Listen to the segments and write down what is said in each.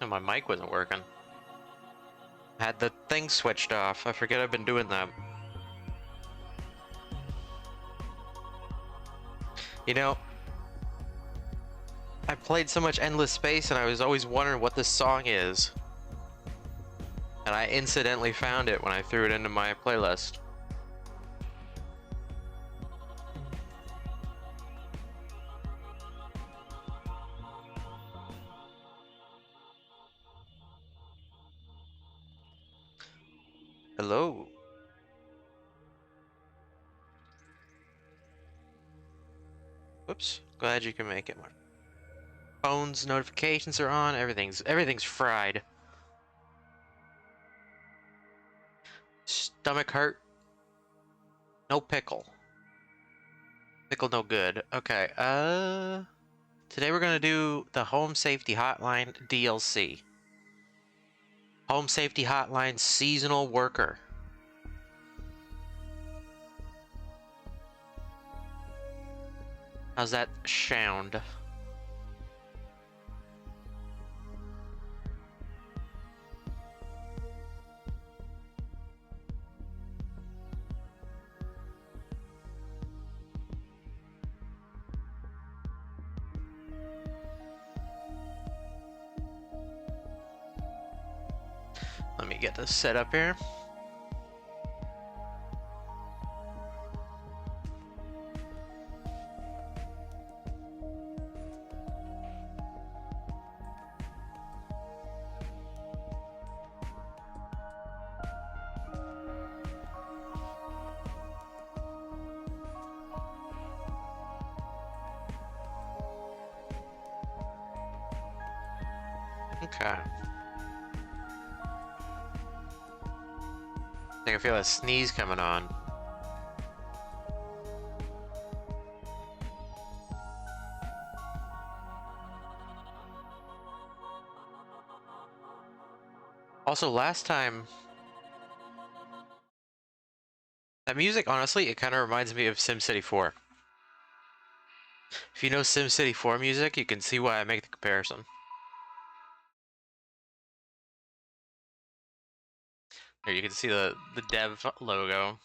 And my mic wasn't working. I had the thing switched off. I forget I've been doing that. You know, I played so much Endless Space and I was always wondering what this song is. And I incidentally found it when I threw it into my playlist. Hello. Whoops. Glad you can make it. My phone's notifications are on. Everything's fried. Stomach hurt. No pickle. Pickle no good. Okay, today we're gonna do the Home Safety Hotline DLC. Home Safety Hotline Seasonal Worker. How's that sound? Let me get this set up here. Okay. I think I feel a sneeze coming on. Also, last time, that music, honestly, it kind of reminds me of SimCity 4. If you know SimCity 4 music, you can see why I make the comparison. Here, you can see the dev logo.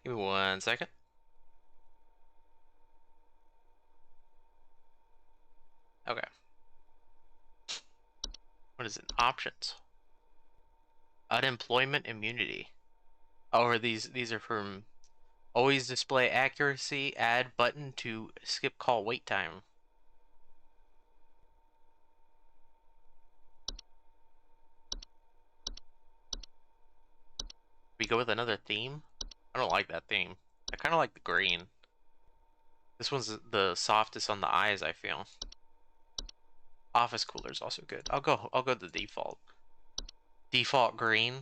Give me 1 second. Okay. What is it? Options. Unemployment immunity. Oh, are these are from always display accuracy, add button to skip call wait time. We go with another theme? I don't like that theme. I kind of like the green. This one's the softest on the eyes, I feel. Office cooler is also good. I'll go the default. Default green.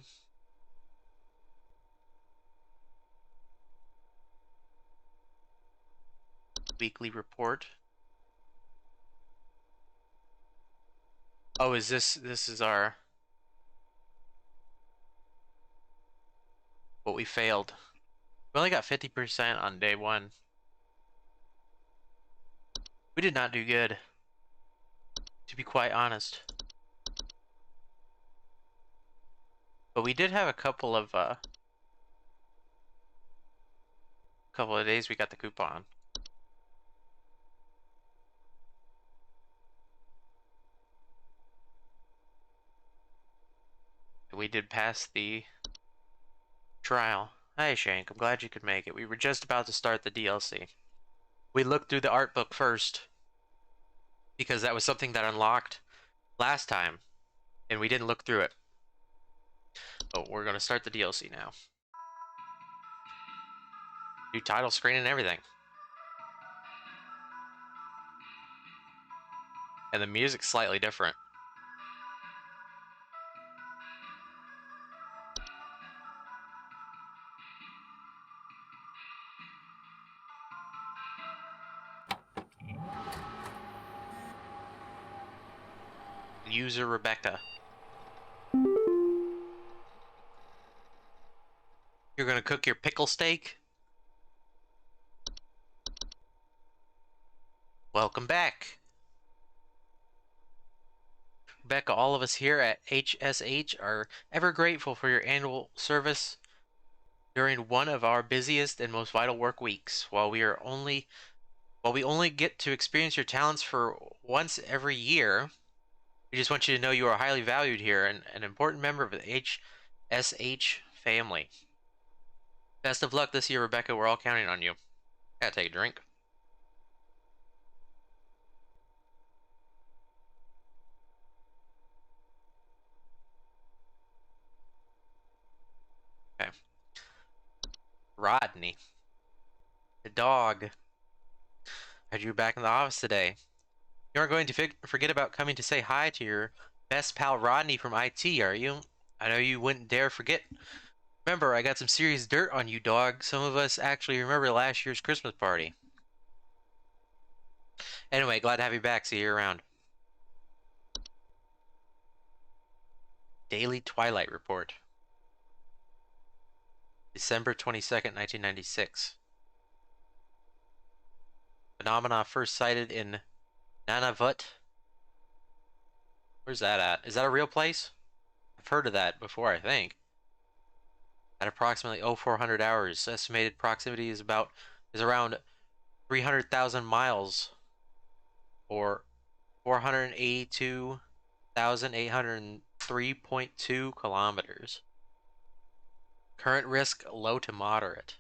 Weekly report. Oh, this is our what we failed. We only got 50% on day one. We did not do good, to be quite honest. But we did have a couple of days we got the coupon. We did pass the trial. Hey Shank, I'm glad you could make it. We were just about to start the DLC. We looked through the art book first because that was something that unlocked last time, and we didn't look through it. But we're gonna start the DLC now. New title screen and everything. And the music's slightly different. User Rebecca. You're gonna cook your pickle steak? Welcome back. Rebecca, all of us here at HSH are ever grateful for your annual service during one of our busiest and most vital work weeks. While we only get to experience your talents for once every year, we just want you to know you are highly valued here and an important member of the HSH family. Best of luck this year, Rebecca. We're all counting on you. Gotta take a drink. Okay. Rodney, the dog. Had you back in the office today? You aren't going to forget about coming to say hi to your best pal Rodney from IT, are you? I know you wouldn't dare forget. Remember, I got some serious dirt on you, dog. Some of us actually remember last year's Christmas party. Anyway, glad to have you back. See you around. Daily Twilight Report. December 22nd, 1996. Phenomena first sighted in Nunavut. Where's that at? Is that a real place? I've heard of that before, I think. At approximately 0400 hours, estimated proximity is around 300,000 miles, or 482,803.2 kilometers. Current risk low to moderate.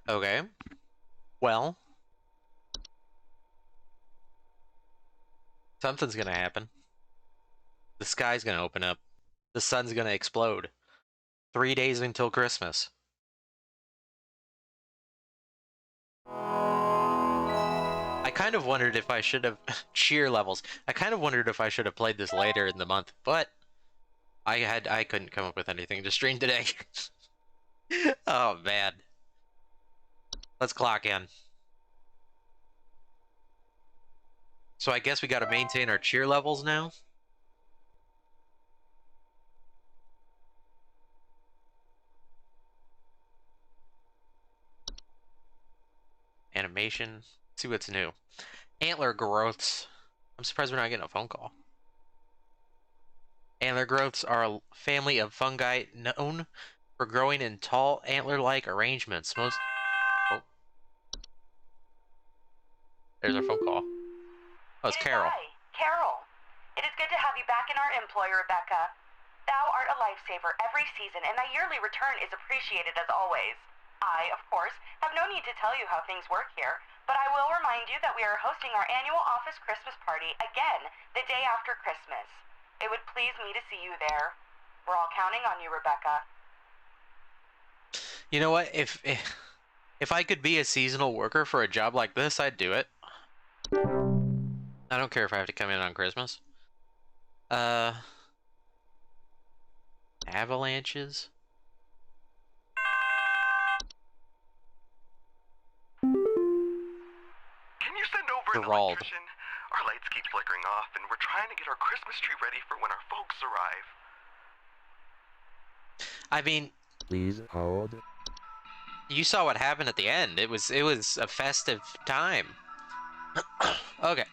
Okay. Well, something's gonna happen. The sky's gonna open up. The sun's gonna explode. 3 days until Christmas. I kind of wondered if I should have cheer levels. I kind of wondered if I should have played this later in the month, but I couldn't come up with anything to stream today. Oh man. Let's clock in. So I guess we gotta maintain our cheer levels now. Animation. Let's see what's new. Antler growths. I'm surprised we're not getting a phone call. Antler growths are a family of fungi known for growing in tall antler-like arrangements. Oh. There's our phone call. Oh, it's Carol. Hi, Carol. It is good to have you back in our employ, Rebecca. Thou art a lifesaver every season, and thy yearly return is appreciated as always. I, of course, have no need to tell you how things work here, but I will remind you that we are hosting our annual office Christmas party again the day after Christmas. It would please me to see you there. We're all counting on you, Rebecca. You know what? If I could be a seasonal worker for a job like this, I'd do it. I don't care if I have to come in on Christmas. Avalanches? Can you send over an electrician? Our lights keep flickering off, and we're trying to get our Christmas tree ready for when our folks arrive. I mean, please hold. You saw what happened at the end. It was a festive time. Okay.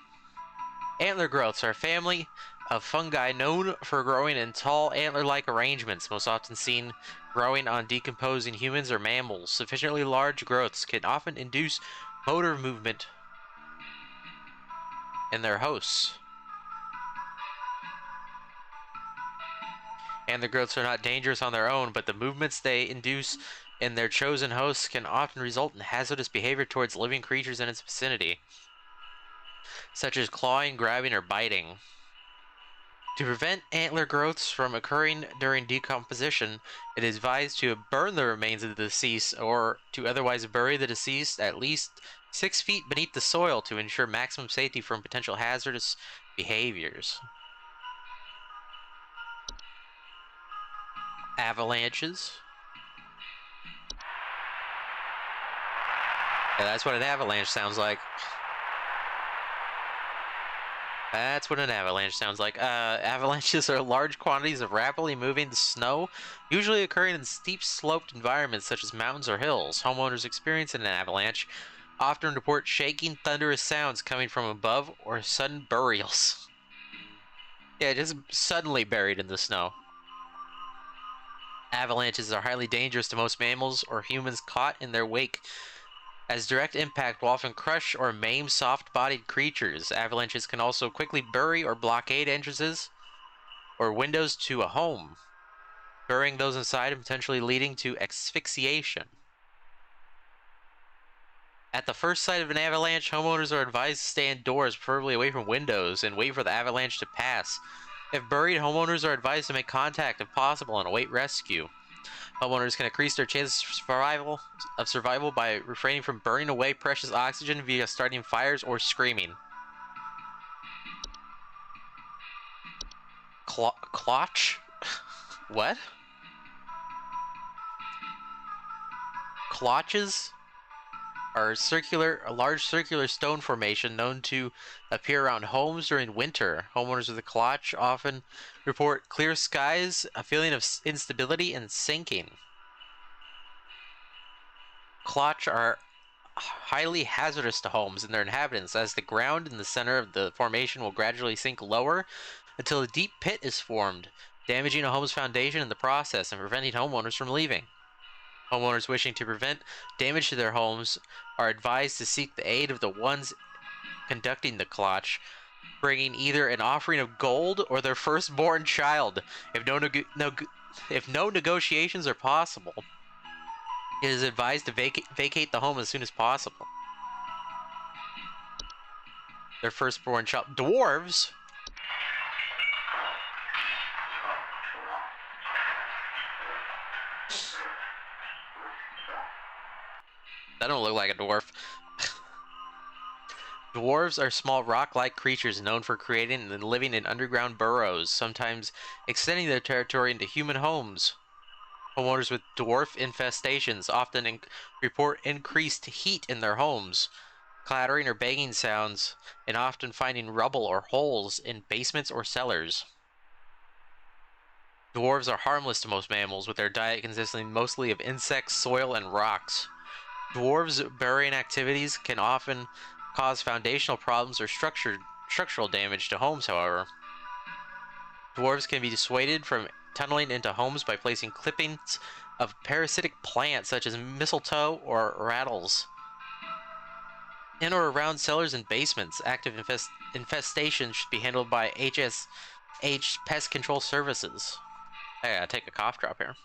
Antler growths are a family of fungi known for growing in tall antler-like arrangements, most often seen growing on decomposing humans or mammals. Sufficiently large growths can often induce motor movement in their hosts. Antler growths are not dangerous on their own, but the movements they induce in their chosen hosts can often result in hazardous behavior towards living creatures in its vicinity, such as clawing, grabbing, or biting. To prevent antler growths from occurring during decomposition, it is advised to burn the remains of the deceased or to otherwise bury the deceased at least 6 feet beneath the soil to ensure maximum safety from potential hazardous behaviors. Avalanches. Yeah, that's what an avalanche sounds like. That's what an avalanche sounds like. Avalanches are large quantities of rapidly moving snow, usually occurring in steep sloped environments such as mountains or hills. Homeowners experiencing an avalanche often report shaking, thunderous sounds coming from above or sudden burials. Yeah, just suddenly buried in the snow. Avalanches are highly dangerous to most mammals or humans caught in their wake, as direct impact will often crush or maim soft-bodied creatures. Avalanches can also quickly bury or blockade entrances or windows to a home, burying those inside and potentially leading to asphyxiation. At the first sight of an avalanche, homeowners are advised to stay indoors, preferably away from windows, and wait for the avalanche to pass. If buried, homeowners are advised to make contact if possible and await rescue. Homeowners can increase their chances of survival by refraining from burning away precious oxygen via starting fires or screaming. Clotch? What? Clotches are a large circular stone formation known to appear around homes during winter. Homeowners with a clotch often report clear skies, a feeling of instability, and sinking. Clotch are highly hazardous to homes and their inhabitants, as the ground in the center of the formation will gradually sink lower until a deep pit is formed, damaging a home's foundation in the process and preventing homeowners from leaving. Homeowners wishing to prevent damage to their homes are advised to seek the aid of the ones conducting the clotch, bringing either an offering of gold or their firstborn child. If no negotiations are possible, it is advised to vacate the home as soon as possible. Their firstborn child. Dwarves? That don't look like a dwarf. Dwarves are small rock-like creatures known for creating and living in underground burrows, sometimes extending their territory into human homes. Homeowners with dwarf infestations often report increased heat in their homes, clattering or banging sounds, and often finding rubble or holes in basements or cellars. Dwarves are harmless to most mammals, with their diet consisting mostly of insects, soil, and rocks. Dwarves' burying activities can often cause foundational problems or structural damage to homes, however. Dwarves can be dissuaded from tunneling into homes by placing clippings of parasitic plants such as mistletoe or rattles in or around cellars and basements. Active infestation should be handled by HSH Pest Control Services. I gotta take a cough drop here.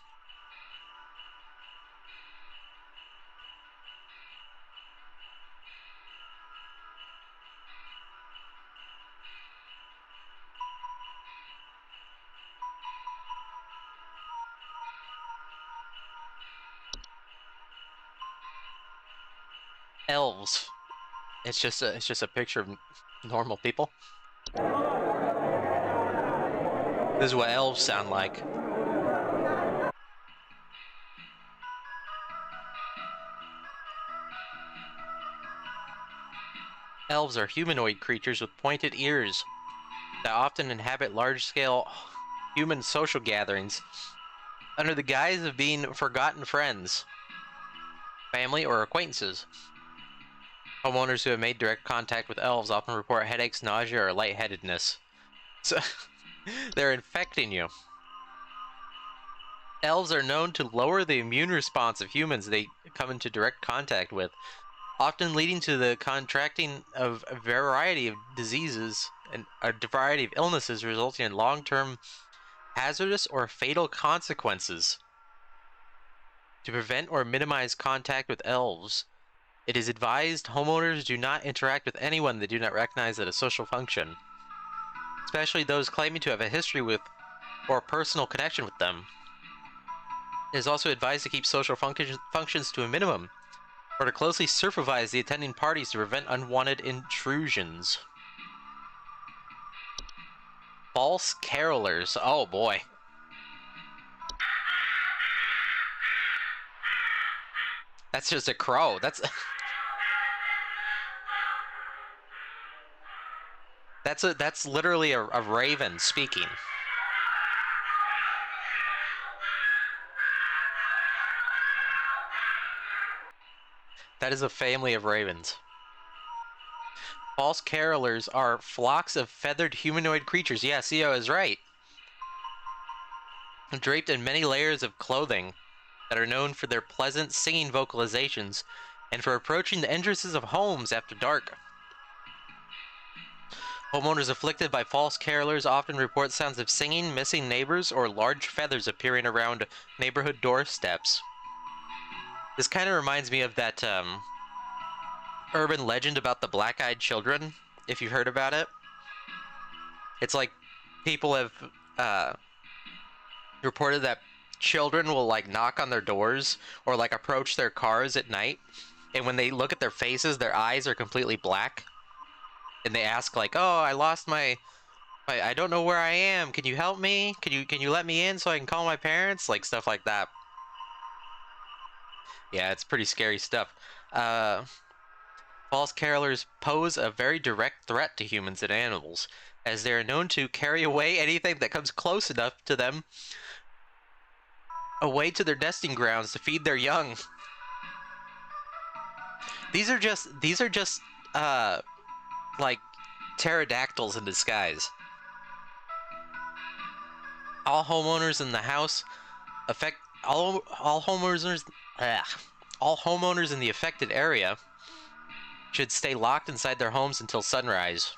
Elves. It's just a picture of normal people. This is what elves sound like. Elves are humanoid creatures with pointed ears that often inhabit large-scale human social gatherings under the guise of being forgotten friends, family, or acquaintances. Homeowners who have made direct contact with elves often report headaches, nausea, or lightheadedness. So, they're infecting you. Elves are known to lower the immune response of humans they come into direct contact with, often leading to the contracting of a variety of diseases and a variety of illnesses, resulting in long-term hazardous or fatal consequences. To prevent or minimize contact with elves, it is advised homeowners do not interact with anyone they do not recognize as a social function, especially those claiming to have a history with or a personal connection with them. It is also advised to keep social functions to a minimum, or to closely supervise the attending parties to prevent unwanted intrusions. False carolers. Oh boy. That's just a crow. That's... That's literally a raven speaking. That is a family of ravens. False carolers are flocks of feathered humanoid creatures. Yeah, CEO is right. Draped in many layers of clothing that are known for their pleasant singing vocalizations and for approaching the entrances of homes after dark. Homeowners afflicted by false carolers often report sounds of singing, missing neighbors, or large feathers appearing around neighborhood doorsteps. This kind of reminds me of that urban legend about the black-eyed children, if you've heard about it. It's like people have reported that children will like knock on their doors or like approach their cars at night, and when they look at their faces, their eyes are completely black, and they ask like, "Oh, I lost my I don't know where I am. Can you help me? Can you let me in so I can call my parents?" Like stuff like that. Yeah, it's pretty scary stuff. False carolers pose a very direct threat to humans and animals, as they are known to carry away anything that comes close enough to them away to their nesting grounds to feed their young. These are just like pterodactyls in disguise. All homeowners in the house affect all homeowners all homeowners in the affected area should stay locked inside their homes until sunrise.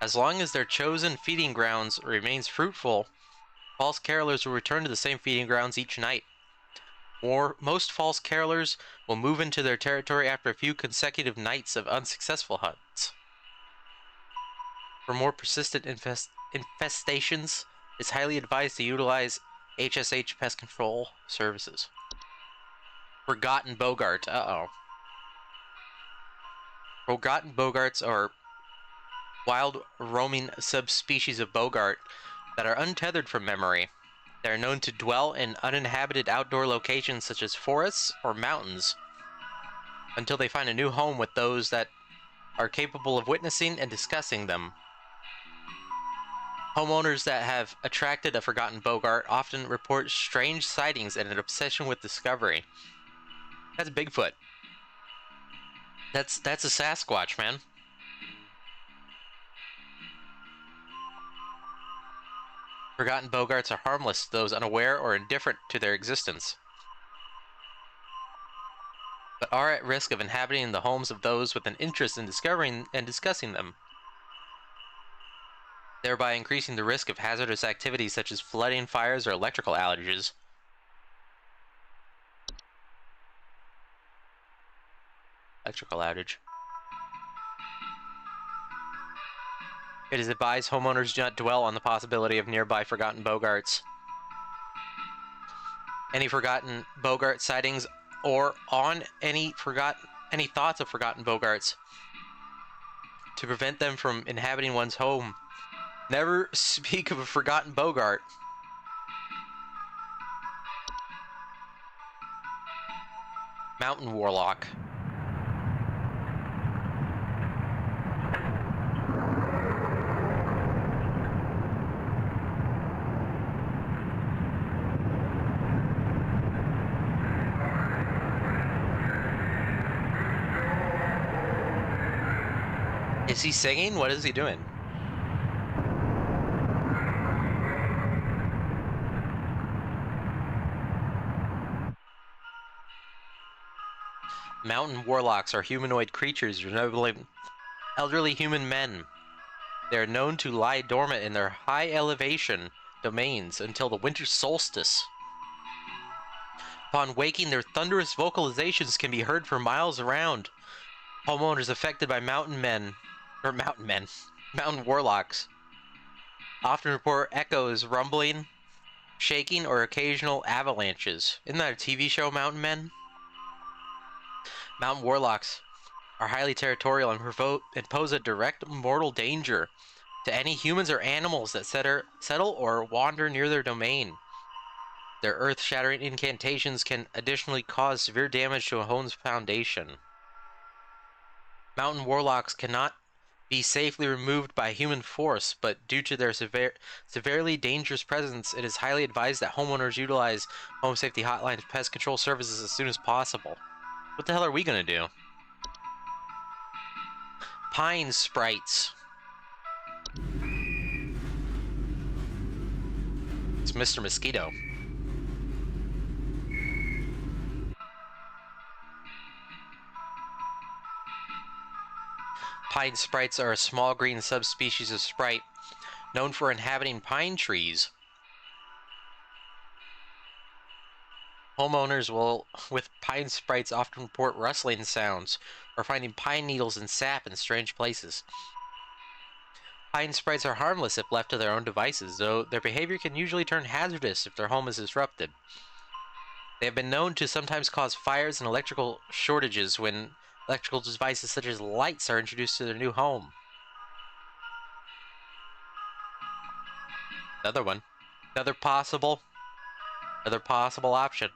As long as their chosen feeding grounds remains fruitful, false carolers will return to the same feeding grounds each night. Most false carolers will move into their territory after a few consecutive nights of unsuccessful hunts. For more persistent infestations, it's highly advised to utilize HSH pest control services. Forgotten Bogart. Uh-oh. Forgotten Bogarts are wild roaming subspecies of Bogart that are untethered from memory. They are known to dwell in uninhabited outdoor locations such as forests or mountains until they find a new home with those that are capable of witnessing and discussing them. Homeowners that have attracted a forgotten Bogart often report strange sightings and an obsession with discovery. That's Bigfoot. That's a Sasquatch, man. Forgotten Bogarts are harmless to those unaware or indifferent to their existence, but are at risk of inhabiting the homes of those with an interest in discovering and discussing them, thereby increasing the risk of hazardous activities such as flooding, fires, or electrical outages. Electrical outage. It is advised homeowners do not dwell on the possibility of nearby forgotten Bogarts. Any forgotten Bogart sightings or on any thoughts of forgotten Bogarts to prevent them from inhabiting one's home. Never speak of a forgotten Bogart. Mountain Warlock. Is he singing? What is he doing? Mountain warlocks are humanoid creatures resembling elderly human men. They are known to lie dormant in their high elevation domains until the winter solstice. Upon waking, their thunderous vocalizations can be heard for miles around. Homeowners affected by mountain warlocks often report echoes, rumbling, shaking, or occasional avalanches. Isn't that a TV show, Mountain Men? Mountain warlocks are highly territorial and pose a direct mortal danger to any humans or animals that settle or wander near their domain. Their earth-shattering incantations can additionally cause severe damage to a home's foundation. Mountain warlocks cannot be safely removed by human force, but due to their severely dangerous presence, it is highly advised that homeowners utilize Home Safety Hotline's pest control services as soon as possible. What the hell are we gonna do? Pine sprites. It's Mr. Mosquito. Pine sprites are a small green subspecies of sprite known for inhabiting pine trees. Homeowners with pine sprites often report rustling sounds or finding pine needles and sap in strange places. Pine sprites are harmless if left to their own devices, though their behavior can usually turn hazardous if their home is disrupted. They have been known to sometimes cause fires and electrical shortages when electrical devices such as lights are introduced to their new home. Another one. Another possible option.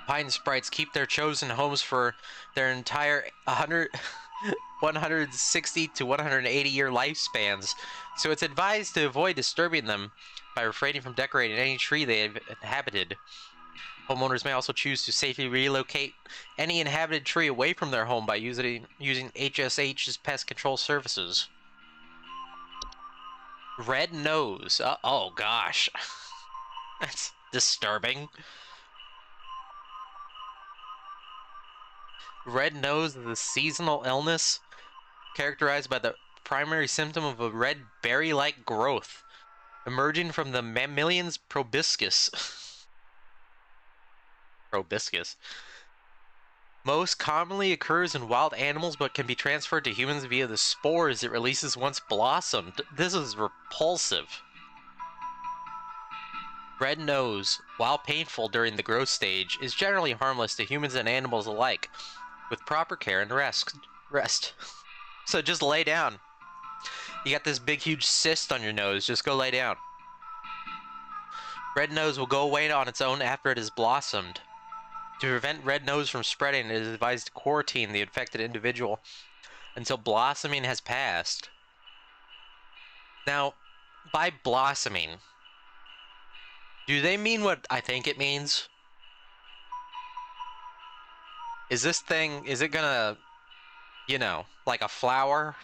Pine sprites keep their chosen homes for their entire 160 to 180 year lifespans, so it's advised to avoid disturbing them by refraining from decorating any tree they have inhabited. Homeowners may also choose to safely relocate any inhabited tree away from their home by using HSH's pest control services. Red nose. Oh gosh. That's disturbing. Red nose is a seasonal illness characterized by the primary symptom of a red berry-like growth emerging from the mammalian's proboscis. Proboscis. Most commonly occurs in wild animals but can be transferred to humans via the spores it releases once blossomed. This is repulsive. Red nose, while painful during the growth stage, is generally harmless to humans and animals alike, with proper care and rest. So just lay down. You got this big huge cyst on your nose, just go lay down. Red nose will go away on its own after it has blossomed. To prevent red nose from spreading, it is advised to quarantine the infected individual until blossoming has passed. Now, by blossoming, do they mean what I think it means? Is it gonna, like a flower?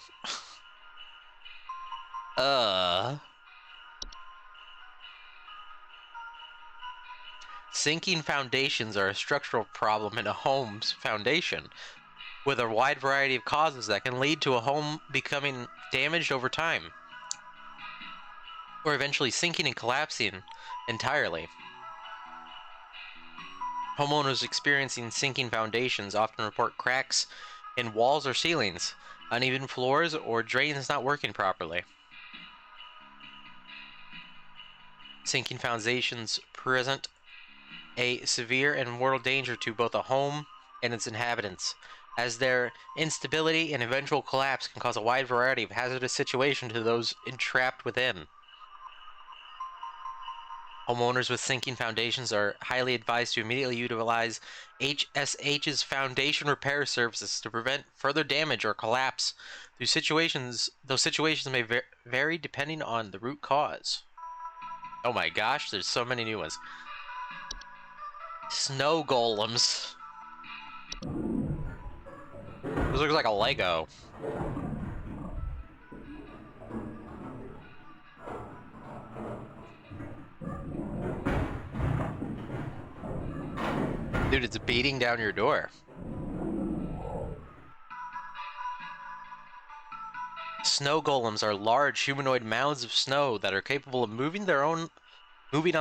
Sinking foundations are a structural problem in a home's foundation, with a wide variety of causes that can lead to a home becoming damaged over time, or eventually sinking and collapsing entirely. Homeowners experiencing sinking foundations often report cracks in walls or ceilings, uneven floors, or drains not working properly. Sinking foundations present a severe and mortal danger to both a home and its inhabitants, as their instability and eventual collapse can cause a wide variety of hazardous situations to those entrapped within. Homeowners with sinking foundations are highly advised to immediately utilize HSH's foundation repair services to prevent further damage or collapse. Those situations may vary depending on the root cause. Oh my gosh, there's so many new ones. Snow golems. This looks like a Lego. Dude, it's beating down your door. Snow golems are large humanoid mounds of snow that are capable of moving on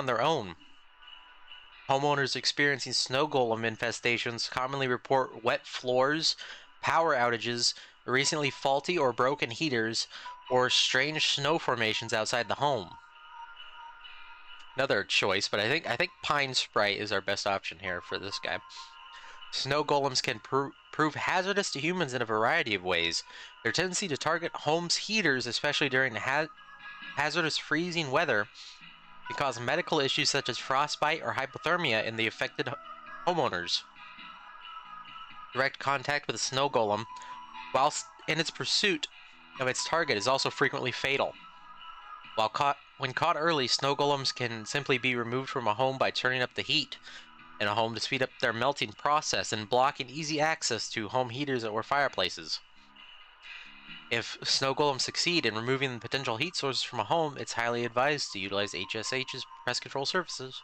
their own. Homeowners experiencing snow golem infestations commonly report wet floors, power outages, recently faulty or broken heaters, or strange snow formations outside the home. Another choice, but I think pine sprite is our best option here for this guy. Snow golems can prove hazardous to humans in a variety of ways. Their tendency to target homes' heaters, especially during hazardous freezing weather, can cause medical issues such as frostbite or hypothermia in the affected homeowners. Direct contact with a snow golem, whilst in its pursuit, of its target is also frequently fatal. When caught early, snow golems can simply be removed from a home by turning up the heat in a home to speed up their melting process and blocking easy access to home heaters or fireplaces. If snow golems succeed in removing potential heat sources from a home, it's highly advised to utilize HSH's pest control services.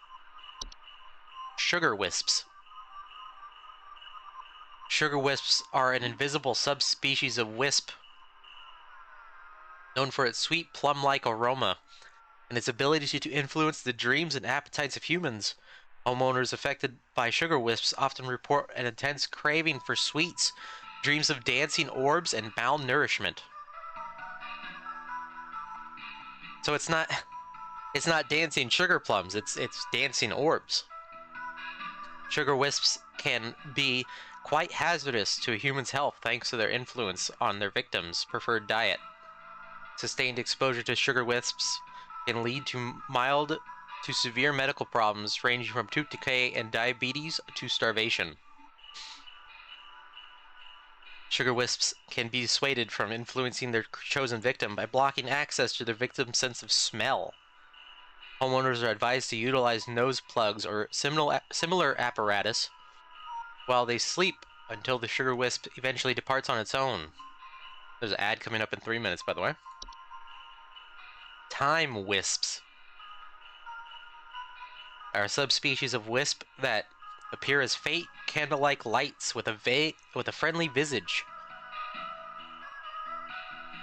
Sugar wisps. Sugar wisps are an invisible subspecies of wisp known for its sweet plum-like aroma and its ability to influence the dreams and appetites of humans. Homeowners affected by sugar wisps often report an intense craving for sweets, dreams of dancing orbs, and malnourishment. So it's not dancing sugar plums, it's dancing orbs. Sugar wisps can be quite hazardous to a human's health thanks to their influence on their victims' preferred diet. Sustained exposure to sugar wisps can lead to mild to severe medical problems ranging from tooth decay and diabetes to starvation. Sugar wisps can be dissuaded from influencing their chosen victim by blocking access to their victim's sense of smell. Homeowners are advised to utilize nose plugs or similar apparatus while they sleep until the sugar wisp eventually departs on its own. There's an ad coming up in 3 minutes, by the way. Time wisps are a subspecies of wisp that appear as faint candle-like lights with a friendly visage.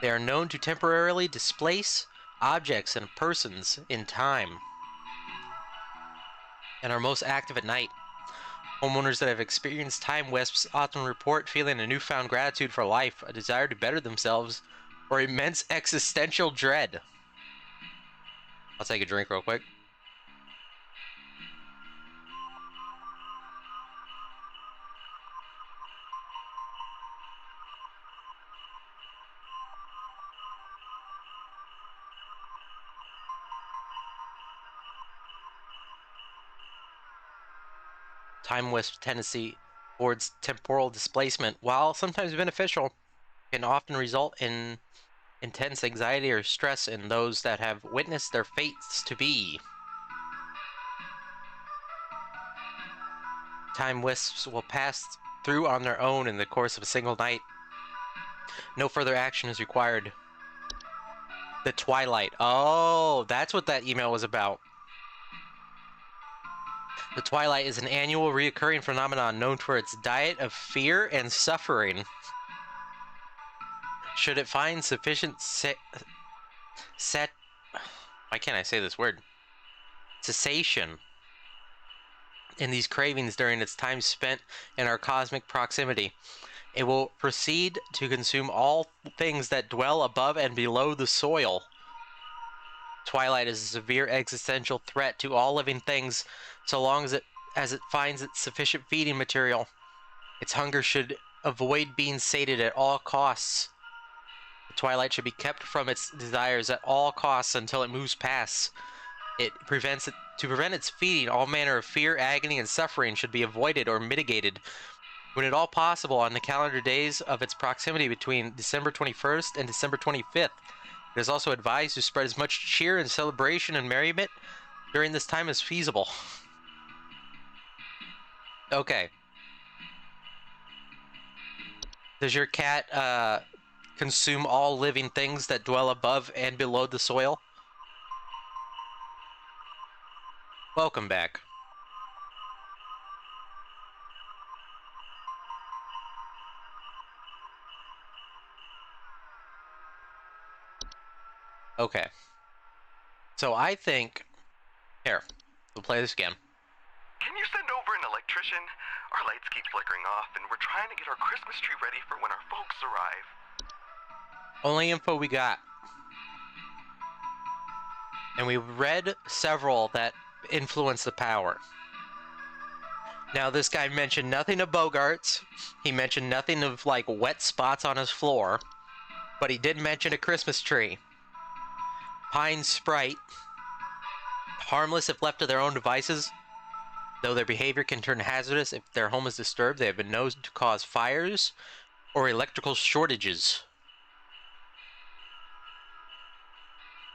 They are known to temporarily displace objects and persons in time and are most active at night. Homeowners that have experienced time wisps often report feeling a newfound gratitude for life, a desire to better themselves, or immense existential dread. I'll take a drink real quick. Time wisp tendency towards temporal displacement, while sometimes beneficial, can often result in intense anxiety or stress in those that have witnessed their fates to be. Time wisps will pass through on their own in the course of a single night. No further action is required. The Twilight. Oh, that's what that email was about. The Twilight is an annual reoccurring phenomenon known for its diet of fear and suffering. Should it find sufficient why can't I say this word? Cessation in these cravings during its time spent in our cosmic proximity, it will proceed to consume all things that dwell above and below the soil. Twilight is a severe existential threat to all living things so long as it finds its sufficient feeding material. Its hunger should avoid being sated at all costs. The Twilight should be kept from its desires at all costs until it moves past. To prevent its feeding, all manner of fear, agony, and suffering should be avoided or mitigated when at all possible on the calendar days of its proximity between December 21st and December 25th. It is also advised to spread as much cheer and celebration and merriment during this time as feasible. Okay. Does your cat consume all living things that dwell above and below the soil? Welcome back. Okay. So I think... Here, we'll play this again. Can you send over an electrician? Our lights keep flickering off, and we're trying to get our Christmas tree ready for when our folks arrive. Only info we got. And we read several that influence the power. Now, this guy mentioned nothing of Bogarts. He mentioned nothing of, like, wet spots on his floor. But he did mention a Christmas tree. Pine Sprite. Harmless if left to their own devices. Though their behavior can turn hazardous if their home is disturbed, they have been known to cause fires or electrical shortages.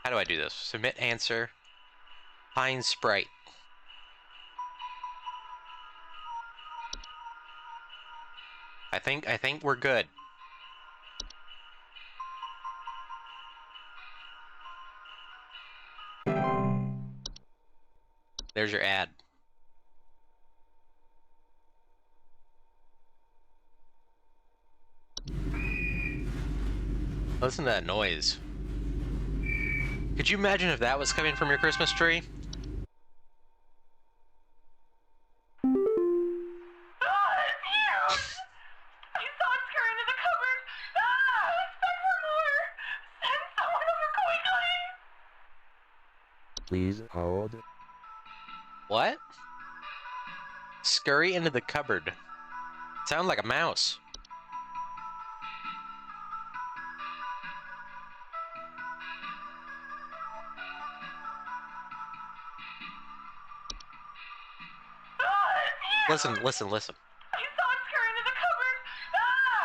How do I do this? Submit answer. Pine Sprite. I think we're good. There's your ad. Listen to that noise. Could you imagine if that was coming from your Christmas tree? It's huge! I saw it scurry into the cupboard! Let's beg for more! Send someone over quickly! Please hold. What? Scurry into the cupboard. Sound like a mouse. Listen. I saw it scurry into the cupboard!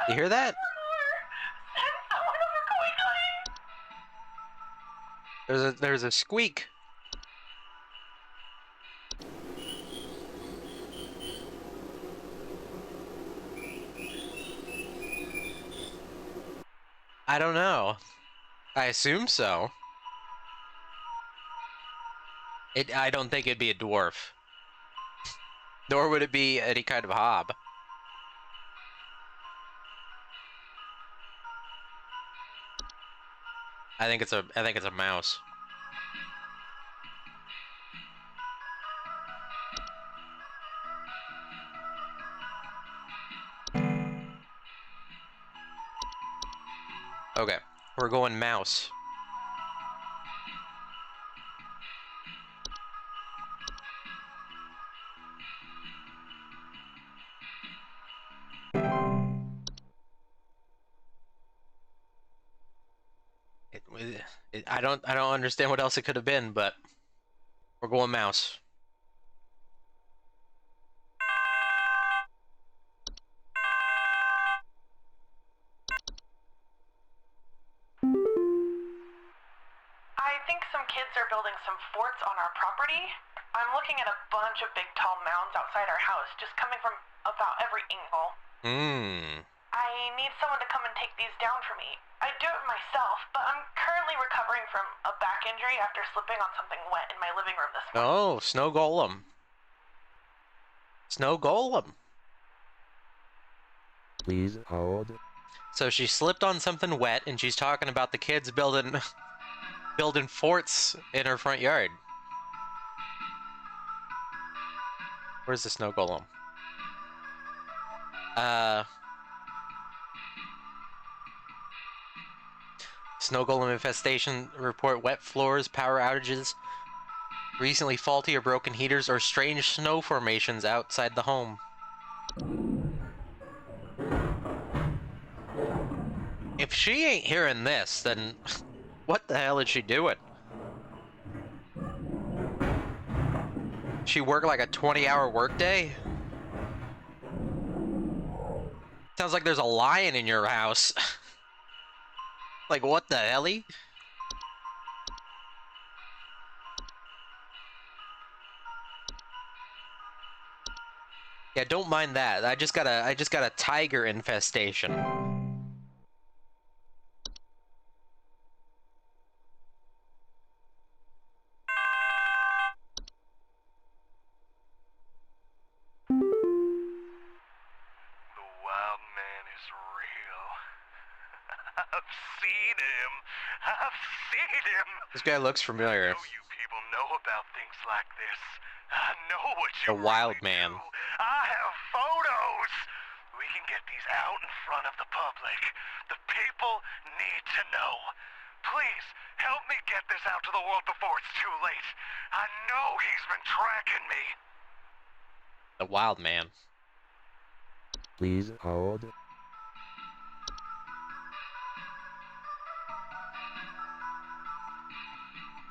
You hear that? For more! Send someone over quickly! There's a squeak. I don't know. I assume so. I don't think it'd be a dwarf. Nor would it be any kind of hob. I think it's a mouse. Okay, we're going mouse. I don't understand what else it could have been, but we're going mouse. I think some kids are building some forts on our property. I'm looking at a bunch of big tall mounds outside our house, just coming from about every angle. I need someone to come and take these down for me. I'd do it myself, but I'm currently recovering from a back injury after slipping on something wet in my living room this morning. Oh, snow golem. Snow golem. Please hold. So she slipped on something wet, and she's talking about the kids building forts in her front yard. Where's the snow golem? Snow golem infestation report: wet floors, power outages, recently faulty or broken heaters, or strange snow formations outside the home. If she ain't hearing this, then what the hell is she doing? She work like a 20-hour workday? Sounds like there's a lion in your house. Like, what the helly? Yeah, don't mind that. I just got a tiger infestation. The wild man is real. I've seen him. I've seen him. This guy looks familiar. I know you people know about things like this. I know what you The wild really man. do. I have photos. We can get these out in front of the public. The people need to know. Please, help me get this out to the world before it's too late. I know he's been tracking me. The wild man. Please hold.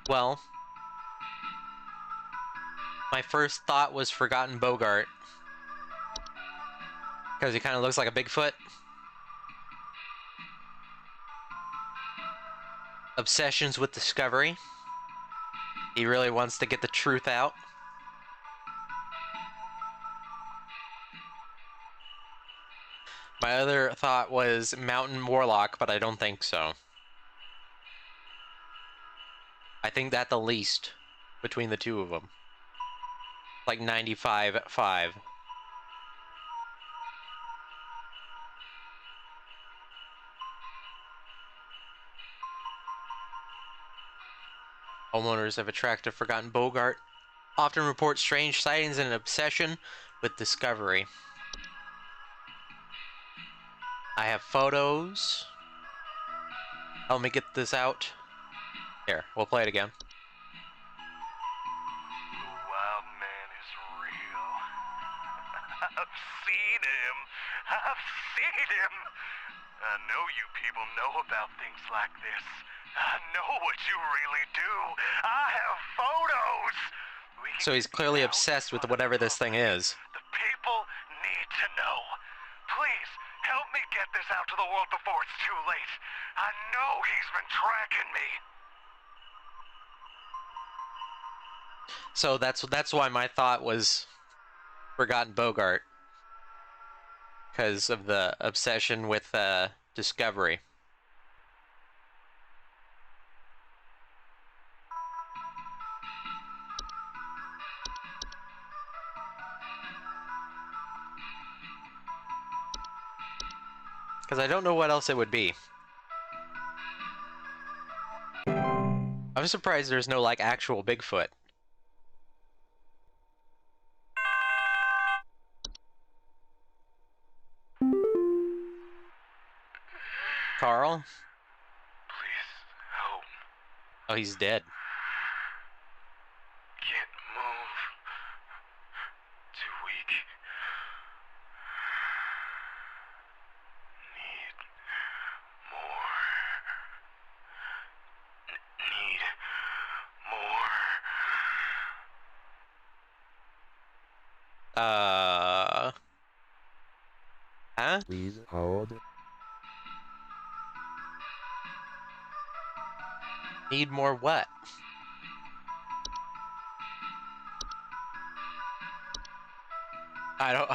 Well, my first thought was Forgotten Bogart. Because he kind of looks like a Bigfoot. obsessions with discovery. He really wants to get the truth out. My other thought was Mountain Warlock, but I don't think so. I think that the least between the two of them. Like 95-5. Homeowners have attracted a forgotten Bogart. Often report strange sightings and an obsession with discovery. I have photos. Help me get this out. Here, we'll play it again. The wild man is real. I've seen him. I've seen him. I know you people know about things like this. I know what you really do. I have photos. So he's clearly obsessed with whatever this thing is. The people need to know. Please, help me get this out to the world before it's too late. I know he's been tracking me. So that's why my thought was Forgotten Bogart. Because of the obsession with discovery. Because I don't know what else it would be. I'm surprised there's no, like, actual Bigfoot. Carl? Please, help. Oh, he's dead. Can't move. Too weak. Need more. Need more. Huh? Please hold. Need more what? I don't...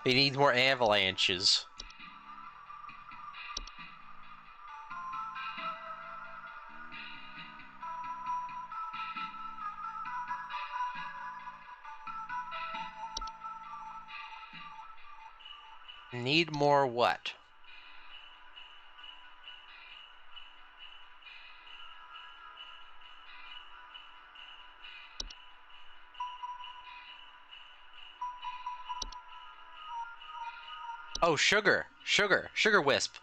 he needs more avalanches. Need more what? Oh, sugar. Sugar Wisp.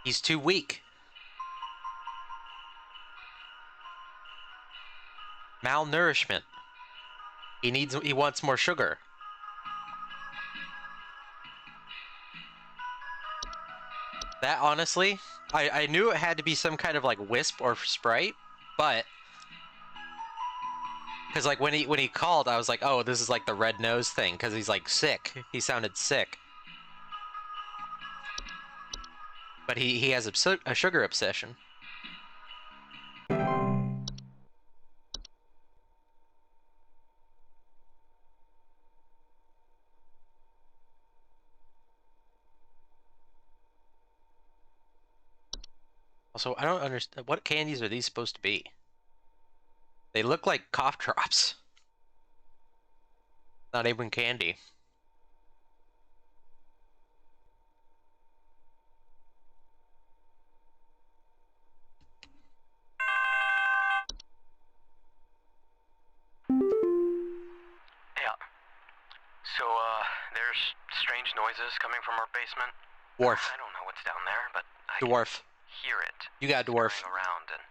He's too weak. Malnourishment. He wants more sugar. That, honestly, I knew it had to be some kind of, like, wisp or sprite, but... Because, like, when he called, I was like, oh, this is, like, the red nose thing, because he's, like, sick. He sounded sick. But he has a sugar obsession. Also, I don't understand. What candies are these supposed to be? They look like cough drops. Not even candy. Yeah. So, there's strange noises coming from our basement. Dwarf. I don't know what's down there, but I Dwarf. can hear it. You got dwarf. Going around and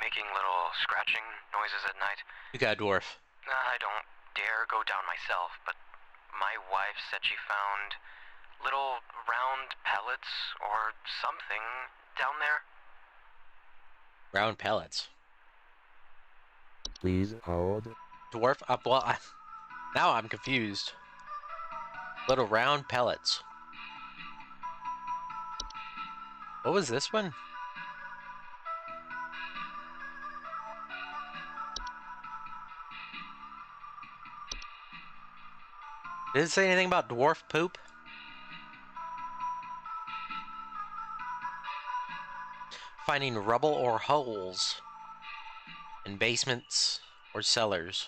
making little scratching noises at night. You got dwarf. I don't dare go down myself, but my wife said she found little round pellets or something down there. Round pellets. Please hold. Dwarf? Well, now I'm confused. Little round pellets. What was this one? Did it say anything about dwarf poop? Finding rubble or holes in basements or cellars.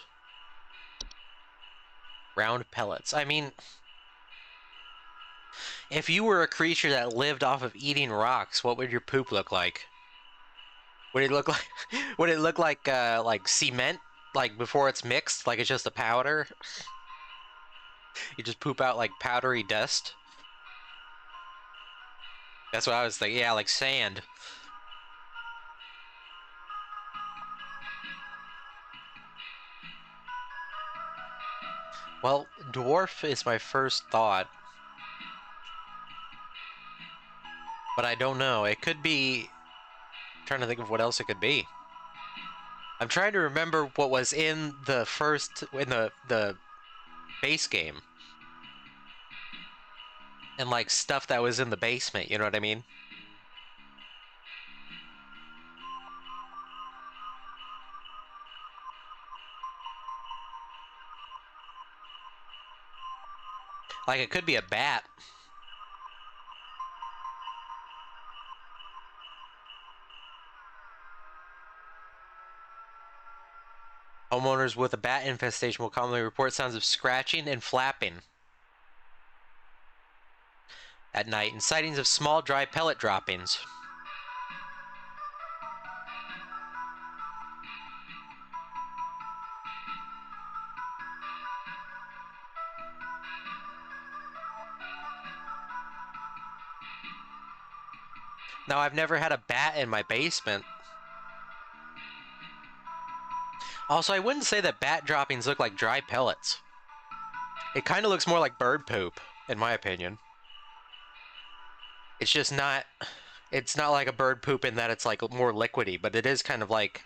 Round pellets. I mean, if you were a creature that lived off of eating rocks, what would your poop look like? Would it look like would it look like cement? Like before it's mixed, like it's just a powder? You just poop out like powdery dust? That's what I was thinking. Yeah, like sand. Well, dwarf is my first thought. But I don't know. It could be... I'm trying to think of what else it could be. I'm trying to remember what was in the the base game. And like stuff that was in the basement, you know what I mean? Like it could be a bat. Homeowners with a bat infestation will commonly report sounds of scratching and flapping at night and sightings of small dry pellet droppings. Now, I've never had a bat in my basement. Also, I wouldn't say that bat droppings look like dry pellets. It kind of looks more like bird poop, in my opinion. It's just not... It's not like a bird poop in that it's like more liquidy, but it is kind of like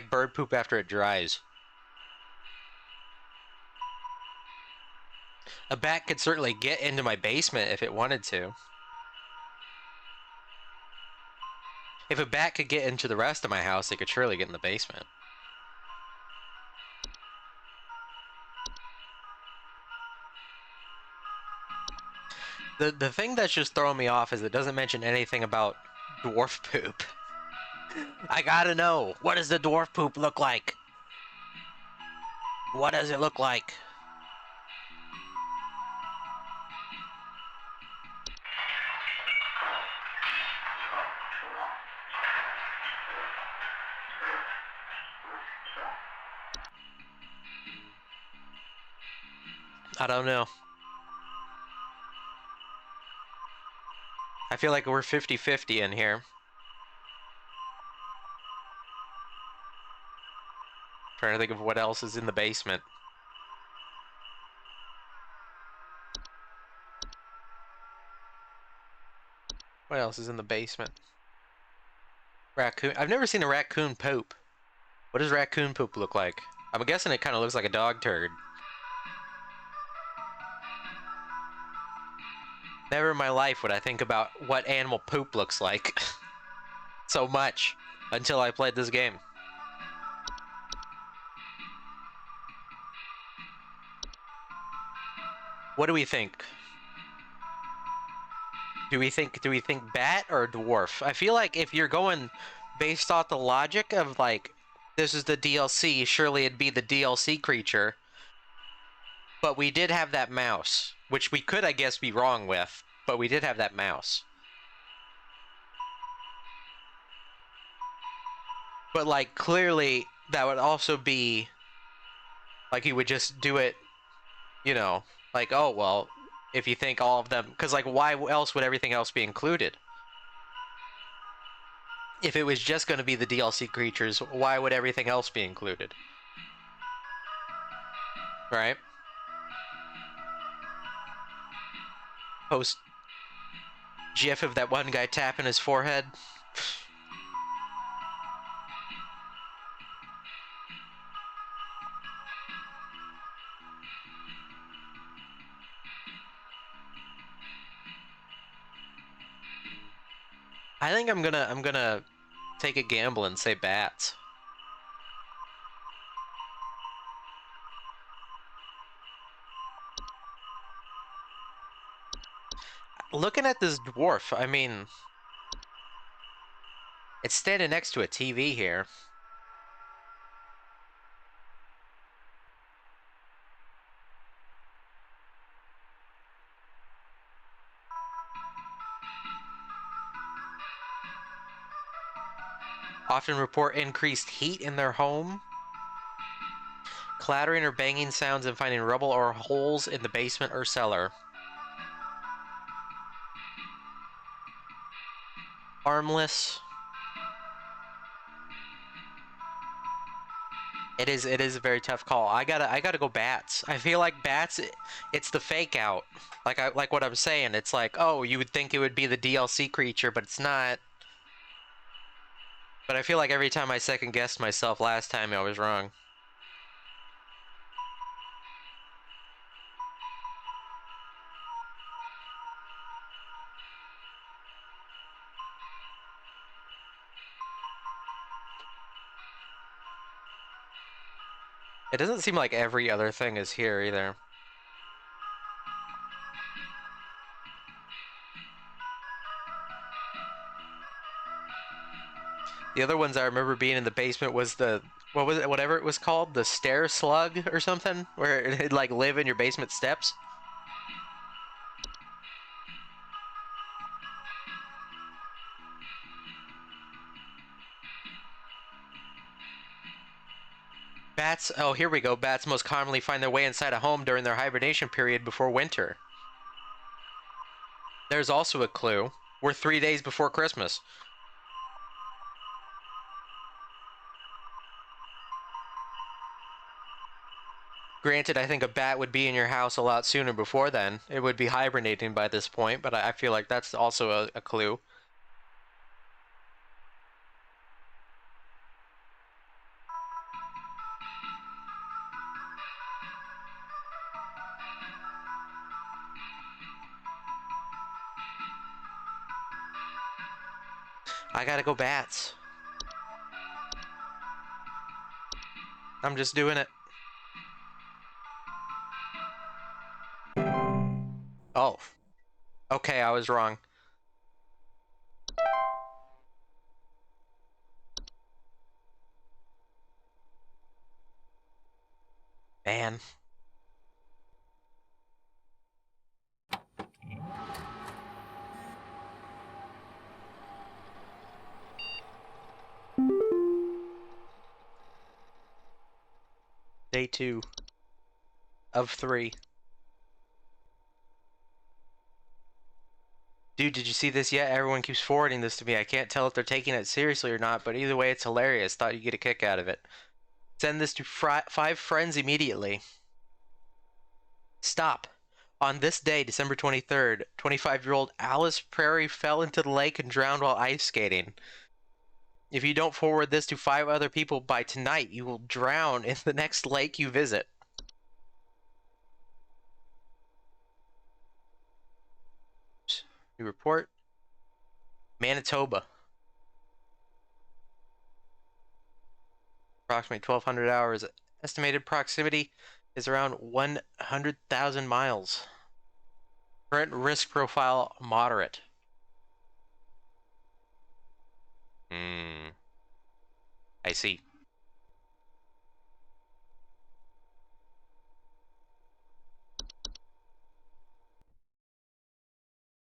bird poop after it dries. A bat could certainly get into my basement if it wanted to. If a bat could get into the rest of my house, it could surely get in the basement. The thing that's just throwing me off is it doesn't mention anything about dwarf poop. I gotta know, what does the dwarf poop look like? What does it look like? I don't know. I feel like we're 50-50 in here. Trying to think of what else is in the basement. What else is in the basement? Raccoon. I've never seen a raccoon poop. What does raccoon poop look like? I'm guessing it kind of looks like a dog turd. Never in my life would I think about what animal poop looks like so much until I played this game. What do we think? Do we think bat or dwarf? I feel like if you're going based off the logic of like this is the DLC, surely it'd be the DLC creature. But we did have that mouse, which we could, I guess, be wrong with, but we did have that mouse. But like clearly that would also be like he would just do it, you know, like, oh well, if you think all of them, because like why else would everything else be included? If it was just going to be the DLC creatures, why would everything else be included? Right? Post GIF of that one guy tapping his forehead. I think I'm gonna take a gamble and say bats. looking at this dwarf, I mean, it's standing next to a TV here. Often report increased heat in their home. Clattering or banging sounds and finding rubble or holes in the basement or cellar. Harmless. It is a very tough call. I gotta go bats. I feel like bats, it's the fake out. Like what I'm saying. It's like, oh, you would think it would be the DLC creature, but it's not. But I feel like every time I second guessed myself last time, I was wrong. It doesn't seem like every other thing is here either. The other ones I remember being in the basement was the, what was it, whatever it was called, the stair slug or something, where it'd like live in your basement steps. Bats, oh, here we go. Bats most commonly find their way inside a home during their hibernation period before winter. There's also a clue. We're 3 days before Christmas. Granted, I think a bat would be in your house a lot sooner before then. It would be hibernating by this point, but I feel like that's also a clue. I gotta go bats. I'm just doing it. Oh. Okay, I was wrong. Man. Day 2 of 3. Dude, did you see this yet? Everyone keeps forwarding this to me. I can't tell if they're taking it seriously or not, but either way, it's hilarious. Thought you'd get a kick out of it. Send this to 5 friends immediately. Stop. On this day, December 23rd, 25-year-old Alice Prairie fell into the lake and drowned while ice skating. If you don't forward this to 5 other people by tonight, you will drown in the next lake you visit. New report. Manitoba. Approximately 1,200 hours. Estimated proximity is around 100,000 miles. Current risk profile, moderate. I see.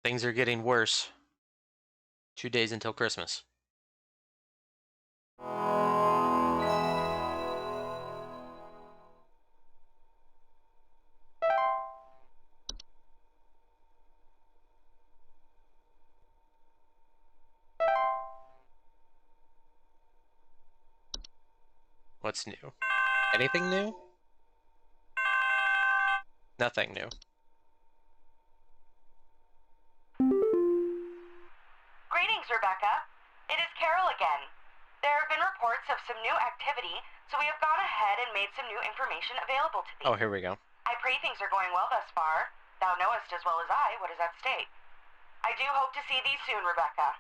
Things are getting worse. 2 days until Christmas. What's new? Anything new? Nothing new. Greetings, Rebecca. It is Carol again. There have been reports of some new activity, so we have gone ahead and made some new information available to thee. Oh, here we go. I pray things are going well thus far. Thou knowest as well as I what is at stake. I do hope to see thee soon, Rebecca.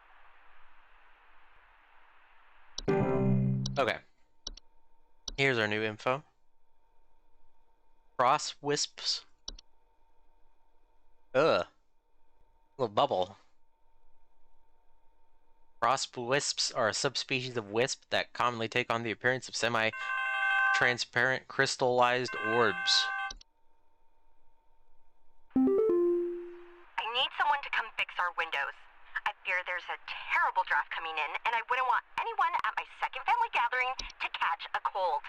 Okay. Here's our new info. Cross wisps. Ugh. Little bubble. Frost wisps are a subspecies of wisp that commonly take on the appearance of semi-transparent crystallized orbs. I need someone to come fix our windows. I fear there's a terrible draft coming in, and I wouldn't want anyone at my second family gathering to catch a cold.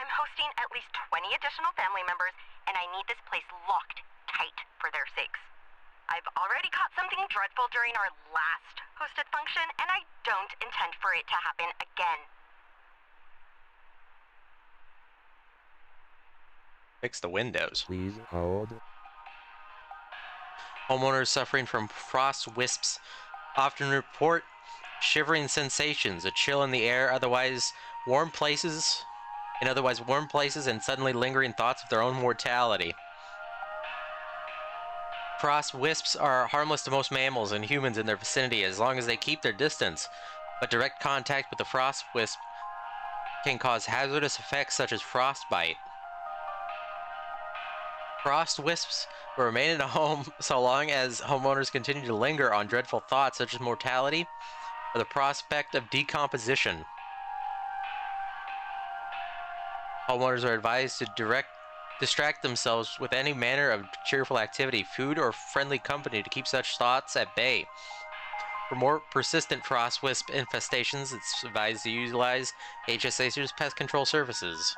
I'm hosting at least 20 additional family members, and I need this place locked tight for their sakes. I've already caught something dreadful during our last hosted function, and I don't intend for it to happen again. Fix the windows. Please hold. Homeowners suffering from frost wisps often report shivering sensations, a chill in the air, in otherwise warm places, and suddenly lingering thoughts of their own mortality. Frost wisps are harmless to most mammals and humans in their vicinity as long as they keep their distance, but direct contact with the frost wisp can cause hazardous effects such as frostbite. Frost wisps will remain in a home so long as homeowners continue to linger on dreadful thoughts such as mortality or the prospect of decomposition. Homeowners are advised to distract themselves with any manner of cheerful activity, food, or friendly company to keep such thoughts at bay. For more persistent frost wisp infestations, it's advised to utilize HSH's pest control services.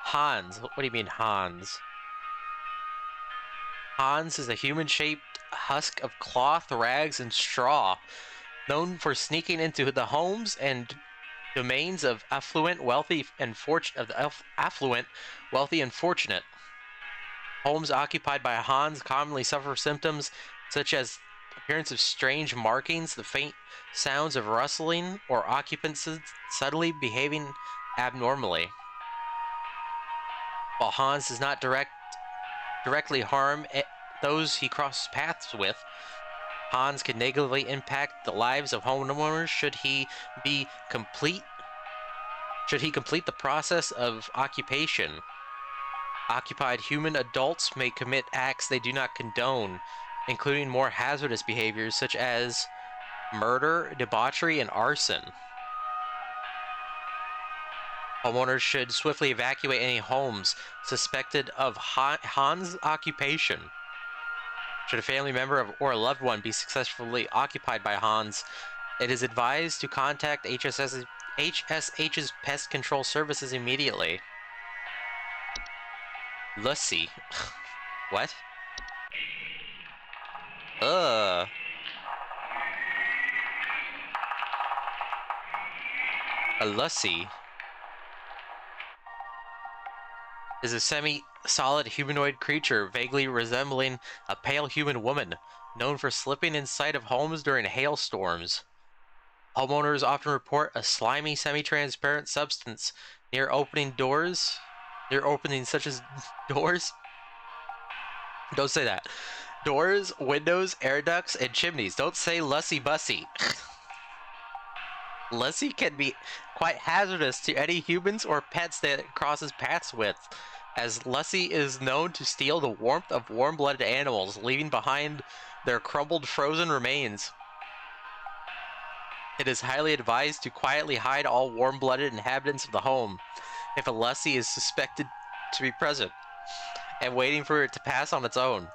Hans. What do you mean, Hans? Hans is a human-shaped husk of cloth, rags, and straw, known for sneaking into the homes and domains of affluent, wealthy, and fortunate. Homes occupied by Hans commonly suffer symptoms such as appearance of strange markings, the faint sounds of rustling, or occupants subtly behaving abnormally. While Hans does not directly harm those he crosses paths with, Hans can negatively impact the lives of homeowners should he complete the process of occupation. Occupied human adults may commit acts they do not condone, including more hazardous behaviors such as murder, debauchery, and arson. Homeowners should swiftly evacuate any homes suspected of Hans' occupation. Should a family member or a loved one be successfully occupied by Hans, it is advised to contact HSH's pest control services immediately. Lucy. What? A Lucy is a semi-solid humanoid creature vaguely resembling a pale human woman, known for slipping in sight of homes during hailstorms. Homeowners often report a slimy, semi-transparent substance near openings such as doors. Don't say that. Doors, windows, air ducts, and chimneys. Don't say Lussy Bussy. Lussy can be quite hazardous to any humans or pets that it crosses paths with, as Lussy is known to steal the warmth of warm-blooded animals, leaving behind their crumbled frozen remains. It is highly advised to quietly hide all warm-blooded inhabitants of the home if a Lussy is suspected to be present, and waiting for it to pass on its own.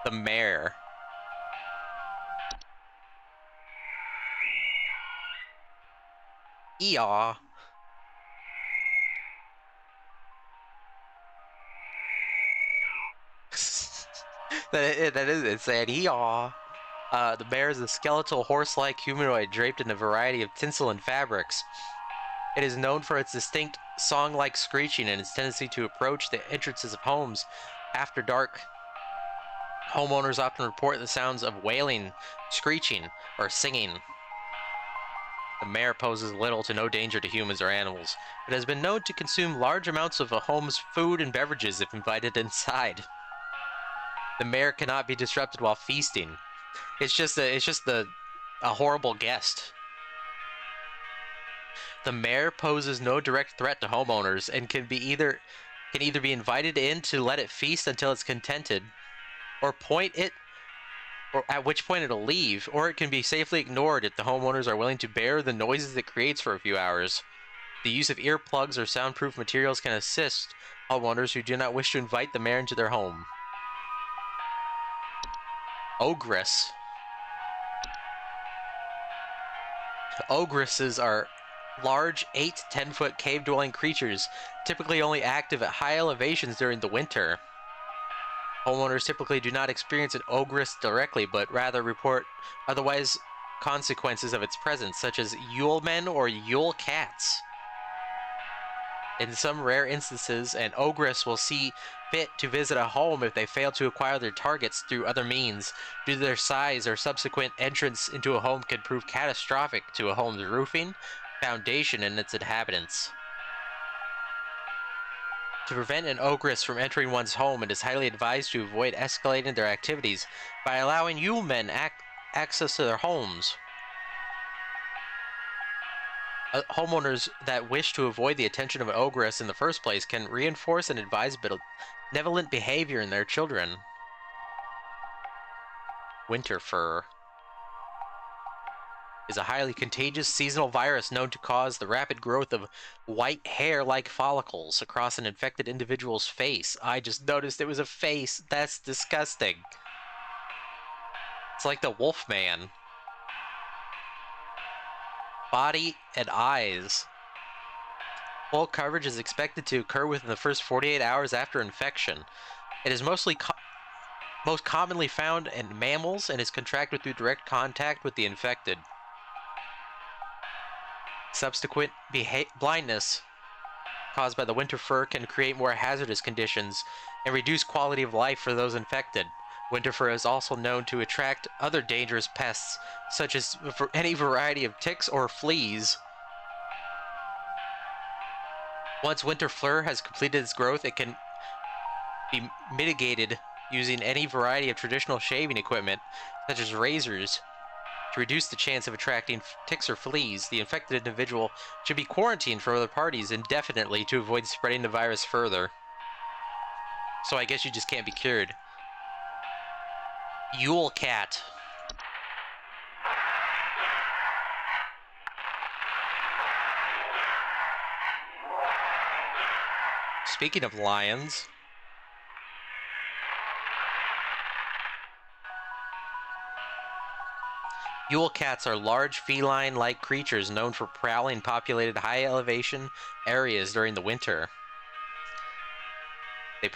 The Mayor. Eeyaw. It said eeyaw. The bear is a skeletal horse-like humanoid draped in a variety of tinsel and fabrics. It is known for its distinct song-like screeching and its tendency to approach the entrances of homes after dark. Homeowners often report the sounds of wailing, screeching, or singing. The mare poses little to no danger to humans or animals. It has been known to consume large amounts of a home's food and beverages if invited inside. The mare cannot be disrupted while feasting. It's just a horrible guest. The mare poses no direct threat to homeowners and can be either can either be invited in to let it feast until it's contented, or at which point it'll leave, or it can be safely ignored if the homeowners are willing to bear the noises it creates for a few hours. The use of earplugs or soundproof materials can assist homeowners who do not wish to invite the mare into their home. Ogress. Ogresses are large 8 to 10 foot cave-dwelling creatures, typically only active at high elevations during the winter. Homeowners typically do not experience an ogress directly, but rather report otherwise consequences of its presence, such as Yule men or Yule cats. In some rare instances, an ogress will see fit to visit a home if they fail to acquire their targets through other means. Due to their size, or subsequent entrance into a home can prove catastrophic to a home's roofing, foundation, and its inhabitants. To prevent an ogress from entering one's home, it is highly advised to avoid escalating their activities by allowing Yule men access to their homes. Homeowners that wish to avoid the attention of an ogress in the first place can reinforce and advise benevolent behavior in their children. Winter fur is a highly contagious seasonal virus known to cause the rapid growth of white hair-like follicles across an infected individual's face. I just noticed it was a face. That's disgusting. It's like the Wolfman. Body and eyes. Full coverage is expected to occur within the first 48 hours after infection. It is most commonly found in mammals and is contracted through direct contact with the infected. Subsequent blindness caused by the winter fur can create more hazardous conditions and reduce quality of life for those infected. Winter fur is also known to attract other dangerous pests, such as any variety of ticks or fleas. Once winter fur has completed its growth, it can be mitigated using any variety of traditional shaving equipment, such as razors. To reduce the chance of attracting ticks or fleas, the infected individual should be quarantined from other parties indefinitely to avoid spreading the virus further. So I guess you just can't be cured. Yule cat. Speaking of lions, Yule cats are large feline-like creatures known for prowling populated high-elevation areas during the winter. They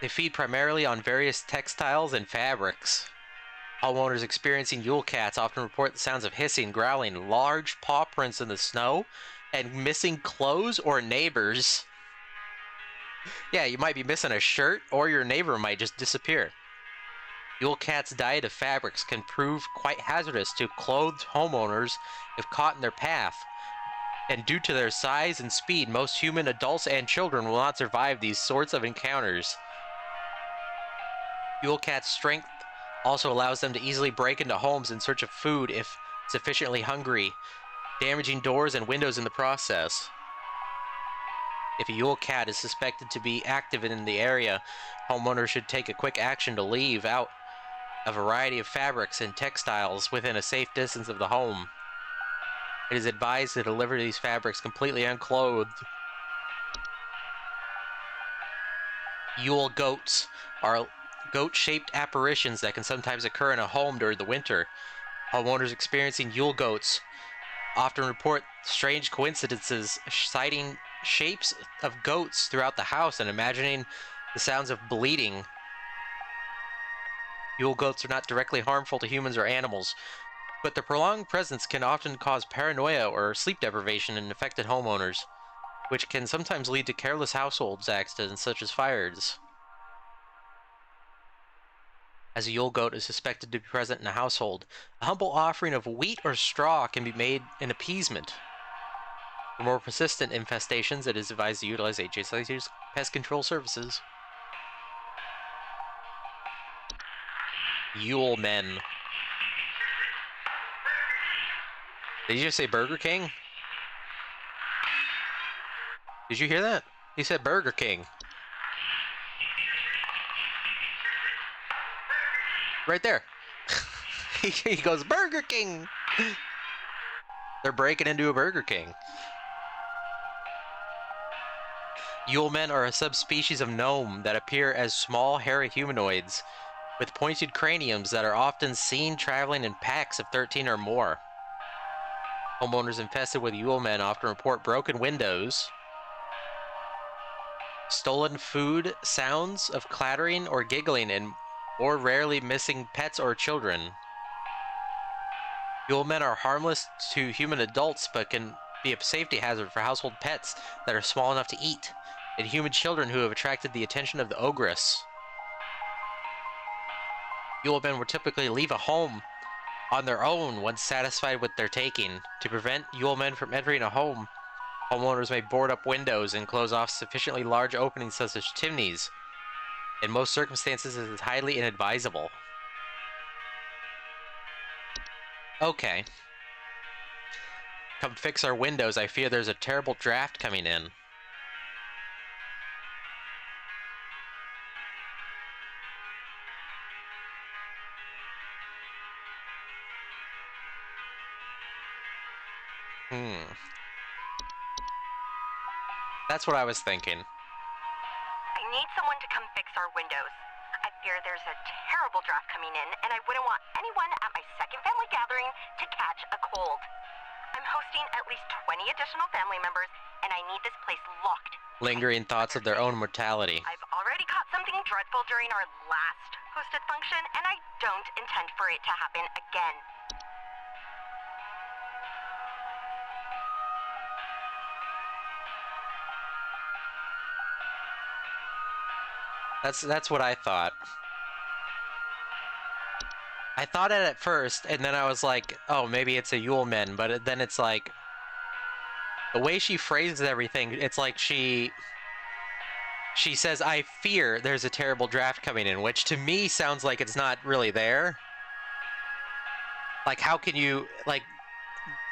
feed primarily on various textiles and fabrics. Homeowners experiencing Yule cats often report the sounds of hissing, growling, large paw prints in the snow, and missing clothes or neighbors. Yeah, you might be missing a shirt, or your neighbor might just disappear. Yule cats' diet of fabrics can prove quite hazardous to clothed homeowners if caught in their path. And due to their size and speed, most human adults and children will not survive these sorts of encounters. Yule cats' strength also allows them to easily break into homes in search of food if sufficiently hungry, damaging doors and windows in the process. If a Yule cat is suspected to be active in the area, homeowners should take a quick action to leave out a variety of fabrics and textiles within a safe distance of the home. It is advised to deliver these fabrics completely unclothed. Yule goats are goat-shaped apparitions that can sometimes occur in a home during the winter. Homeowners experiencing Yule goats often report strange coincidences, citing shapes of goats throughout the house and imagining the sounds of bleating. Yule goats are not directly harmful to humans or animals, but their prolonged presence can often cause paranoia or sleep deprivation in affected homeowners, which can sometimes lead to careless household accidents such as fires. As a Yule goat is suspected to be present in a household, a humble offering of wheat or straw can be made in appeasement. For more persistent infestations, it is advised to utilize HSI's pest control services. Yule men. Did you just say Burger King? Did you hear that? He said Burger King. Right there. He goes, Burger King! They're breaking into a Burger King. Yule men are a subspecies of gnome that appear as small, hairy humanoids with pointed craniums that are often seen traveling in packs of 13 or more. Homeowners infested with Yule men often report broken windows, stolen food, sounds of clattering or giggling, and more rarely missing pets or children. Yule men are harmless to human adults but can be a safety hazard for household pets that are small enough to eat, and human children who have attracted the attention of the ogress. Yule men would typically leave a home on their own once satisfied with their taking. To prevent Yule men from entering a home, homeowners may board up windows and close off sufficiently large openings such as chimneys. In most circumstances, it is highly inadvisable. Okay. Come fix our windows. I fear there's a terrible draft coming in. That's what I was thinking. I need someone to come fix our windows. I fear there's a terrible draft coming in, and I wouldn't want anyone at my second family gathering to catch a cold. I'm hosting at least 20 additional family members, and I need this place locked. Lingering thoughts of their own mortality. I've already caught something dreadful during our last hosted function, and I don't intend for it to happen again. That's what I thought. I thought it at first, and then I was like, oh, maybe it's a Yule men, but then it's like, the way she phrases everything, it's like she says, I fear there's a terrible draft coming in, which to me sounds like it's not really there. Like, how can you, like,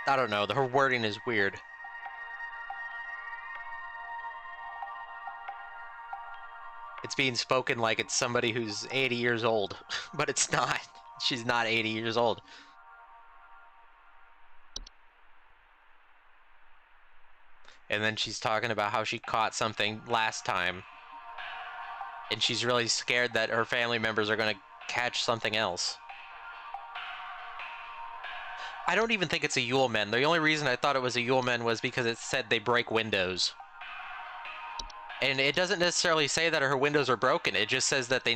I don't know, her wording is weird. It's being spoken like it's somebody who's 80 years old, but it's not. She's not 80 years old. And then she's talking about how she caught something last time. And she's really scared that her family members are going to catch something else. I don't even think it's a Yule men. The only reason I thought it was a Yule men was because it said they break windows. And it doesn't necessarily say that her windows are broken. It just says that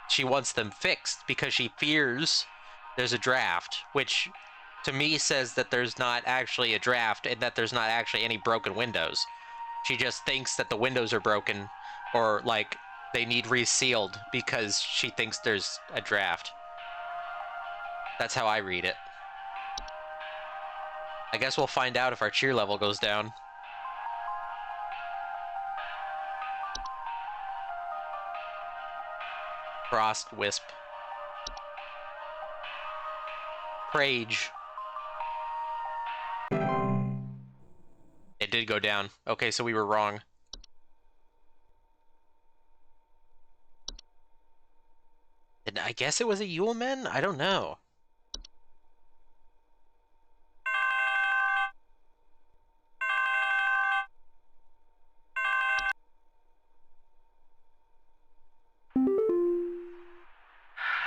she wants them fixed because she fears there's a draft, which to me says that there's not actually a draft and that there's not actually any broken windows. She just thinks that the windows are broken or like they need resealed because she thinks there's a draft. That's how I read it. I guess we'll find out if our cheer level goes down. Frost Wisp. Prage. It did go down. Okay, so we were wrong. And I guess it was a Yule men? I don't know.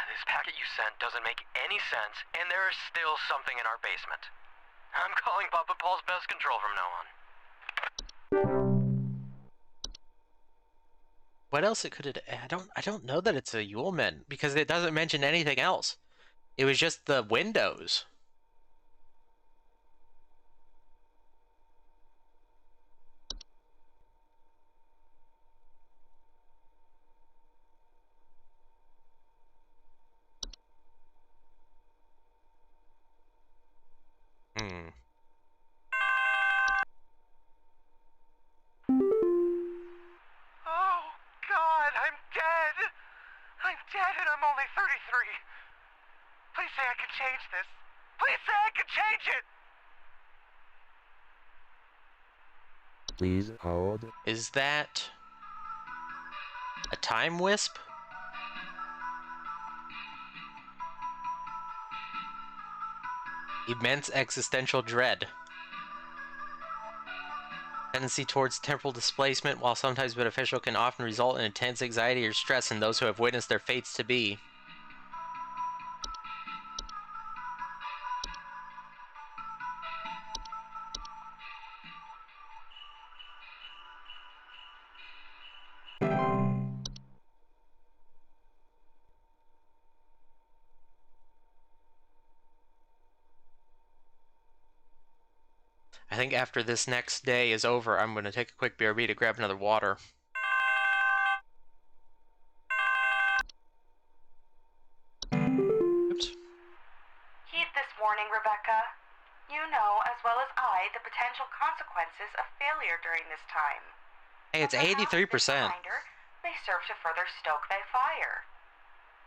This packet you sent doesn't make any sense, and there is still something in our basement. I'm calling Papa Paul's pest control from now on. What else it could have... I don't know that it's a Yule men because it doesn't mention anything else. It was just the windows. Oh, God, I'm dead. I'm dead and I'm only 33. Please say I can change this. Please say I can change it. Please hold. Is that a time wisp? Immense existential dread. Tendency towards temporal displacement, while sometimes beneficial, can often result in intense anxiety or stress in those who have witnessed their fates to be. I think after this next day is over, I'm going to take a quick BRB to grab another water. Oops. Heed this warning, Rebecca. You know, as well as I, the potential consequences of failure during this time. Hey, it's But perhaps 83%. this reminder may serve to further stoke thy fire.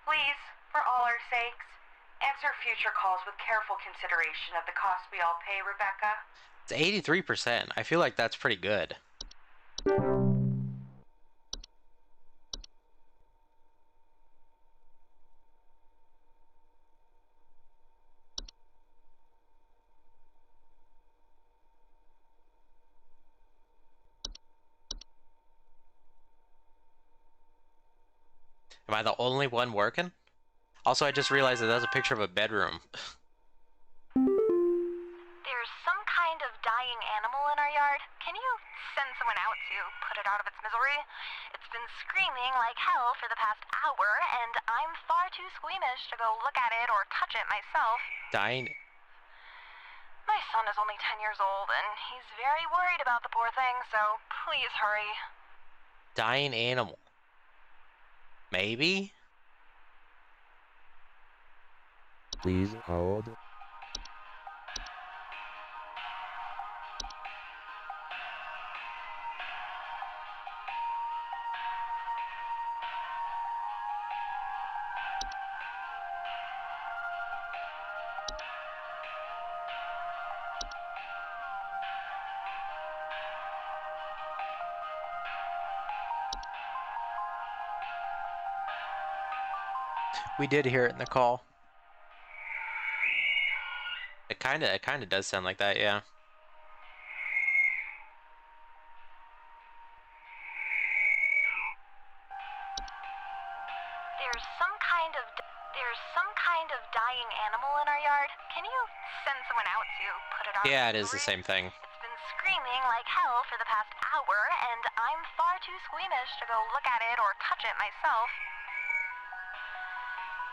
Please, for all our sakes, answer future calls with careful consideration of the cost we all pay, Rebecca. It's 83%. I feel like that's pretty good. Am I the only one working? Also, I just realized that that's a picture of a bedroom. There's some kind of dying animal in our yard. Can you send someone out to put it out of its misery? It's been screaming like hell for the past hour, and I'm far too squeamish to go look at it or touch it myself. Dying. My son is only 10 years old, and he's very worried about the poor thing, so please hurry. Dying animal. Maybe? Please hold. We did hear it in the call. It kinda does sound like that, yeah. There's some kind of dying animal in our yard. Can you send someone out to put it out? Yeah, it is the same thing. It's been screaming like hell for the past hour, and I'm far too squeamish to go look at it or touch it myself.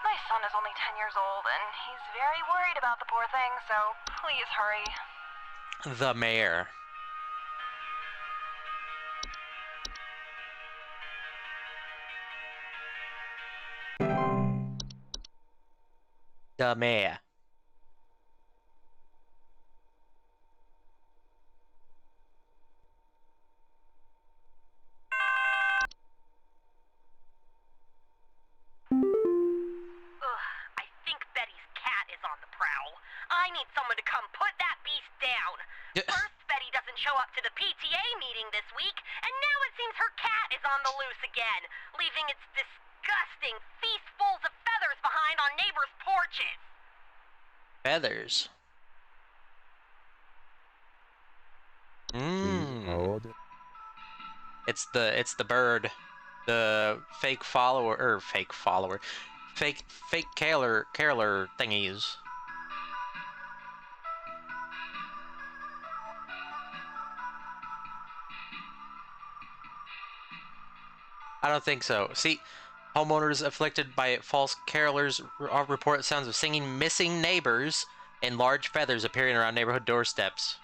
My son is only 10 years old, and he's very worried about the poor thing, so please hurry. The mayor. The mayor. Ugh, I think Betty's cat is on the prowl. I need someone to come put that beast down. First, Betty doesn't show up to the PTA meeting this week, and now it seems her cat is on the loose again, leaving its disgusting feastfuls of feathers behind on neighbors' porches. Feathers. Please hold. It's the bird. The fake follower fake caroler thingies. I don't think so. See, homeowners afflicted by false carolers report sounds of singing, missing neighbors, and large feathers appearing around neighborhood doorsteps.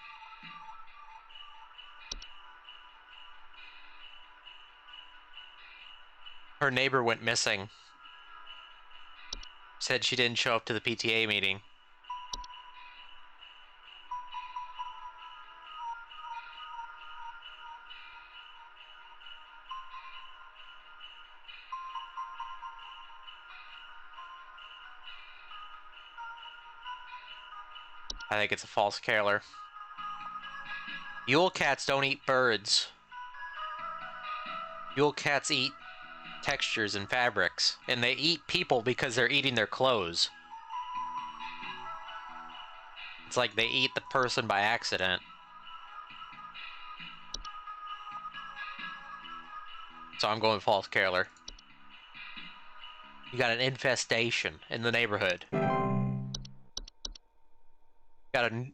Her neighbor went missing. Said she didn't show up to the PTA meeting. I think it's a false caroler. Mule cats don't eat birds. Mule cats eat textures and fabrics, and they eat people because they're eating their clothes. It's like they eat the person by accident. So I'm going false Caroler. You got an infestation in the neighborhood. Gotta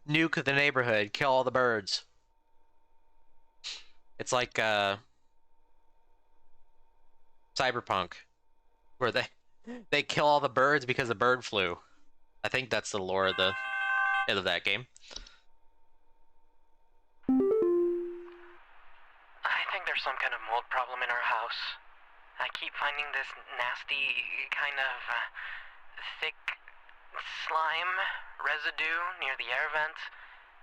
nuke the neighborhood, kill all the birds. It's like Cyberpunk, where they kill all the birds because the bird flu. I think that's the lore of the end of that game. I think there's some kind of mold problem in our house. I keep finding this nasty kind of thick slime residue near the air vent,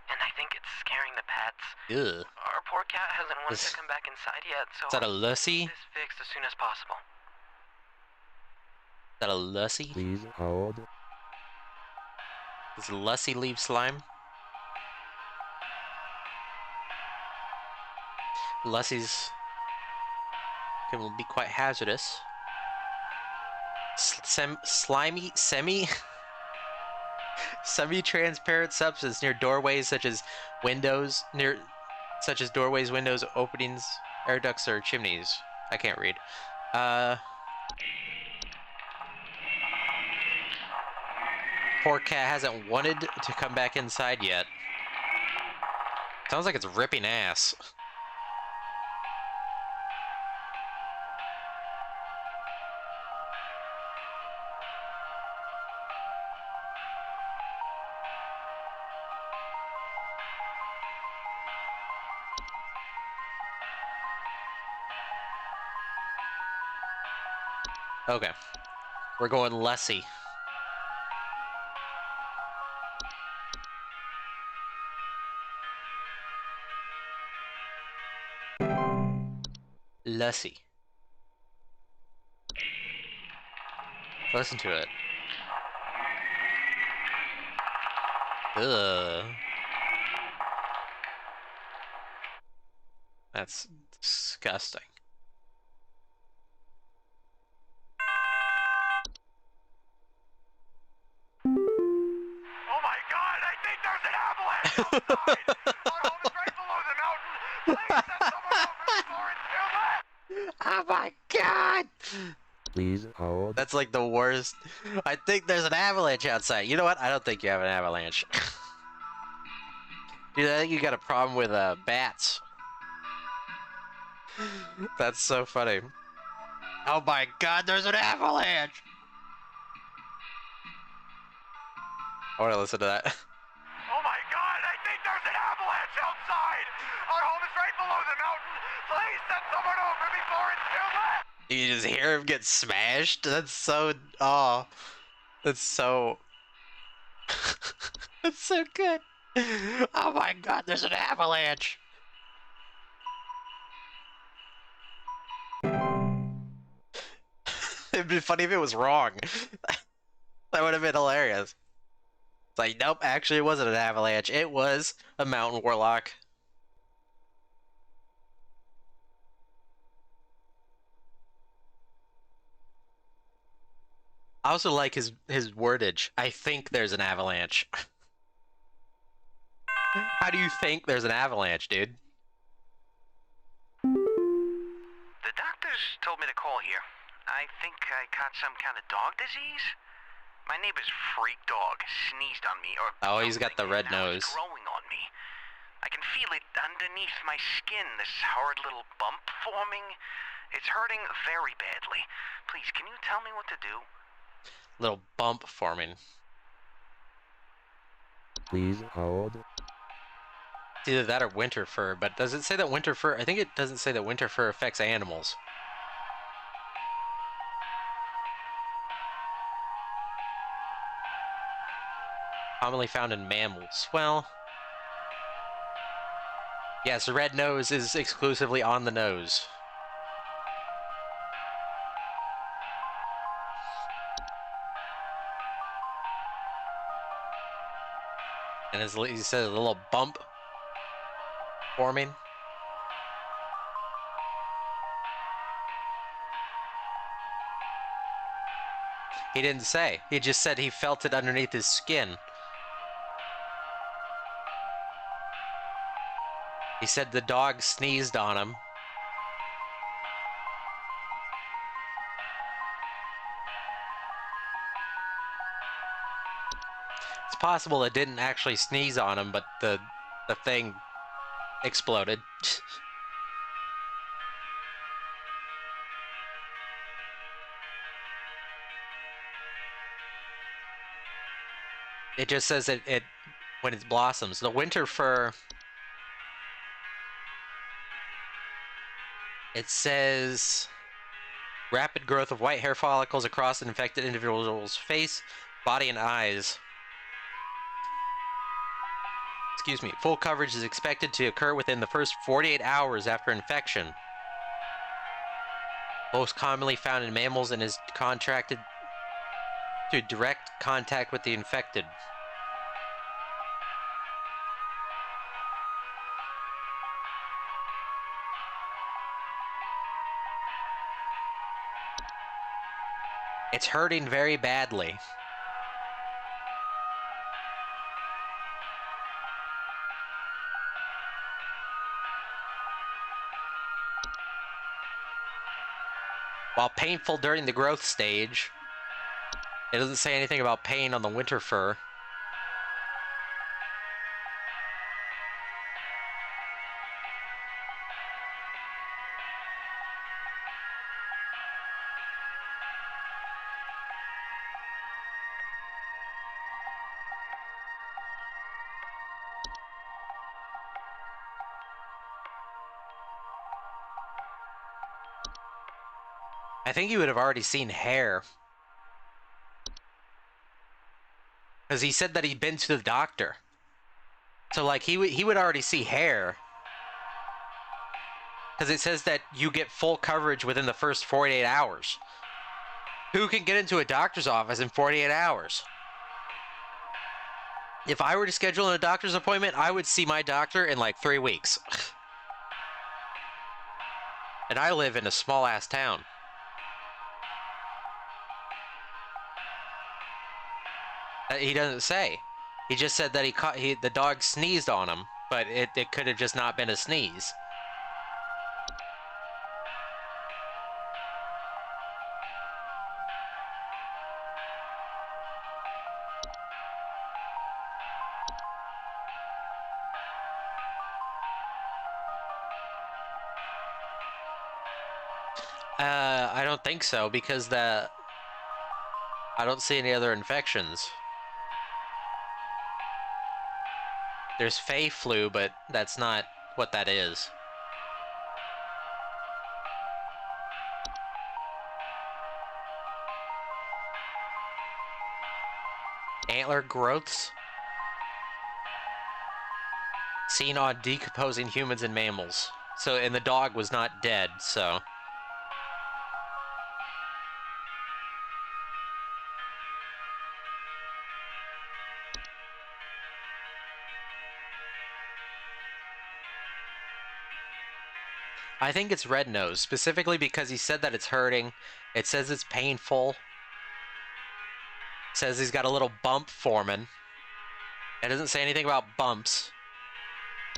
and I think it's scaring the pets. Ugh. Our poor cat hasn't wanted to come back inside yet, so Is that a I need Lucy? this fixed as soon as possible. Is that a Lucy? Please hold. Does Lucy leave slime? Lucy's can be quite hazardous. Slimy, semi-transparent substance near doorways such as windows, doorways, windows, openings, air ducts, or chimneys. I can't read. Poor cat hasn't wanted to come back inside yet. Sounds like it's ripping ass. Okay. We're going Lessie. Lessie. Listen to it. Ugh. That's disgusting. Oh my god, I think there's an avalanche outside! Our home is right below the mountain! Please send someone over before it's too late! Oh my god! Please hold. That's like the worst. I think there's an avalanche outside. You know what? I don't think you have an avalanche. Dude, I think you got a problem with bats. That's so funny. Oh my god, there's an avalanche! I want to listen to that. Oh my god, I think there's an avalanche outside! Our home is right below the mountain! Please send someone over before it's too late! You just hear him get smashed? That's so... Oh. That's so... That's so good. Oh my god, there's an avalanche! It'd be funny if it was wrong. That would have been hilarious. It's like, nope, actually it wasn't an avalanche. It was a mountain warlock. I also like his wordage. I think there's an avalanche. How do you think there's an avalanche, dude? The doctors told me to call here. I think I caught some kind of dog disease. My neighbor's freak dog sneezed on me, or Oh, he's got the something, red and now nose. it's growing on me. I can feel it underneath my skin, this horrid little bump forming. It's hurting very badly. Please, can you tell me what to do? Little bump forming. Please hold. It's either that or winter fur, but does it say that winter fur? I think it doesn't say that winter fur affects animals. Commonly found in mammals. Well, yes, the red nose is exclusively on the nose. And he says a little bump. forming? He didn't say. He just said he felt it underneath his skin. He said the dog sneezed on him. It's possible it didn't actually sneeze on him, but the thing exploded. It just says it when it blossoms. The winter fir, it says rapid growth of white hair follicles across an infected individual's face, body, and eyes. Excuse me. Full coverage is expected to occur within the first 48 hours after infection. Most commonly found in mammals and is contracted through direct contact with the infected. It's hurting very badly. While painful during the growth stage, it doesn't say anything about pain on the winter fir. I think you would have already seen hair. Because he said that he'd been to the doctor. So, like, he would already see hair. Because it says that you get full coverage within the first 48 hours. Who can get into a doctor's office in 48 hours? If I were to schedule a doctor's appointment, I would see my doctor in like 3 weeks. And I live in a small-ass town. He doesn't say. He just said that the dog sneezed on him, but it could have just not been a sneeze. I don't think so, because I don't see any other infections. There's Fey flu, but that's not what that is. Antler growths seen on decomposing humans and mammals. So, and the dog was not dead, so. I think it's red nose, specifically because he said that it's hurting. It says it's painful. It says he's got a little bump forming. It doesn't say anything about bumps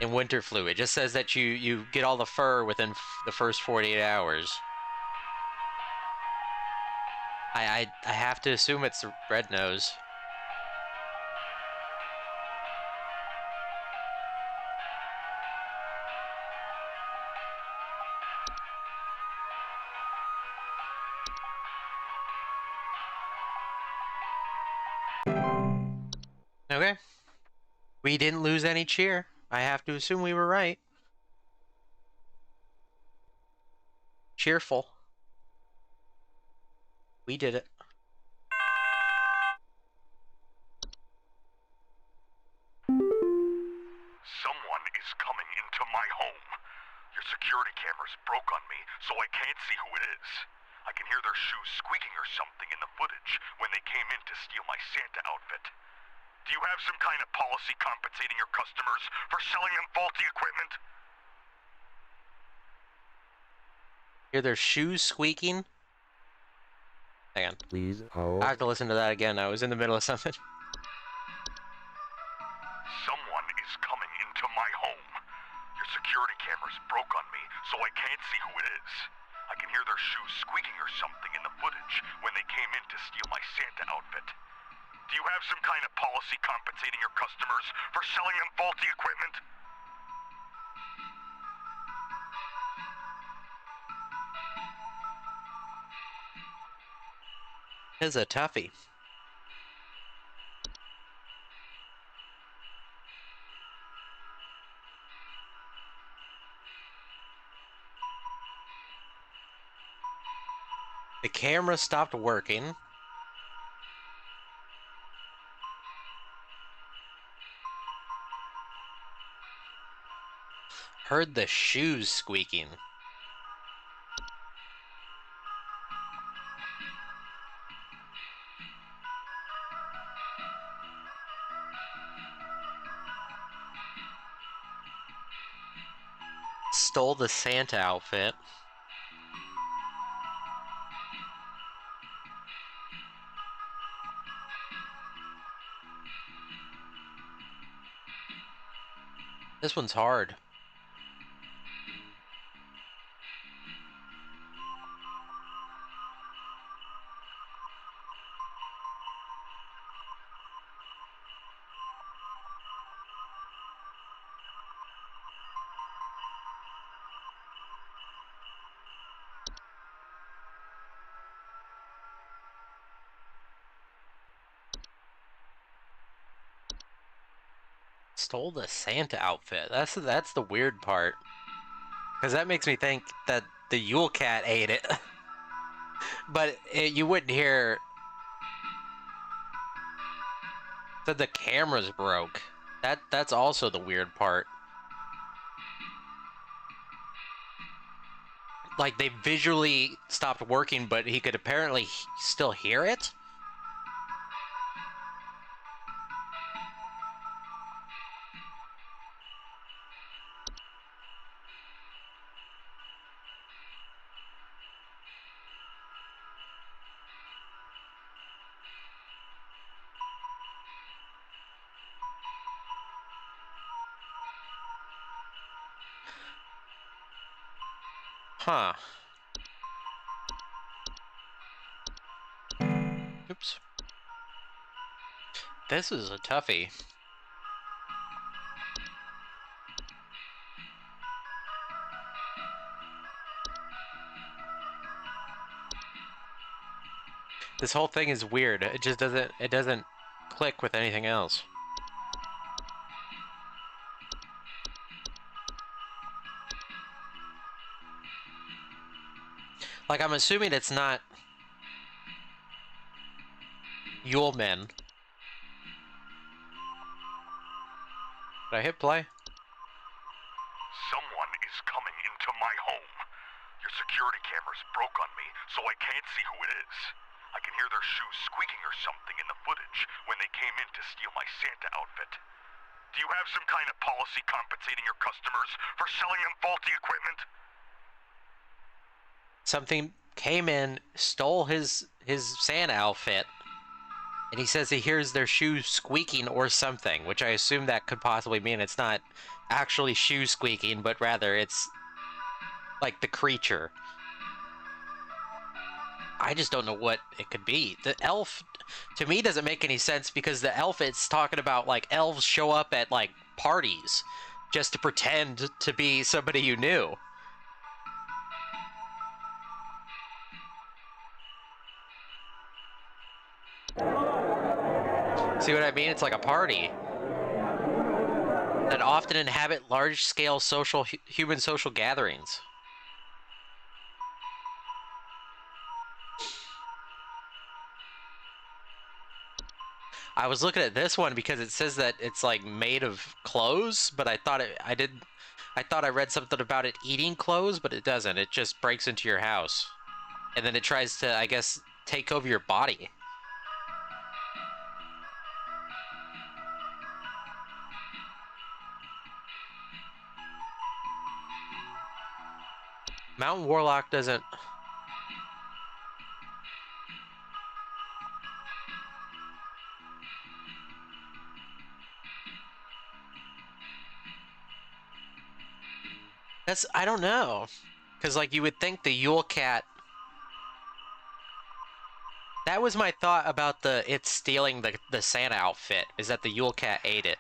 in winter flu. It just says that you get all the fur within the first 48 hours. I have to assume it's red nose. Okay. We didn't lose any cheer. I have to assume we were right. Cheerful. We did it. Someone is coming into my home. Your security cameras broke on me, so I can't see who it is. I can hear their shoes squeaking or something in the footage when they came in to steal my Santa outfit. Do you have some kind of policy compensating your customers for selling them faulty equipment? Hear their shoes squeaking? Hang on. Please I hold. have to listen to that again. I was in the middle of something. Someone is coming into my home. Your security cameras broke on me, so I can't see who it is. I can hear their shoes squeaking or something in the footage when they came in to steal my Santa outfit. Do you have some kind of policy compensating your customers for selling them faulty equipment? This is a toughie. The camera stopped working. Heard the shoes squeaking. Stole the Santa outfit. This one's hard. Stole the Santa outfit. That's the weird part. Because that makes me think that the Yule Cat ate it. But you wouldn't hear that the cameras broke. That's also the weird part. Like, they visually stopped working, but he could apparently still hear it? Huh. Oops. This is a toughie. This whole thing is weird. It just doesn't click with anything else. Like, I'm assuming it's not Yule Men. Did I hit play? Someone is coming into my home. Your security cameras broke on me, so I can't see who it is. I can hear their shoes squeaking or something in the footage when they came in to steal my Santa outfit. Do you have some kind of policy compensating your customers for selling them faulty equipment? Something came in, stole his Santa outfit, and he says he hears their shoes squeaking or something, which I assume that could possibly mean it's not actually shoes squeaking, but rather it's like the creature. I just don't know what it could be. The elf, to me, doesn't make any sense because the elf, it's talking about like elves show up at like parties just to pretend to be somebody you knew. See what I mean? It's like a party that often inhabit large-scale human social gatherings. I was looking at this one because it says that it's like made of clothes, but I thought I read something about it eating clothes, but it doesn't. It just breaks into your house. And then it tries to, I guess, take over your body. Mountain Warlock doesn't... That's... I don't know. Because, like, you would think the Yule Cat... That was my thought about it stealing the Santa outfit, is that the Yule Cat ate it.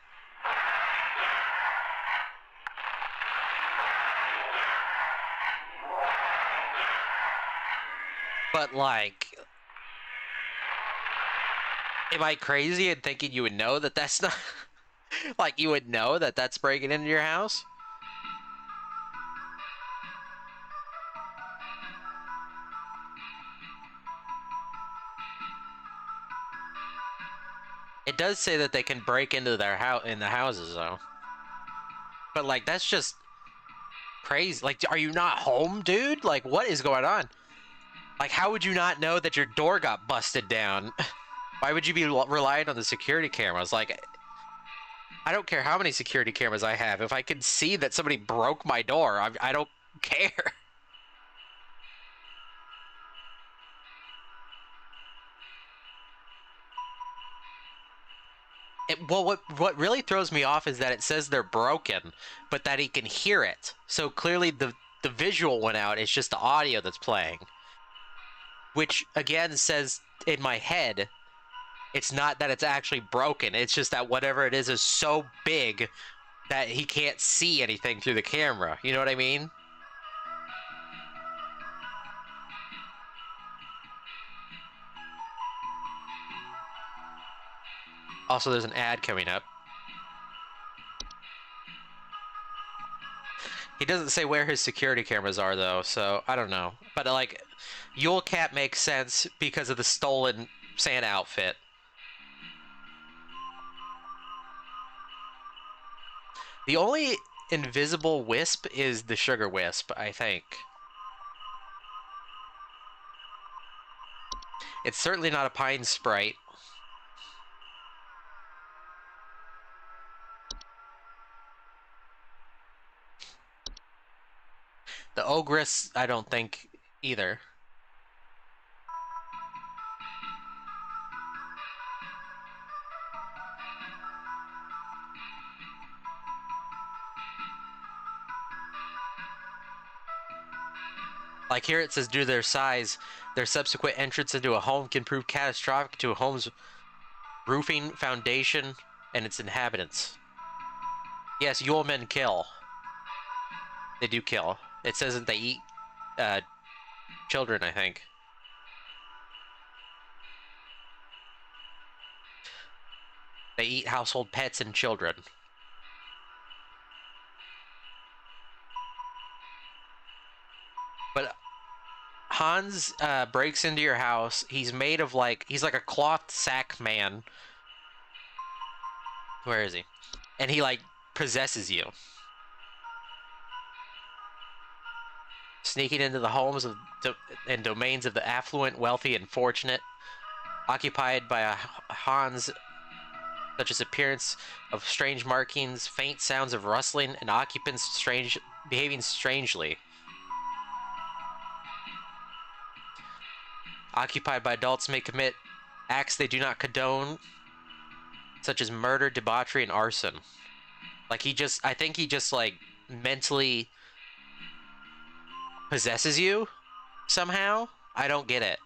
But, like... Am I crazy in thinking you would know that that's not... like, you would know that that's breaking into your house? It does say that they can break into their in the houses, though. But, like, that's just crazy. Like, are you not home, dude? Like, what is going on? Like, how would you not know that your door got busted down? Why would you be relying on the security cameras? Like, I don't care how many security cameras I have. If I can see that somebody broke my door, I don't care. Well, what really throws me off is that it says they're broken, but that he can hear it. So clearly the visual went out. It's just the audio that's playing. Which, again, says in my head, it's not that it's actually broken. It's just that whatever it is so big that he can't see anything through the camera. You know what I mean? Also, there's an ad coming up. He doesn't say where his security cameras are, though, so I don't know. But, like, Yule Cat makes sense because of the stolen Santa outfit. The only invisible wisp is the sugar wisp, I think. It's certainly not a pine sprite. The ogress, I don't think either. Like here it says, due to their size, their subsequent entrance into a home can prove catastrophic to a home's roofing, foundation, and its inhabitants. Yes, Yule men kill. They do kill. It says that they eat children, I think. They eat household pets and children. But Hans breaks into your house. He's made of he's like a cloth sack man. Where is he? And he possesses you. Sneaking into the homes and domains of the affluent, wealthy, and fortunate. Occupied by a Hans, such as appearance of strange markings, faint sounds of rustling, and occupants behaving strangely. Occupied by adults may commit acts they do not condone, such as murder, debauchery, and arson. I think he just mentally possesses you somehow. I don't get it.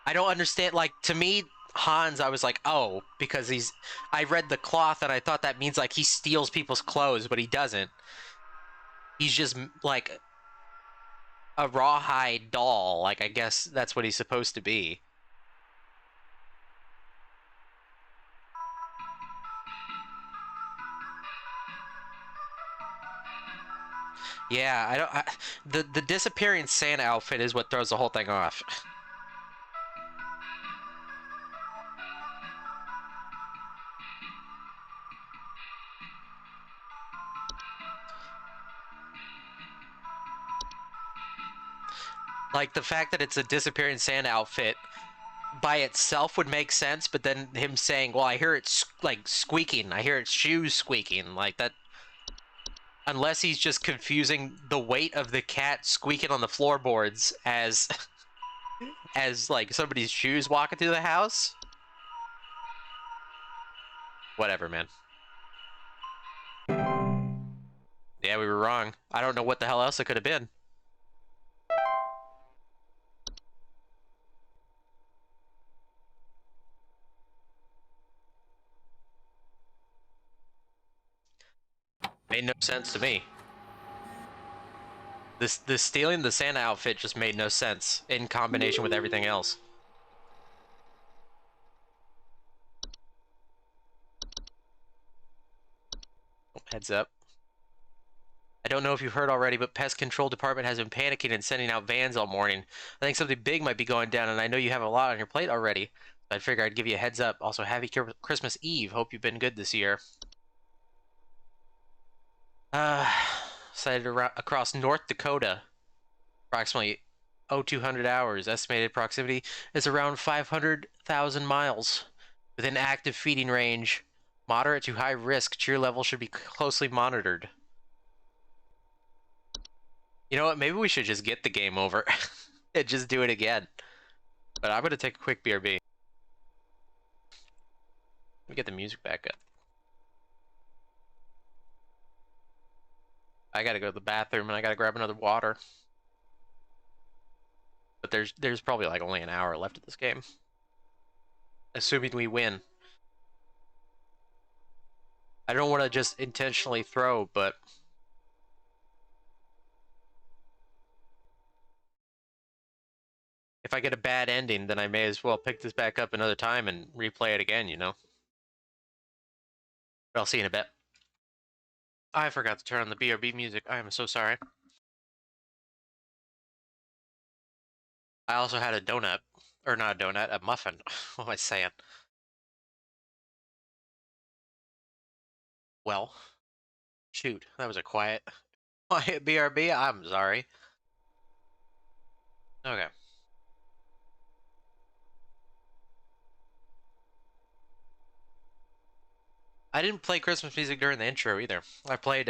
I don't understand. To me, Hans, I was like, oh, because I read the cloth and I thought that means he steals people's clothes, but he doesn't. He's just a rawhide doll. I guess that's what he's supposed to be. Yeah, the disappearing Santa outfit is what throws the whole thing off. The fact that it's a disappearing Santa outfit by itself would make sense, but then him saying, well, I hear it's squeaking, I hear its shoes squeaking, that Unless he's just confusing the weight of the cat squeaking on the floorboards as as like somebody's shoes walking through the house. Whatever, man. Yeah, we were wrong. I don't know what the hell else it could have been. Made no sense to me. This stealing the Santa outfit just made no sense in combination with everything else. Heads up. I don't know if you've heard already, but Pest Control Department has been panicking and sending out vans all morning. I think something big might be going down, and I know you have a lot on your plate already. So I figure I'd give you a heads up. Also, happy Christmas Eve. Hope you've been good this year. Uh, sighted across North Dakota. Approximately 0200 hours. Estimated proximity is around 500,000 miles. Within active feeding range. Moderate to high risk. Cheer level should be closely monitored. You know what? Maybe we should just get the game over and just do it again. But I'm gonna take a quick BRB. Let me get the music back up. I gotta go to the bathroom and I gotta grab another water. But there's probably like only an hour left of this game. Assuming we win. I don't want to just intentionally throw, but if I get a bad ending, then I may as well pick this back up another time and replay it again, you know? But I'll see you in a bit. I forgot to turn on the BRB music. I am so sorry. I also had a donut. Or not a donut, a muffin. What am I saying? Well, shoot, that was a quiet BRB. I'm sorry. Okay. I didn't play Christmas music during the intro either. I played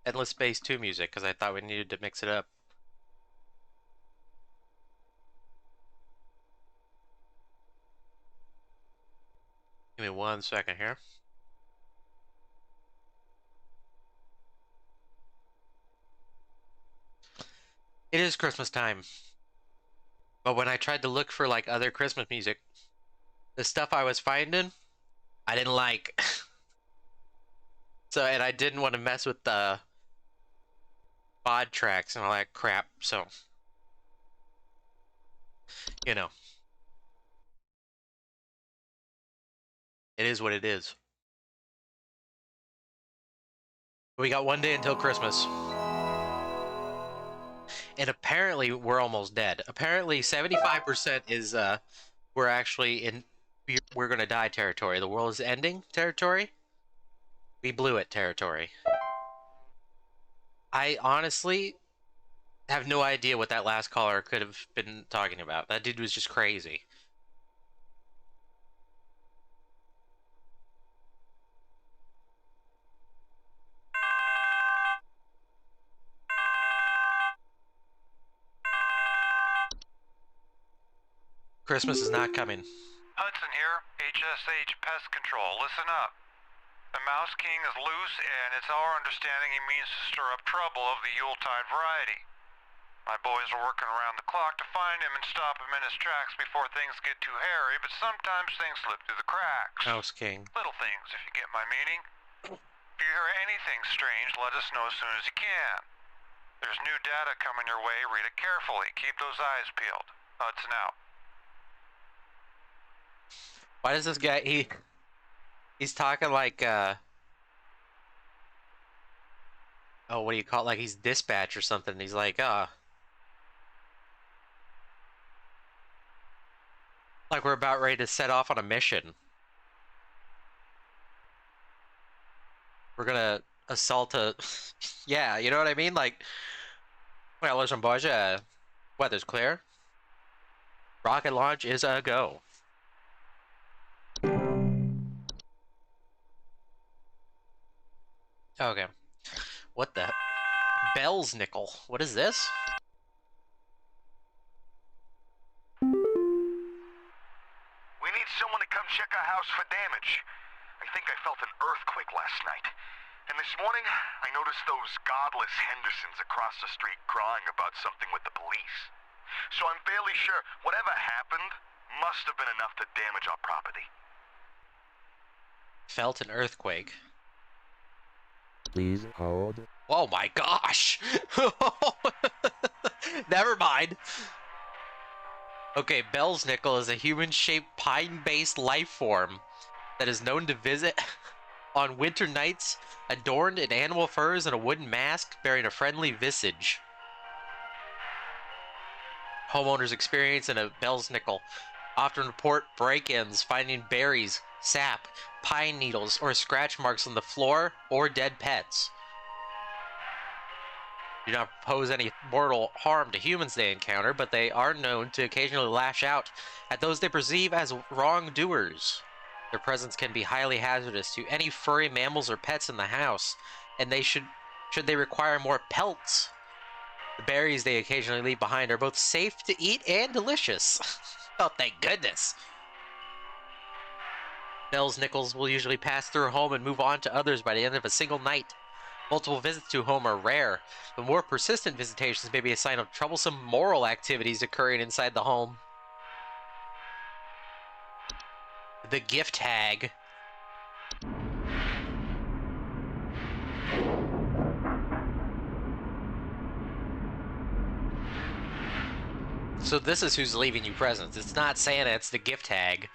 Endless Space 2 music because I thought we needed to mix it up. Give me 1 second here. It is Christmas time. But when I tried to look for like other Christmas music, the stuff I was finding, I didn't like. So, and I didn't want to mess with the mod tracks and all that crap, so, you know. It is what it is. We got 1 day until Christmas. And apparently we're almost dead. Apparently 75% is we're actually in we're gonna die territory. The world is ending territory. We blew it territory. I honestly have no idea what that last caller could have been talking about. That dude was just crazy. Christmas is not coming. Hudson here, HSH Pest Control. Listen up. The Mouse King is loose, and it's our understanding he means to stir up trouble of the Yuletide variety. My boys are working around the clock to find him and stop him in his tracks before things get too hairy, but sometimes things slip through the cracks. Mouse King. Little things, if you get my meaning. If you hear anything strange, let us know as soon as you can. There's new data coming your way. Read it carefully. Keep those eyes peeled. Hudson out. Why does this guy he's talking like oh, what do you call it? Like he's dispatch or something. He's like, like we're about ready to set off on a mission. We're gonna assault a yeah, you know what I mean? Like, well, listen, boys, weather's clear. Rocket launch is a go. Okay. What the? Bell's nickel. What is this? We need someone to come check our house for damage. I think I felt an earthquake last night. And this morning, I noticed those godless Hendersons across the street crying about something with the police. So I'm fairly sure whatever happened must have been enough to damage our property. Felt an earthquake. Please hold. Oh my gosh! Never mind. Okay, Bell's nickel is a human-shaped pine-based life form that is known to visit on winter nights, adorned in animal furs and a wooden mask bearing a friendly visage. Homeowners experience in a Bell's nickel often report break-ins, finding berries, sap, pine needles, or scratch marks on the floor or dead pets. Do not pose any mortal harm to humans they encounter, but they are known to occasionally lash out at those they perceive as wrongdoers. Their presence can be highly hazardous to any furry mammals or pets in the house, and should they require more pelts. The berries they occasionally leave behind are both safe to eat and delicious. Oh, thank goodness. Bell's nickels will usually pass through a home and move on to others by the end of a single night. Multiple visits to a home are rare, but more persistent visitations may be a sign of troublesome moral activities occurring inside the home. The gift tag. So this is who's leaving you presents. It's not Santa, it's the gift tag.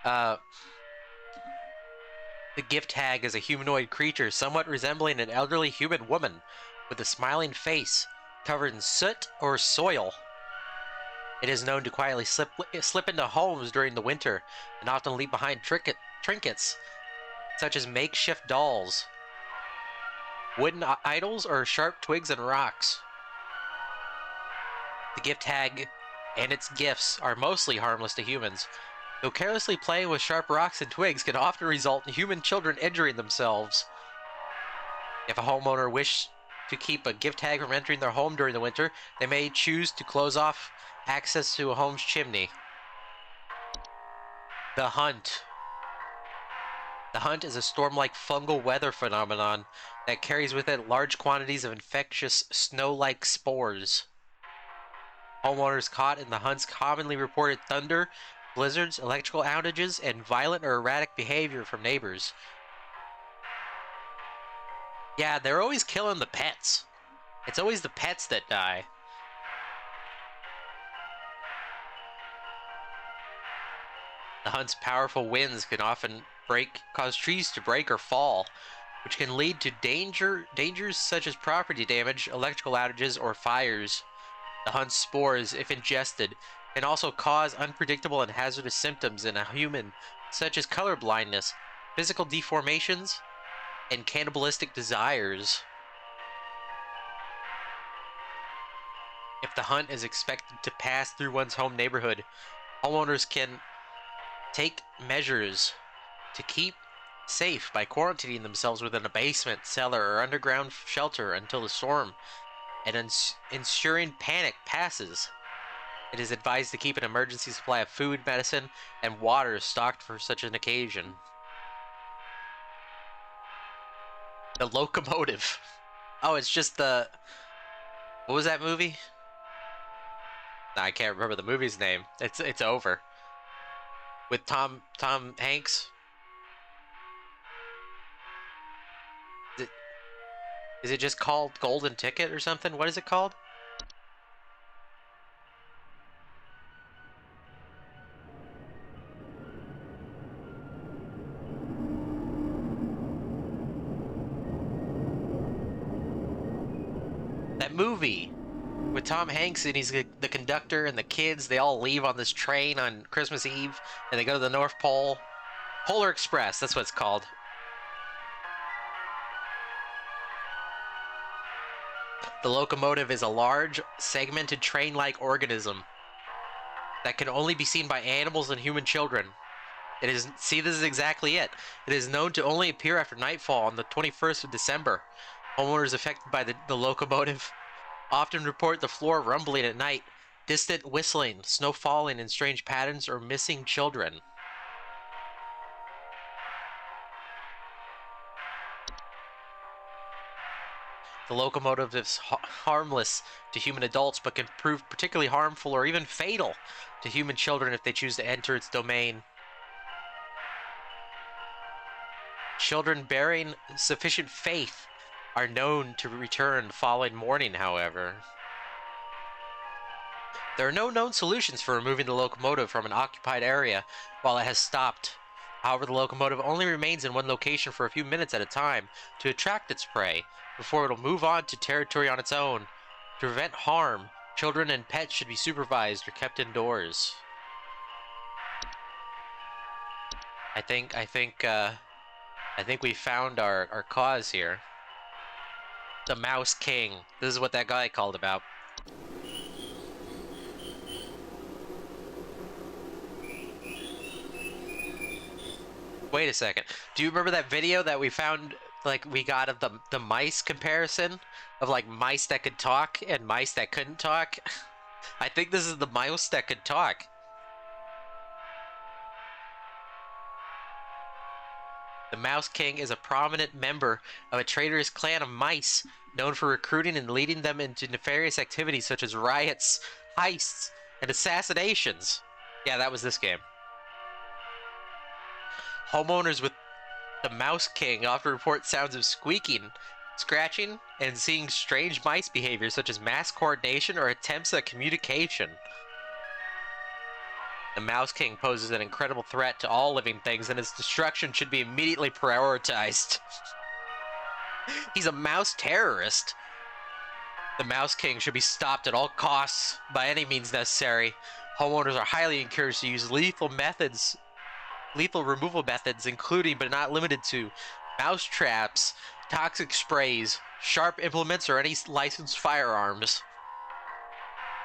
The gift hag is a humanoid creature somewhat resembling an elderly human woman with a smiling face covered in soot or soil. It is known to quietly slip into homes during the winter and often leave behind trinkets such as makeshift dolls, wooden idols, or sharp twigs and rocks. The gift hag and its gifts are mostly harmless to humans, though carelessly playing with sharp rocks and twigs can often result in human children injuring themselves. If a homeowner wishes to keep a gift hag from entering their home during the winter, they may choose to close off access to a home's chimney. The Hunt. The Hunt is a storm-like fungal weather phenomenon that carries with it large quantities of infectious snow-like spores. Homeowners caught in the Hunts commonly reported thunder, blizzards, electrical outages, and violent or erratic behavior from neighbors. Yeah, they're always killing the pets. It's always the pets that die. The Hunt's powerful winds can often cause trees to break or fall, which can lead to dangers such as property damage, electrical outages, or fires. The Hunt's spores, if ingested, can also cause unpredictable and hazardous symptoms in a human, such as color blindness, physical deformations, and cannibalistic desires. If the Hunt is expected to pass through one's home neighborhood, homeowners can take measures to keep safe by quarantining themselves within a basement, cellar, or underground shelter until the storm and ensuring panic passes. It is advised to keep an emergency supply of food, medicine, and water stocked for such an occasion. The Locomotive. Oh, it's just the... What was that movie? Nah, I can't remember the movie's name. It's over. With Tom Hanks. Is it just called Golden Ticket or something? What is it called? That movie with Tom Hanks, and he's the conductor, and the kids, they all leave on this train on Christmas Eve, and they go to the North Pole. Polar Express, that's what it's called. The locomotive is a large, segmented train-like organism that can only be seen by animals and human children. See, this is exactly it. It is known to only appear after nightfall on the 21st of December. Homeowners affected by the locomotive often report the floor rumbling at night, distant whistling, snow falling in strange patterns, or missing children. The locomotive is harmless to human adults, but can prove particularly harmful or even fatal to human children if they choose to enter its domain. Children bearing sufficient faith are known to return the following morning, however. There are no known solutions for removing the locomotive from an occupied area while it has stopped. However, the locomotive only remains in one location for a few minutes at a time to attract its prey before it'll move on to territory on its own. To prevent harm, children and pets should be supervised or kept indoors. I think we found our cause here. The Mouse King. This is what that guy called about. Wait a second. Do you remember that video that we found, like, we got of the mice comparison? Of, like, mice that could talk and mice that couldn't talk? I think this is the mouse that could talk. The Mouse King is a prominent member of a traitorous clan of mice, known for recruiting and leading them into nefarious activities such as riots, heists, and assassinations. Yeah, that was this game. Homeowners with the Mouse King often report sounds of squeaking, scratching, and seeing strange mice behaviors such as mass coordination or attempts at communication. The Mouse King poses an incredible threat to all living things, and its destruction should be immediately prioritized. He's a mouse terrorist. The Mouse King should be stopped at all costs by any means necessary. Homeowners are highly encouraged to use lethal removal methods, including but not limited to mouse traps, toxic sprays, sharp implements, or any licensed firearms.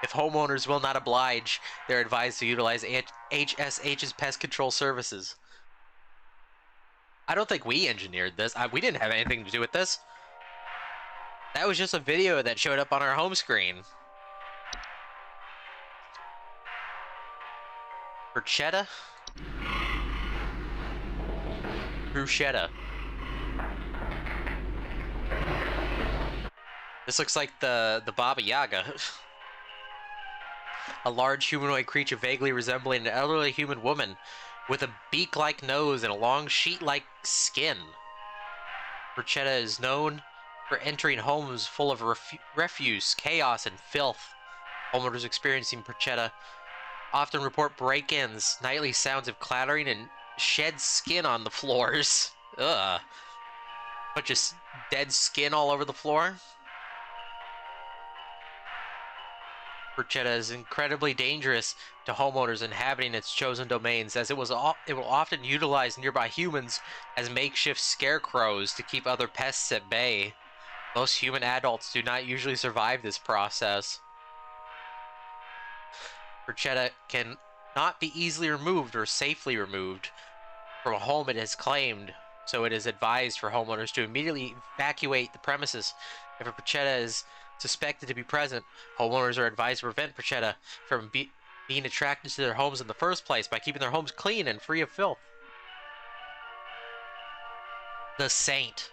If homeowners will not oblige, they're advised to utilize HSH's pest control services. I don't think we engineered this. We didn't have anything to do with this. That was just a video that showed up on our home screen. Bruschetta? Bruschetta. This looks like the Baba Yaga. A large humanoid creature vaguely resembling an elderly human woman with a beak-like nose and a long sheet-like skin. Bruschetta is known for entering homes full of refuse, chaos, and filth. Homeowners experiencing Bruschetta often report break-ins, nightly sounds of clattering, and shed skin on the floors. Ugh. Bunch of dead skin all over the floor. Bruschetta is incredibly dangerous to homeowners inhabiting its chosen domains, as it will often utilize nearby humans as makeshift scarecrows to keep other pests at bay. Most human adults do not usually survive this process. Bruschetta can not be easily removed or safely removed from a home it has claimed, so it is advised for homeowners to immediately evacuate the premises. If a Bruschetta is suspected to be present, homeowners are advised to prevent Bruschetta from being attracted to their homes in the first place by keeping their homes clean and free of filth. The Saint.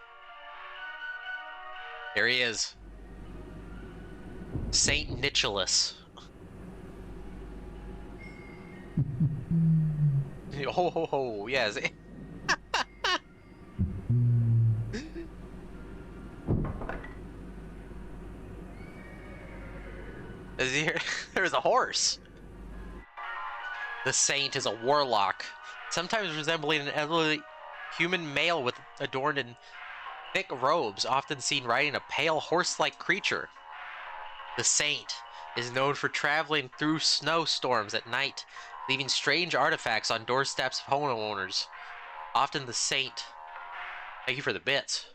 There he is. Saint Nicholas. Ho ho ho, yes. There's a horse. The Saint is a warlock, sometimes resembling an elderly human male adorned in thick robes, often seen riding a pale horse-like creature. The Saint is known for traveling through snowstorms at night, leaving strange artifacts on doorsteps of homeowners. Often the Saint... Thank you for the bits.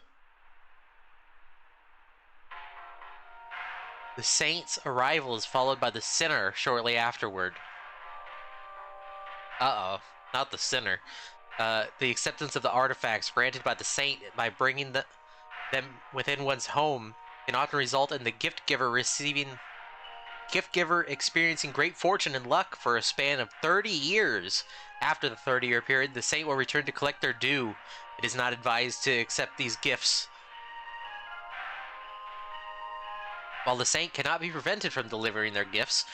The Saint's arrival is followed by the Sinner shortly afterward. Uh-oh, not the Sinner. The acceptance of the artifacts granted by the Saint by bringing them them within one's home can often result in the gift giver experiencing great fortune and luck for a span of 30 years. After the 30-year period, the saint will return to collect their due. It is not advised to accept these gifts. While the saint cannot be prevented from delivering their gifts,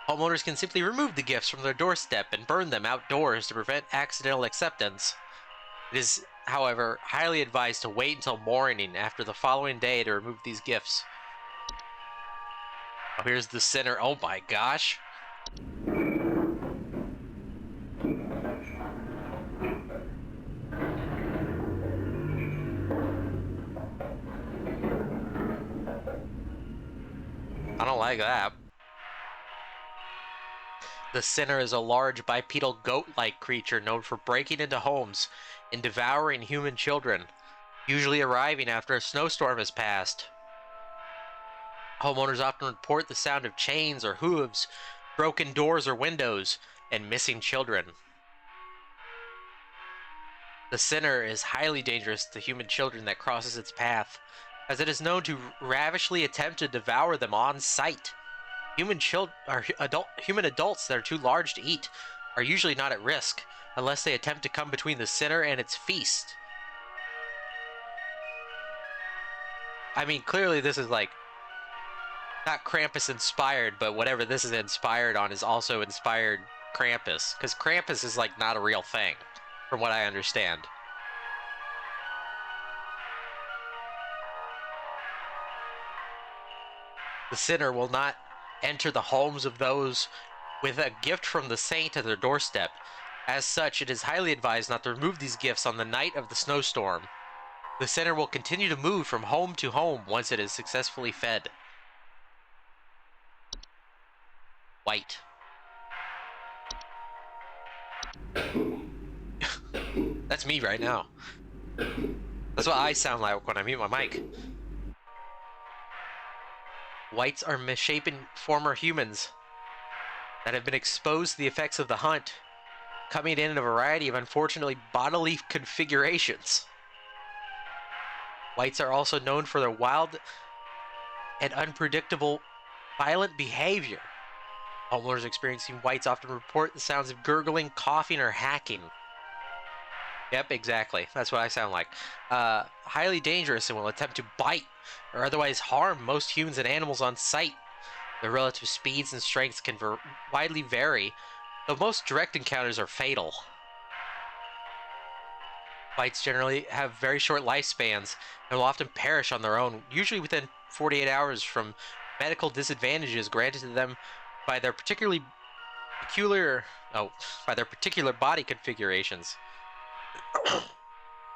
homeowners can simply remove the gifts from their doorstep and burn them outdoors to prevent accidental acceptance. It is, however, highly advised to wait until morning after the following day to remove these gifts. Oh, here's the sinner. Oh my gosh. I don't like that. The sinner is a large bipedal goat-like creature known for breaking into homes and devouring human children, usually arriving after a snowstorm has passed. Homeowners often report the sound of chains or hooves, broken doors or windows, and missing children. The sinner is highly dangerous to human children that crosses its path, as it is known to ravishly attempt to devour them on sight. Human adults that are too large to eat are usually not at risk, unless they attempt to come between the sinner and its feast. I mean, clearly this is like, not Krampus inspired, but whatever this is inspired on is also inspired Krampus, because Krampus is like not a real thing, from what I understand. The sinner will not enter the homes of those with a gift from the saint at their doorstep. As such, it is highly advised not to remove these gifts on the night of the snowstorm. The sinner will continue to move from home to home once it is successfully fed. White. That's me right now. That's what I sound like when I mute my mic. Whites are misshapen former humans that have been exposed to the effects of the hunt, coming in a variety of unfortunately bodily configurations. Whites are also known for their wild and unpredictable violent behavior. Homeowners experiencing whites often report the sounds of gurgling, coughing, or hacking. Yep, exactly. That's what I sound like. Highly dangerous and will attempt to bite or otherwise harm most humans and animals on sight. Their relative speeds and strengths can widely vary, though most direct encounters are fatal. Whites generally have very short lifespans and will often perish on their own, usually within 48 hours from medical disadvantages granted to them by their particular body configurations.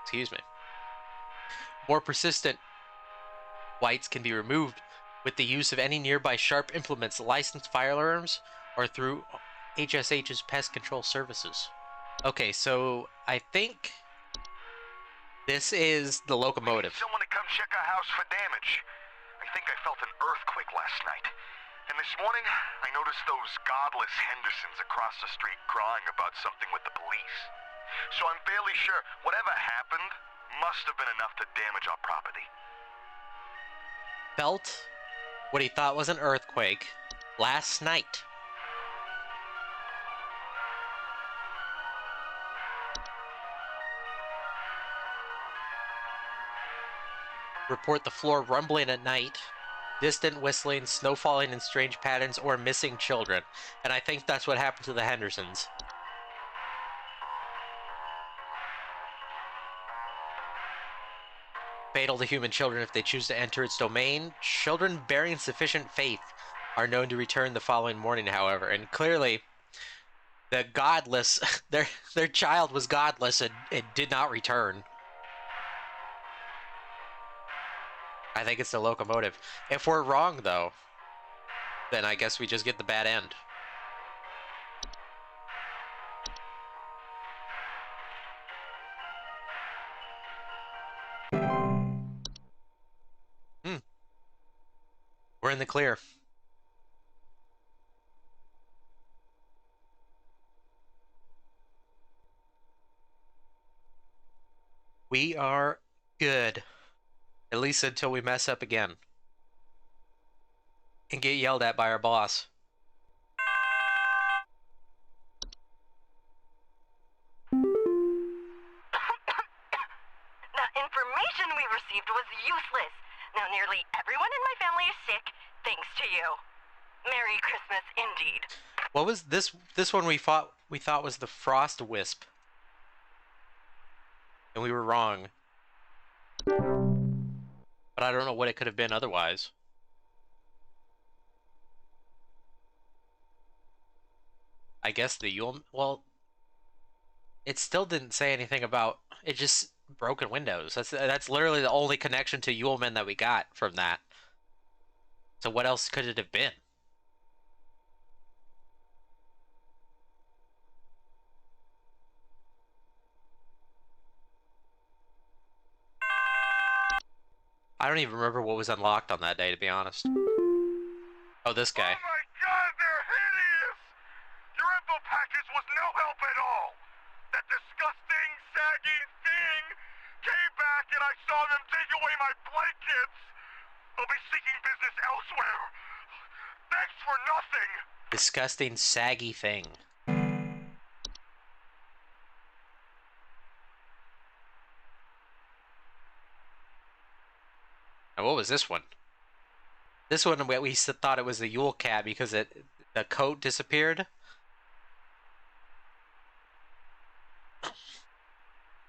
Excuse me. More persistent whites can be removed with the use of any nearby sharp implements, licensed firearms, or through HSH's pest control services. Okay, so I think this is the locomotive. Someone to come check our house for damage. I think I felt an earthquake last night. And this morning, I noticed those godless Hendersons across the street crying about something with the police. So I'm fairly sure whatever happened must have been enough to damage our property. Felt what he thought was an earthquake last night. Report the floor rumbling at night, distant whistling, snow falling in strange patterns, or missing children. And I think that's what happened to the Hendersons. Fatal to human children if they choose to enter its domain. Children bearing sufficient faith are known to return the following morning, however. And clearly, the godless, their child was godless and did not return. I think it's the locomotive. If we're wrong, though, then I guess we just get the bad end. We're in the clear. We are good. At least until we mess up again. And get yelled at by our boss. The information we received was useless. Now nearly everyone in my family is sick, thanks to you. Merry Christmas indeed. What was this one we thought was the frost wisp? And we were wrong. But I don't know what it could have been otherwise. I guess the Yule... Well, it still didn't say anything about... It just... broken windows. That's literally the only connection to Yuleman that we got from that. So what else could it have been? I don't even remember what was unlocked on that day, to be honest. Oh, this guy. Oh my god, they're hideous! Your info package was no help at all! That disgusting, sagging thing came back and I saw them take away my blankets! I'll be seeking business elsewhere! Thanks for nothing! Disgusting, saggy thing. And what was this one? This one, we thought it was the Yule Cat because the coat disappeared.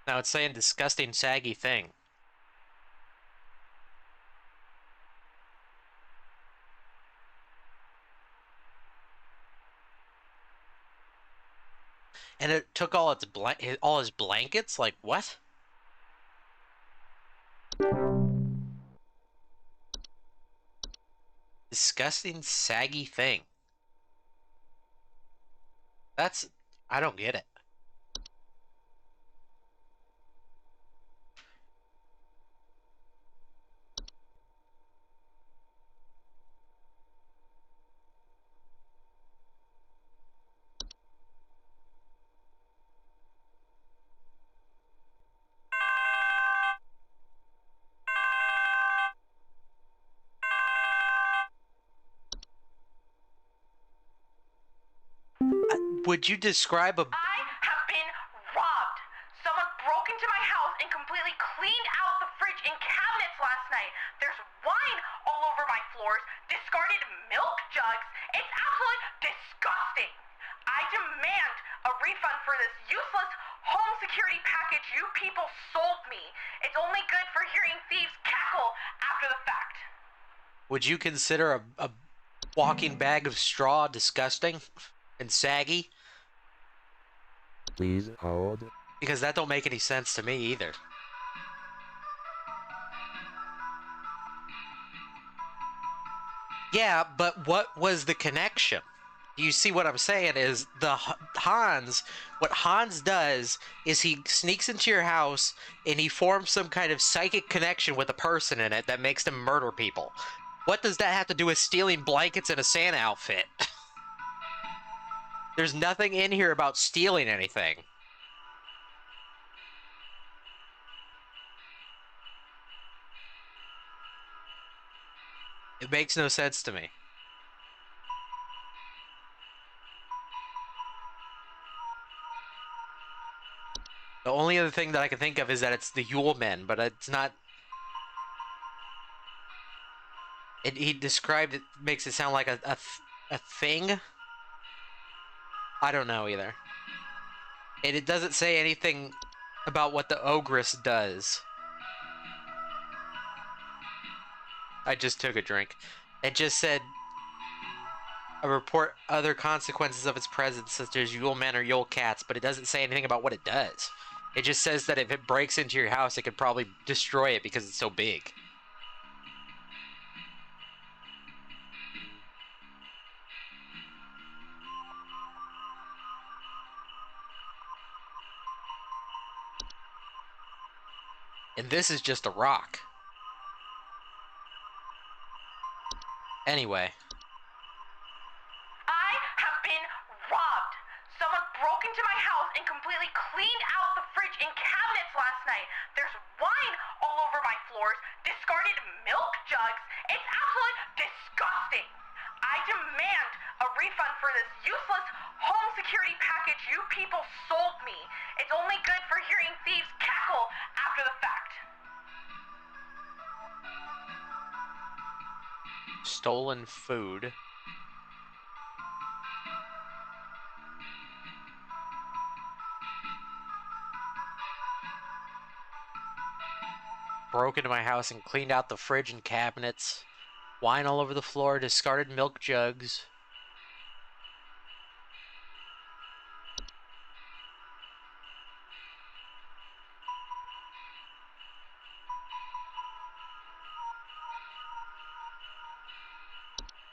Now it's saying disgusting, saggy thing. And it took all his blankets? Like, what? Disgusting, saggy thing. That's... I don't get it. Would you describe a... I have been robbed. Someone broke into my house and completely cleaned out the fridge and cabinets last night. There's wine all over my floors, discarded milk jugs. It's absolutely disgusting. I demand a refund for this useless home security package you people sold me. It's only good for hearing thieves cackle after the fact. Would you consider a walking bag of straw disgusting and saggy? Please hold. Because that don't make any sense to me either. Yeah, but what was the connection? You see what I'm saying is what Hans does is he sneaks into your house and he forms some kind of psychic connection with a person in it that makes them murder people. What does that have to do with stealing blankets and a Santa outfit? There's nothing in here about stealing anything. It makes no sense to me. The only other thing that I can think of is that it's the Yule Men, but it's not... He described it, makes it sound like a thing? I don't know either. And it doesn't say anything about what the ogress does. I just took a drink. It just said... a report other consequences of its presence, such as Yule Men or Yule Cats, but it doesn't say anything about what it does. It just says that if it breaks into your house, it could probably destroy it because it's so big. And this is just a rock. Anyway. I have been robbed. Someone broke into my house and completely cleaned out the fridge and cabinets last night. There's wine all over my floors, discarded milk jugs. It's absolutely disgusting. I demand a refund for this useless home security package you people sold me. It's only good for hearing thieves cackle after the fact. Stolen food. Broke into my house and cleaned out the fridge and cabinets. Wine all over the floor, discarded milk jugs.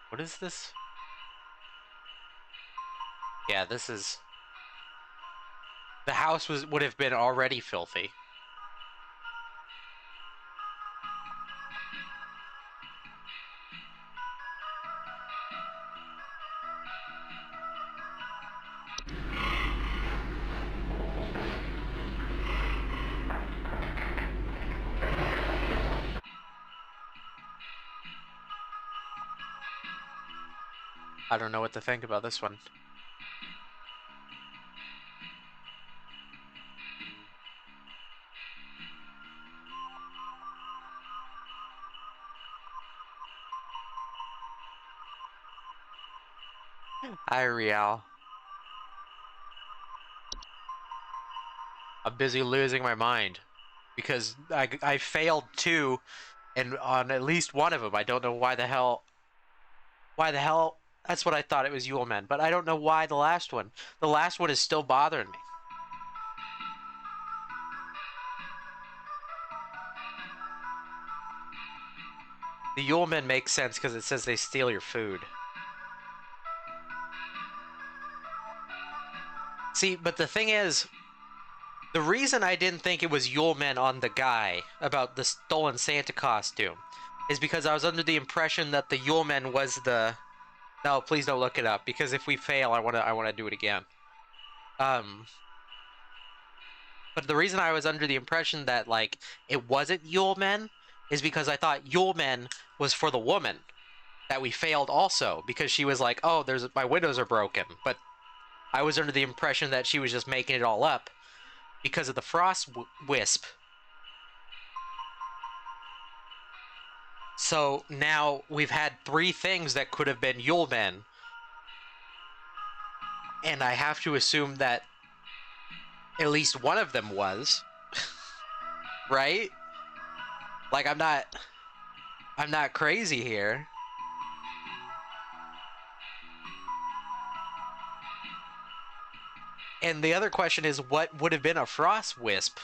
What is this? Yeah, this is... The house would have been already filthy. I don't know what to think about this one. Hi, Rial. I'm busy losing my mind because I failed two, and on at least one of them, I don't know why the hell. Why the hell? That's what I thought it was Yule Men, but I don't know why the last one. The last one is still bothering me. The Yule Men makes sense because it says they steal your food. See, but the thing is, the reason I didn't think it was Yule Men on the guy about the stolen Santa costume is because I was under the impression that the Yule Men was the... No, please don't look it up, because if we fail, I wanna do it again. But the reason I was under the impression that, like, it wasn't Yule Men is because I thought Yule Men was for the woman that we failed also, because she was like, oh, my windows are broken. But I was under the impression that she was just making it all up because of the frost wisp. So now we've had 3 things that could have been Yule Men. And I have to assume that at least one of them was. Right? Like, I'm not crazy here. And the other question is, what would have been a frost wisp?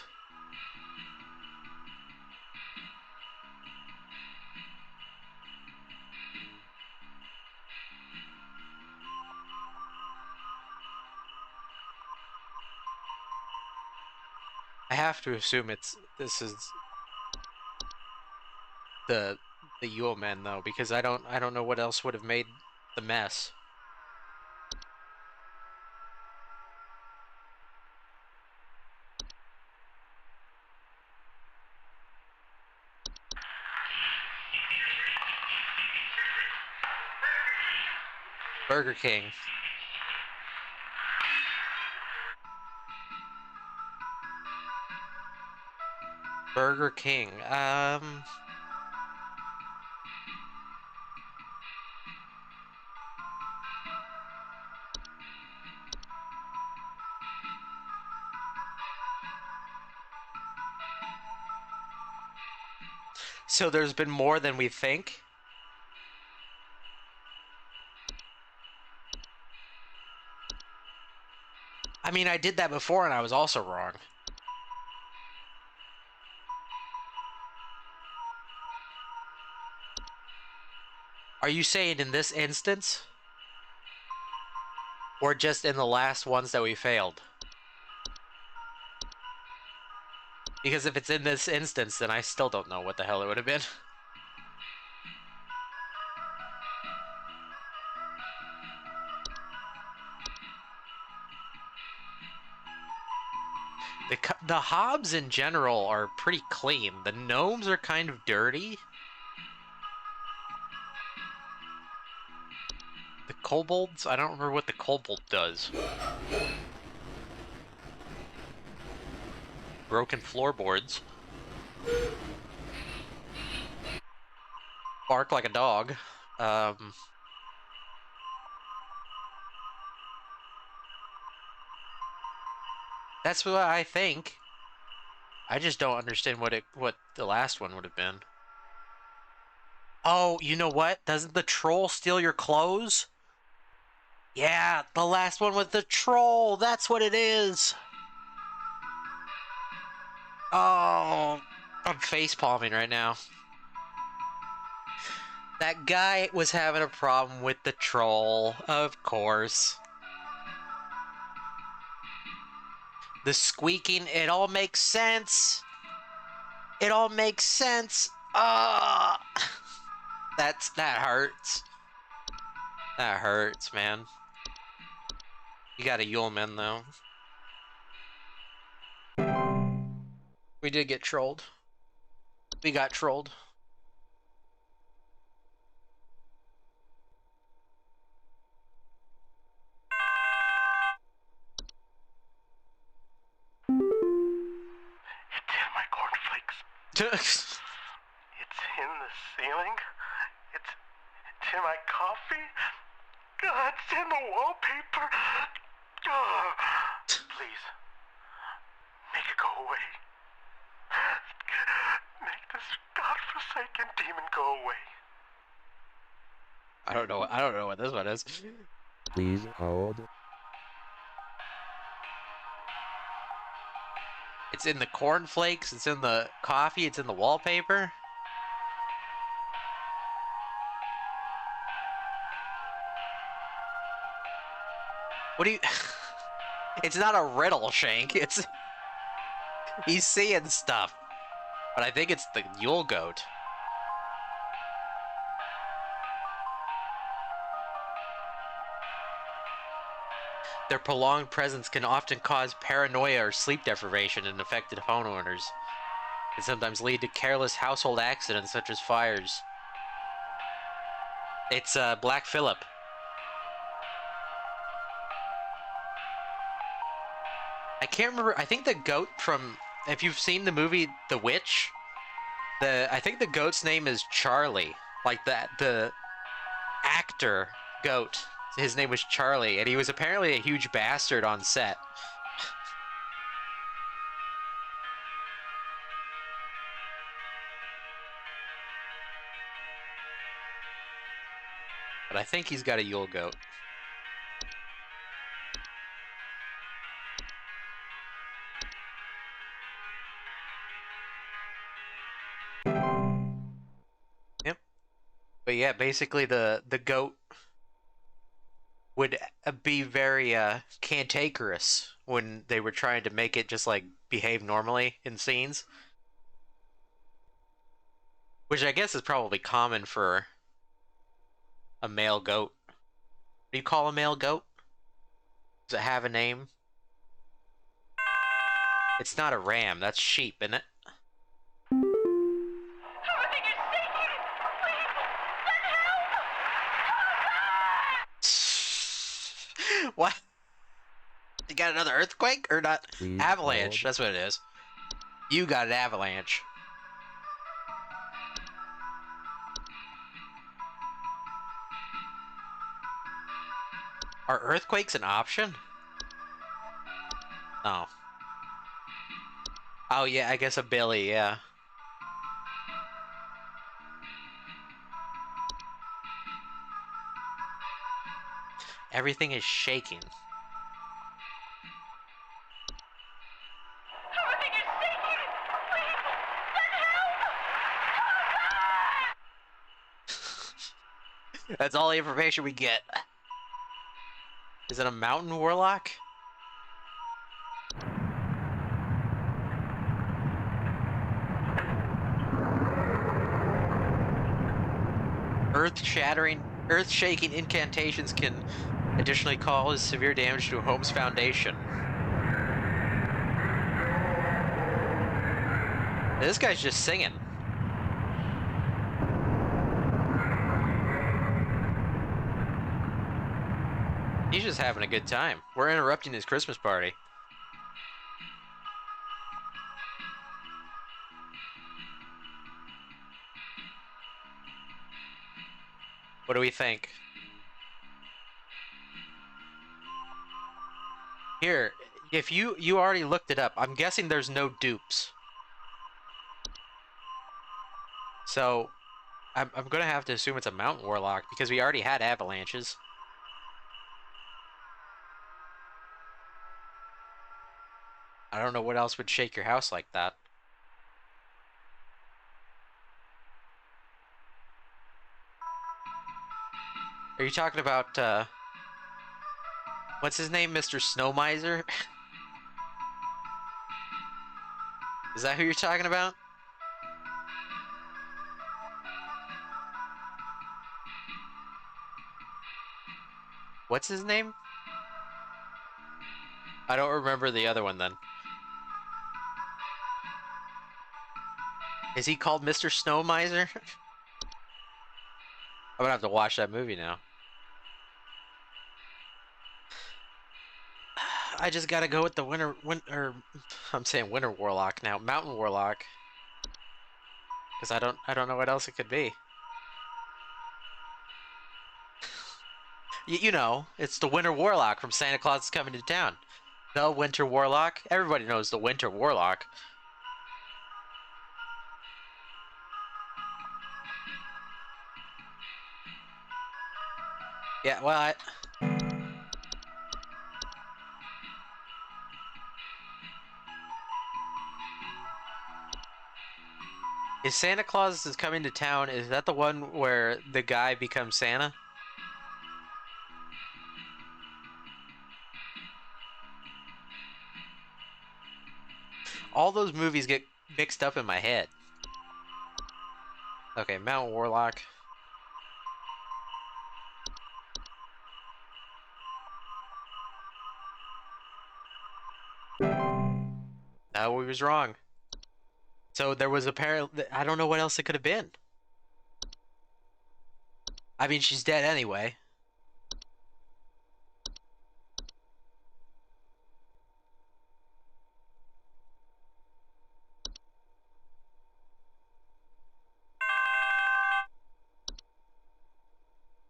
I have to assume this is the Yule Men though, because I don't know what else would have made the mess. Burger King. Burger King. So there's been more than we think. I mean, I did that before and I was also wrong. Are you saying in this instance? Or just in the last ones that we failed? Because if it's in this instance, then I still don't know what the hell it would have been. The hobs in general are pretty clean. The gnomes are kind of dirty. The kobolds? I don't remember what the kobold does. Broken floorboards. Bark like a dog. That's what I think. I just don't understand what the last one would have been. Oh, you know what? Doesn't the troll steal your clothes? Yeah, the last one was the troll. That's what it is. Oh, I'm face palming right now. That guy was having a problem with the troll, of course. The squeaking, it all makes sense. It all makes sense. Ah, that hurts. That hurts, man. You got a Yuleman, though. We did get trolled. We got trolled. It's in my cornflakes. It's in the ceiling. It's in my coffee. It's in the wallpaper. Please, make it go away. Make this godforsaken demon go away. I don't know what this one is. Please hold. It's in the cornflakes, it's in the coffee, it's in the wallpaper. What do you... It's not a riddle, Shank. It's... He's seeing stuff. But I think it's the Yule Goat. Their prolonged presence can often cause paranoia or sleep deprivation in affected homeowners. It sometimes lead to careless household accidents such as fires. It's Black Phillip. I can't remember. I think the goat from... If you've seen the movie The Witch, I think the goat's name is Charlie. Like the actor goat. His name was Charlie, and he was apparently a huge bastard on set. But I think he's got a Yule Goat. Yep. But yeah, basically the goat would be very cantankerous when they were trying to make it just like behave normally in scenes. Which I guess is probably common for a male goat. What do you call a male goat? Does it have a name? It's not a ram, that's sheep, isn't it? Everything is shaking! Please, send help! What? You got another earthquake or not? Please Avalanche, hold. that's what it is. You got an avalanche. Are earthquakes an option? Oh. Oh yeah, I guess a Billy, yeah. Everything is shaking. Everything is shaking! Please, send help! That's all the information we get. Is it a mountain warlock? Earth-shaking incantations can additionally cause severe damage to a home's foundation. This guy's just singing. He's just having a good time. We're interrupting his Christmas party. What do we think? Here, if you already looked it up, I'm guessing there's no dupes. So, I'm gonna have to assume it's a mountain warlock because we already had avalanches. I don't know what else would shake your house like that. Are you talking about, what's his name, Mr. Snow Miser? Is that who you're talking about? What's his name? I don't remember the other one then. Is he called Mr. Snow Miser? I'm gonna have to watch that movie now. I just gotta go with the I'm saying winter warlock now, mountain warlock. Because I don't know what else it could be. You know, it's the winter warlock from Santa Claus is Coming to Town. The winter warlock. Everybody knows the winter warlock. Yeah, well, is Santa Claus is Coming to Town, is that the one where the guy becomes Santa? All those movies get mixed up in my head. Okay, Mountain Warlock. No, we was wrong. So there was apparently, I don't know what else it could have been. I mean, she's dead anyway.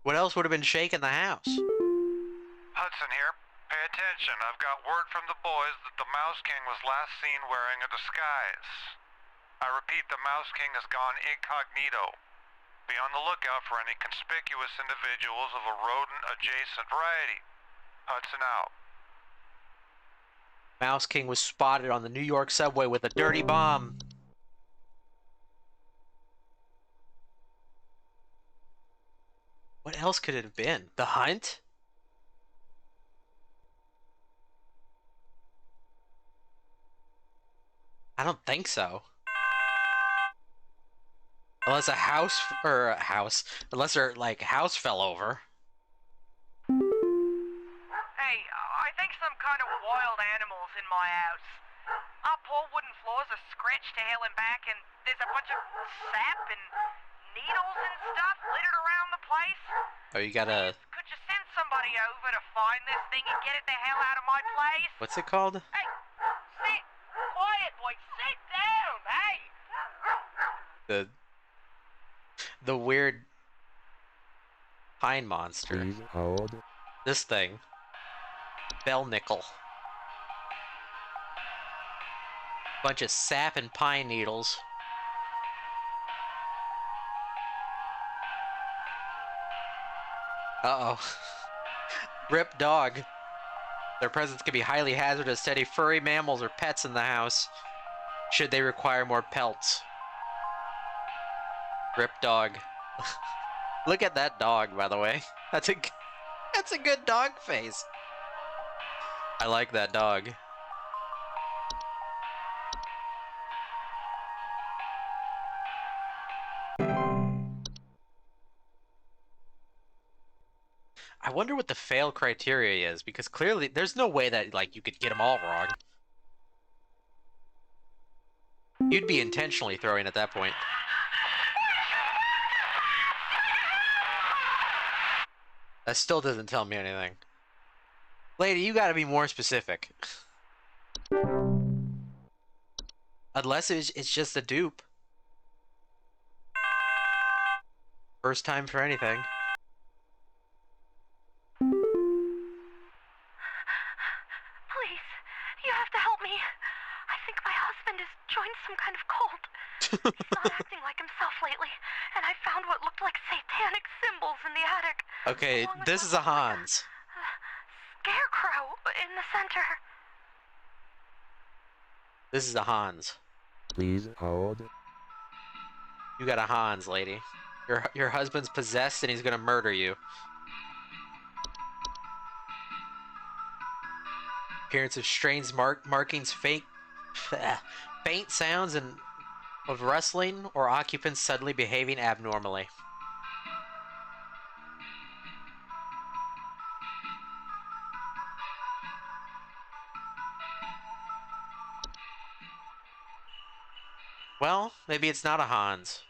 What else would have been shaking the house? Hudson here. Pay attention. I've got word from the boys that the Mouse King was last seen wearing a disguise. I repeat, the Mouse King has gone incognito. Be on the lookout for any conspicuous individuals of a rodent-adjacent variety. Hudson out. Mouse King was spotted on the New York subway with a dirty bomb. What else could it have been? The Hunt? I don't think so. Unless unless their, like, house fell over. Hey, I think some kind of wild animal's in my house. Our poor wooden floors are scratched to hell and back, and there's a bunch of sap and needles and stuff littered around the place. Oh, you gotta... Could you send somebody over to find this thing and get it the hell out of my place? What's it called? Hey, sit quiet, boy. Sit down, hey. The weird pine monster. Please hold. This thing. Bell nickel. Bunch of sap and pine needles. Uh-oh. Rip dog. Their presence can be highly hazardous to any furry mammals or pets in the house, should they require more pelts. Rip dog. Look at that dog, by the way. That's a good dog face. I like that dog. I wonder what the fail criteria is, because clearly there's no way that, like, you could get them all wrong. You'd be intentionally throwing at that point. That still doesn't tell me anything. Lady, you gotta be more specific. Unless it's just a dupe. First time for anything. Please, you have to help me. I think my husband has joined some kind of cult. He's not acting like himself lately, and I found what looked like satanic symbols in the attic. Okay, this is a Hans. Scarecrow in the center. This is a Hans. Please hold. You got a Hans, lady. Your husband's possessed and he's gonna murder you. Appearance of strange markings, faint sounds and of rustling, or occupants suddenly behaving abnormally. Well, maybe it's not a Hans.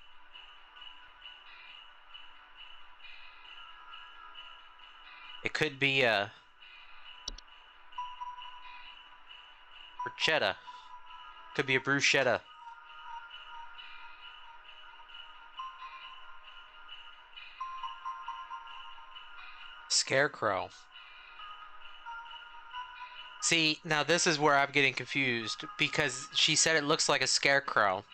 It could be a bruschetta. Could be a bruschetta. Scarecrow. See, now this is where I'm getting confused, because she said it looks like a scarecrow.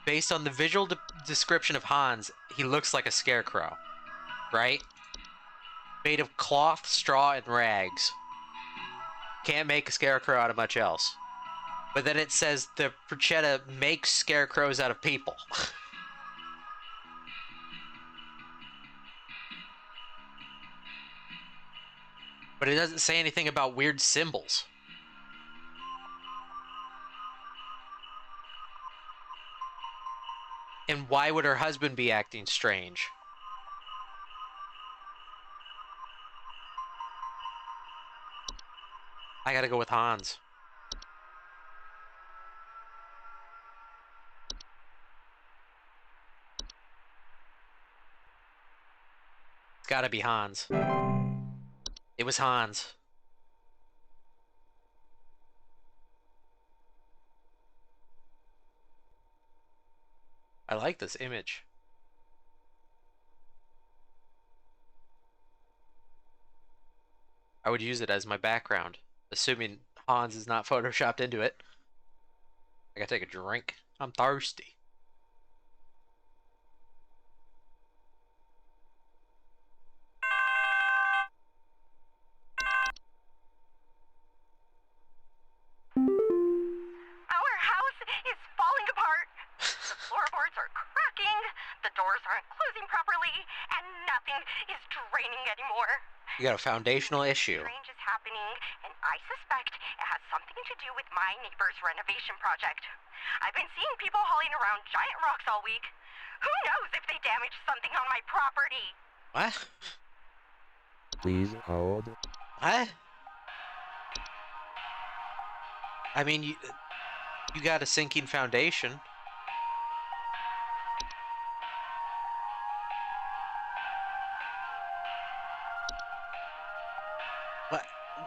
Based on the visual description of Hans, he looks like a scarecrow, right? Made of cloth, straw, and rags. Can't make a scarecrow out of much else. But then it says the bruschetta makes scarecrows out of people. But it doesn't say anything about weird symbols. And why would her husband be acting strange? I gotta go with Hans. It's gotta be Hans. It was Hans. I like this image. I would use it as my background, assuming Hans is not photoshopped into it. I gotta take a drink. I'm thirsty. Our house is falling apart. The floorboards are cracking, the doors aren't closing properly, and nothing is draining anymore. You got a foundational issue. Strange is happening, and I suspect it has something to do with my neighbor's renovation project. I've been seeing people hauling around giant rocks all week. Who knows if they damaged something on my property? What? Please hold. What? I mean, you got a sinking foundation. What?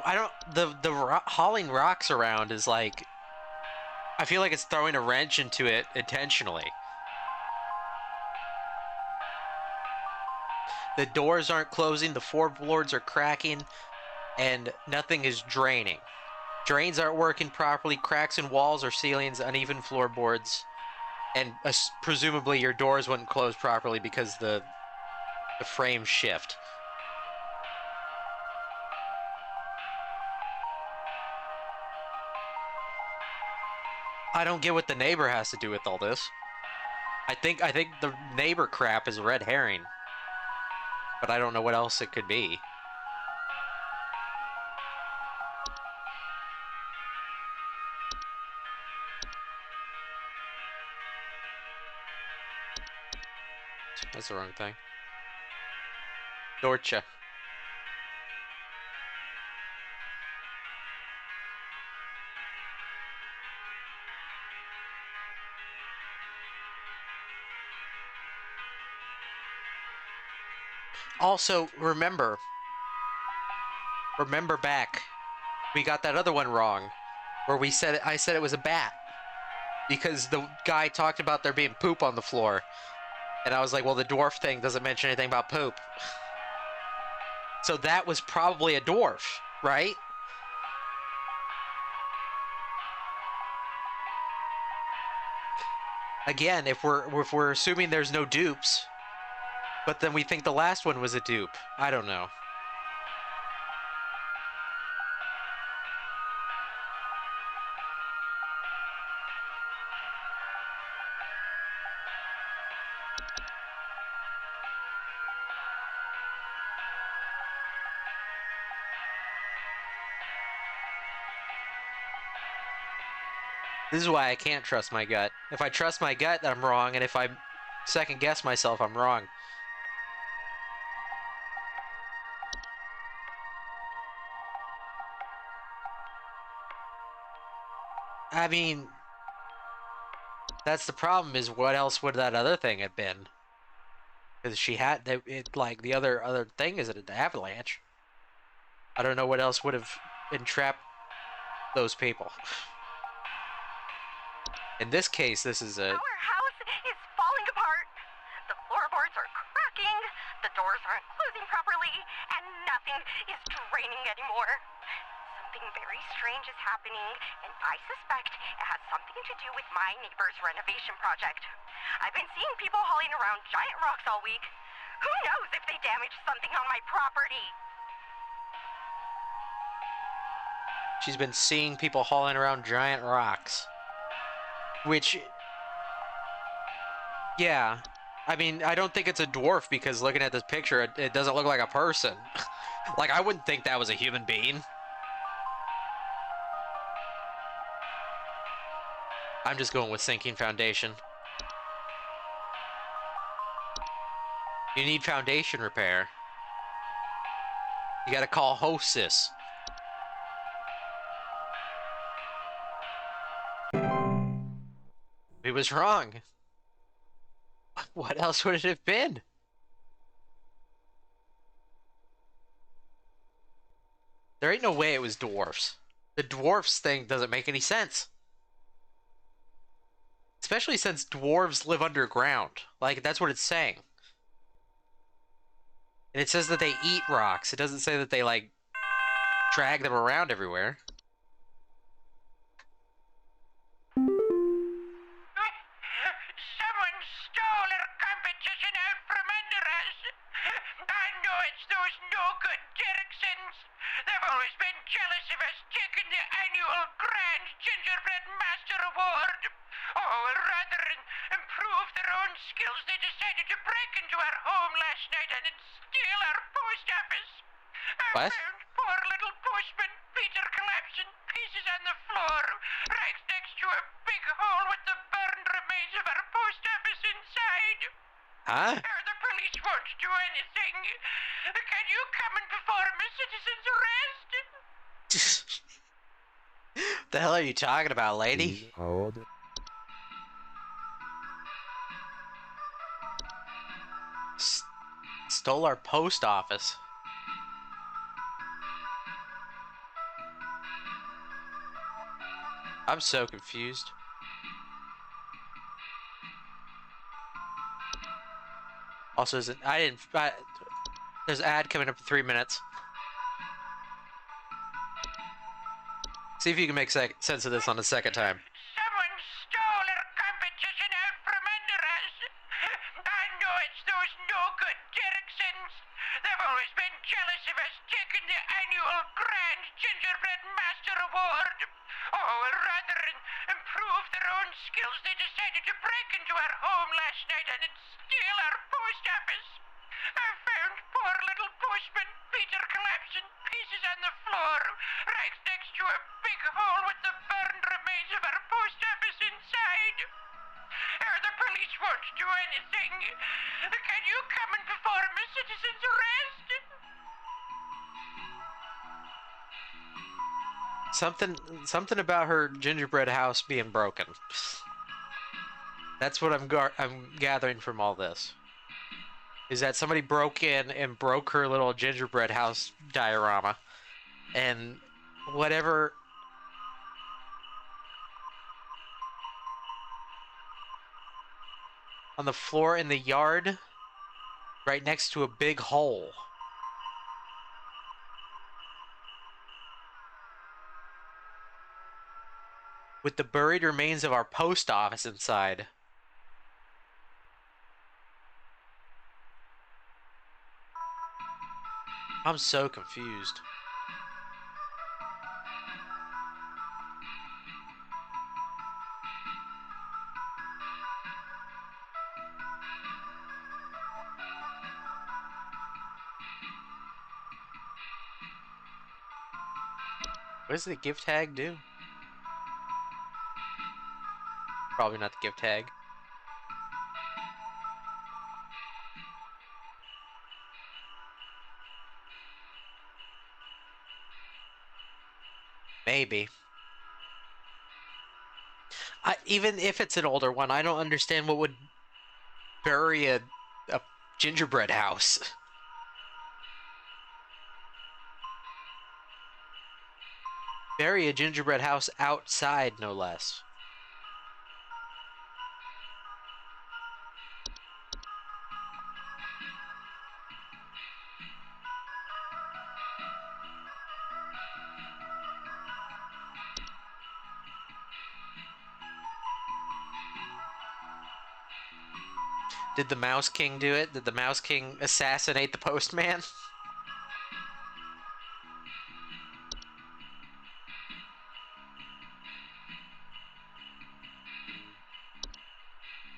I don't. The hauling rocks around is like. I feel like it's throwing a wrench into it intentionally. The doors aren't closing, the floorboards are cracking, and nothing is draining. Drains aren't working properly, cracks in walls or ceilings, uneven floorboards, and presumably your doors wouldn't close properly because the frames shift. I don't get what the neighbor has to do with all this. I think the neighbor crap is a red herring, but I don't know what else it could be. That's the wrong thing. Dorcha. Also, remember back, we got that other one wrong, where I said it was a bat, because the guy talked about there being poop on the floor, and I was like, well, the dwarf thing doesn't mention anything about poop. So that was probably a dwarf, right? Again, if we're assuming there's no dupes, but then we think the last one was a dupe. I don't know. This is why I can't trust my gut. If I trust my gut, I'm wrong, and if I second guess myself, I'm wrong. I mean, that's the problem, is what else would that other thing have been? Because she had, like, the other thing is an avalanche. I don't know what else would have entrapped those people. In this case, this is a... Our house is falling apart. The floorboards are cracking, the doors aren't closing properly, and nothing is draining anymore. Something very strange is happening, and I suspect it has something to do with my neighbor's renovation project. I've been seeing people hauling around giant rocks all week. Who knows if they damaged something on my property? She's been seeing people hauling around giant rocks. Which, yeah, I mean, I don't think it's a dwarf, because looking at this picture, it doesn't look like a person. Like, I wouldn't think that was a human being. I'm just going with sinking foundation. You need foundation repair. You gotta call hostess. He was wrong. What else would it have been? There ain't no way it was dwarfs. The dwarfs thing doesn't make any sense. Especially since dwarves live underground. Like, that's what it's saying. And it says that they eat rocks. It doesn't say that they, like, drag them around everywhere. Someone stole our competition out from under us. I know it's those no-good Derricksons. They've always been jealous of us taking the annual Grand Gingerbread Master Award. Oh, rather than improve their own skills, they decided to break into our home last night and steal our post office. I What? found poor little postman Peter collapsing, pieces on the floor, right next to a big hole with the burned remains of our post office inside. Huh? The police won't do anything. Can you come and perform a citizen's arrest? The hell are you talking about, Please lady? hold. Stole our post office. I'm so confused. Also, there's an ad coming up in 3 minutes. See if you can make sense of this on the second time. Someone stole our competition out from under us. I know it's those no-good Derricksons. They've always been jealous of us taking the annual Grand Gingerbread Master Award. Oh, rather than improve their own skills, they decided to break into our home last night and steal our post office. I found poor little postman Peter collapsing, pieces on the floor, right next to a big hole with the burned remains of our post office inside. The police won't do anything. Can you come and perform a citizen's arrest? Something about her gingerbread house being broken. That's what I'm gathering from all this. is that somebody broke in and broke her little gingerbread house diorama. And whatever... on the floor in the yard, right next to a big hole. With the buried remains of our post office inside. I'm so confused. What does the gift tag do? Probably not the gift tag. Maybe. Even if it's an older one, I don't understand what would bury a gingerbread house. Bury a gingerbread house outside, no less. Did the Mouse King do it? Did the Mouse King assassinate the postman?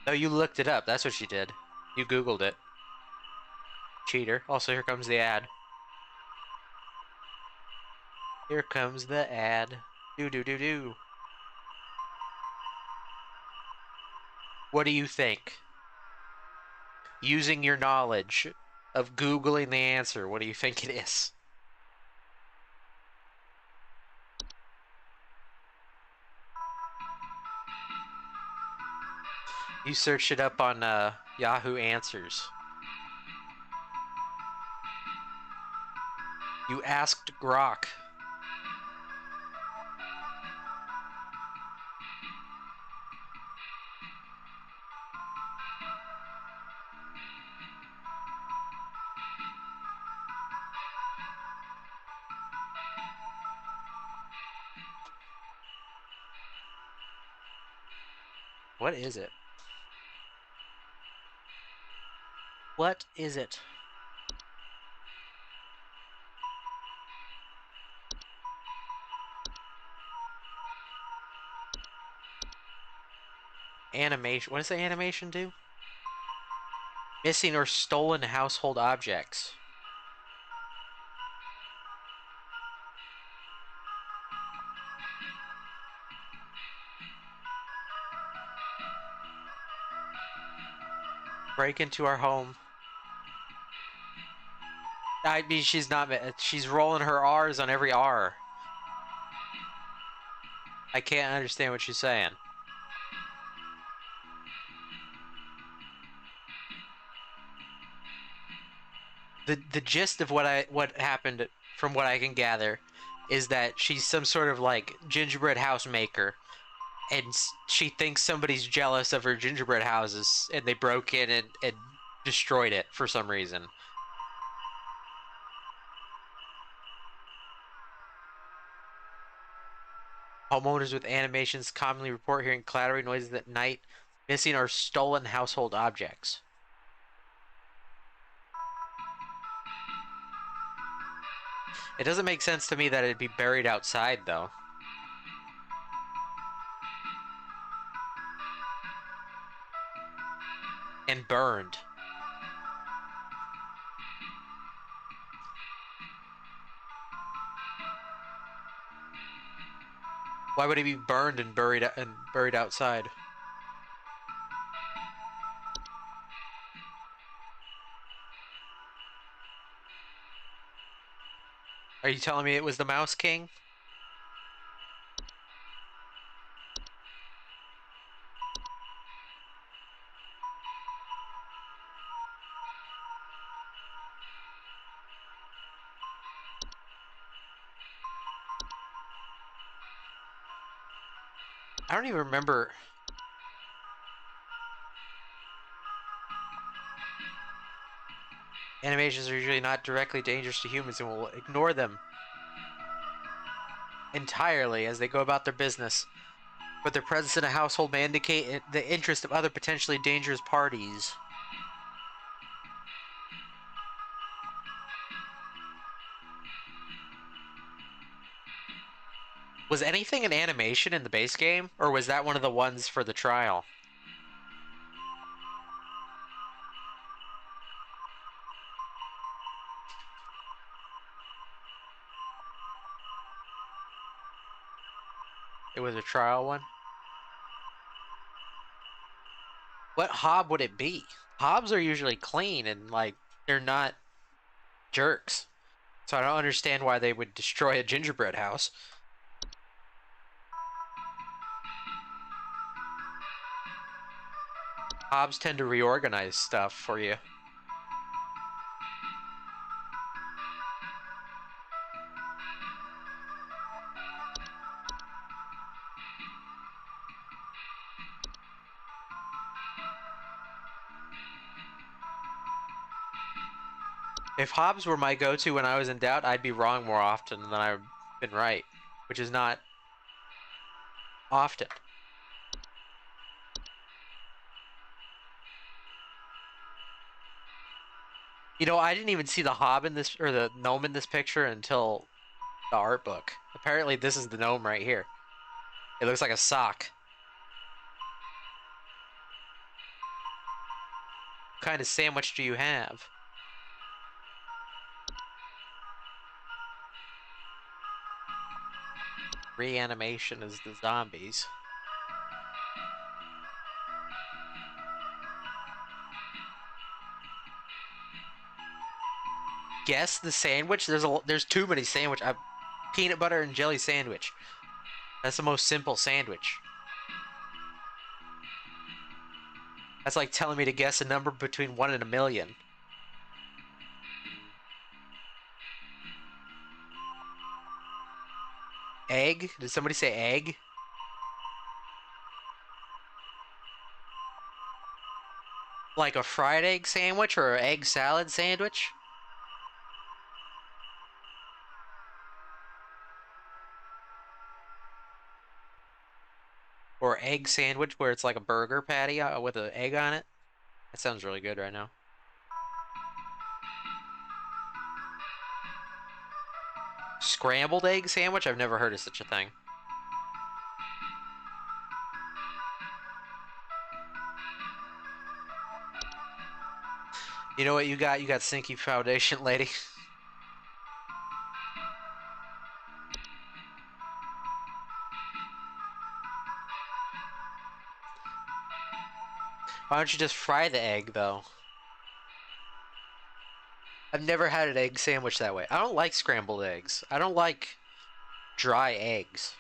Oh, you looked it up. That's what you did. You Googled it. Cheater. Also, here comes the ad. Here comes the ad. Do. What do you think? Using your knowledge of Googling the answer, what do you think it is? You searched it up on Yahoo Answers. You asked Grok. What is it? What is it? Animation. What does the animation do? Missing or stolen household objects. Break into our home. I mean, she's not. She's rolling her R's on every R. I can't understand what she's saying. The gist of what happened, from what I can gather, is that she's some sort of like gingerbread house maker, and she thinks somebody's jealous of her gingerbread houses, and they broke in and destroyed it for some reason. Homeowners with animations commonly report hearing clattering noises at night, missing or stolen household objects. It doesn't make sense to me that it'd be buried outside, though. And burned. Why would it be burned and buried outside? Are you telling me it was the Mouse King? I don't even remember. Animations are usually not directly dangerous to humans and will ignore them entirely as they go about their business. But their presence in a household may indicate the interest of other potentially dangerous parties. Was anything an animation in the base game, or was that one of the ones for the trial? It was a trial one? What hob would it be? Hobs are usually clean and, like, they're not jerks. So I don't understand why they would destroy a gingerbread house. Hobs tend to reorganize stuff for you. If Hobbs were my go-to when I was in doubt, I'd be wrong more often than I've been right, which is not often. You know, I didn't even see the Hob in this, or the gnome in this picture until the art book. Apparently this is the gnome right here. It looks like a sock. What kind of sandwich do you have? Reanimation is the zombies. Guess the sandwich? There's too many sandwich. Peanut butter and jelly sandwich. That's the most simple sandwich. That's like telling me to guess a number between 1 and 1,000,000. Egg? Did somebody say egg? Like a fried egg sandwich or an egg salad sandwich? Or egg sandwich where it's like a burger patty with an egg on it? That sounds really good right now. Scrambled egg sandwich? I've never heard of such a thing. You know what you got? You got Sinky Foundation, lady. Why don't you just fry the egg, though? I've never had an egg sandwich that way. I don't like scrambled eggs. I don't like dry eggs.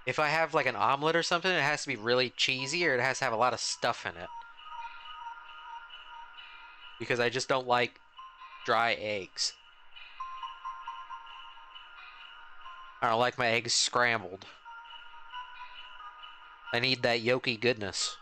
If I have like an omelet or something, it has to be really cheesy or it has to have a lot of stuff in it. Because I just don't like dry eggs. I don't like my eggs scrambled. I need that yolky goodness.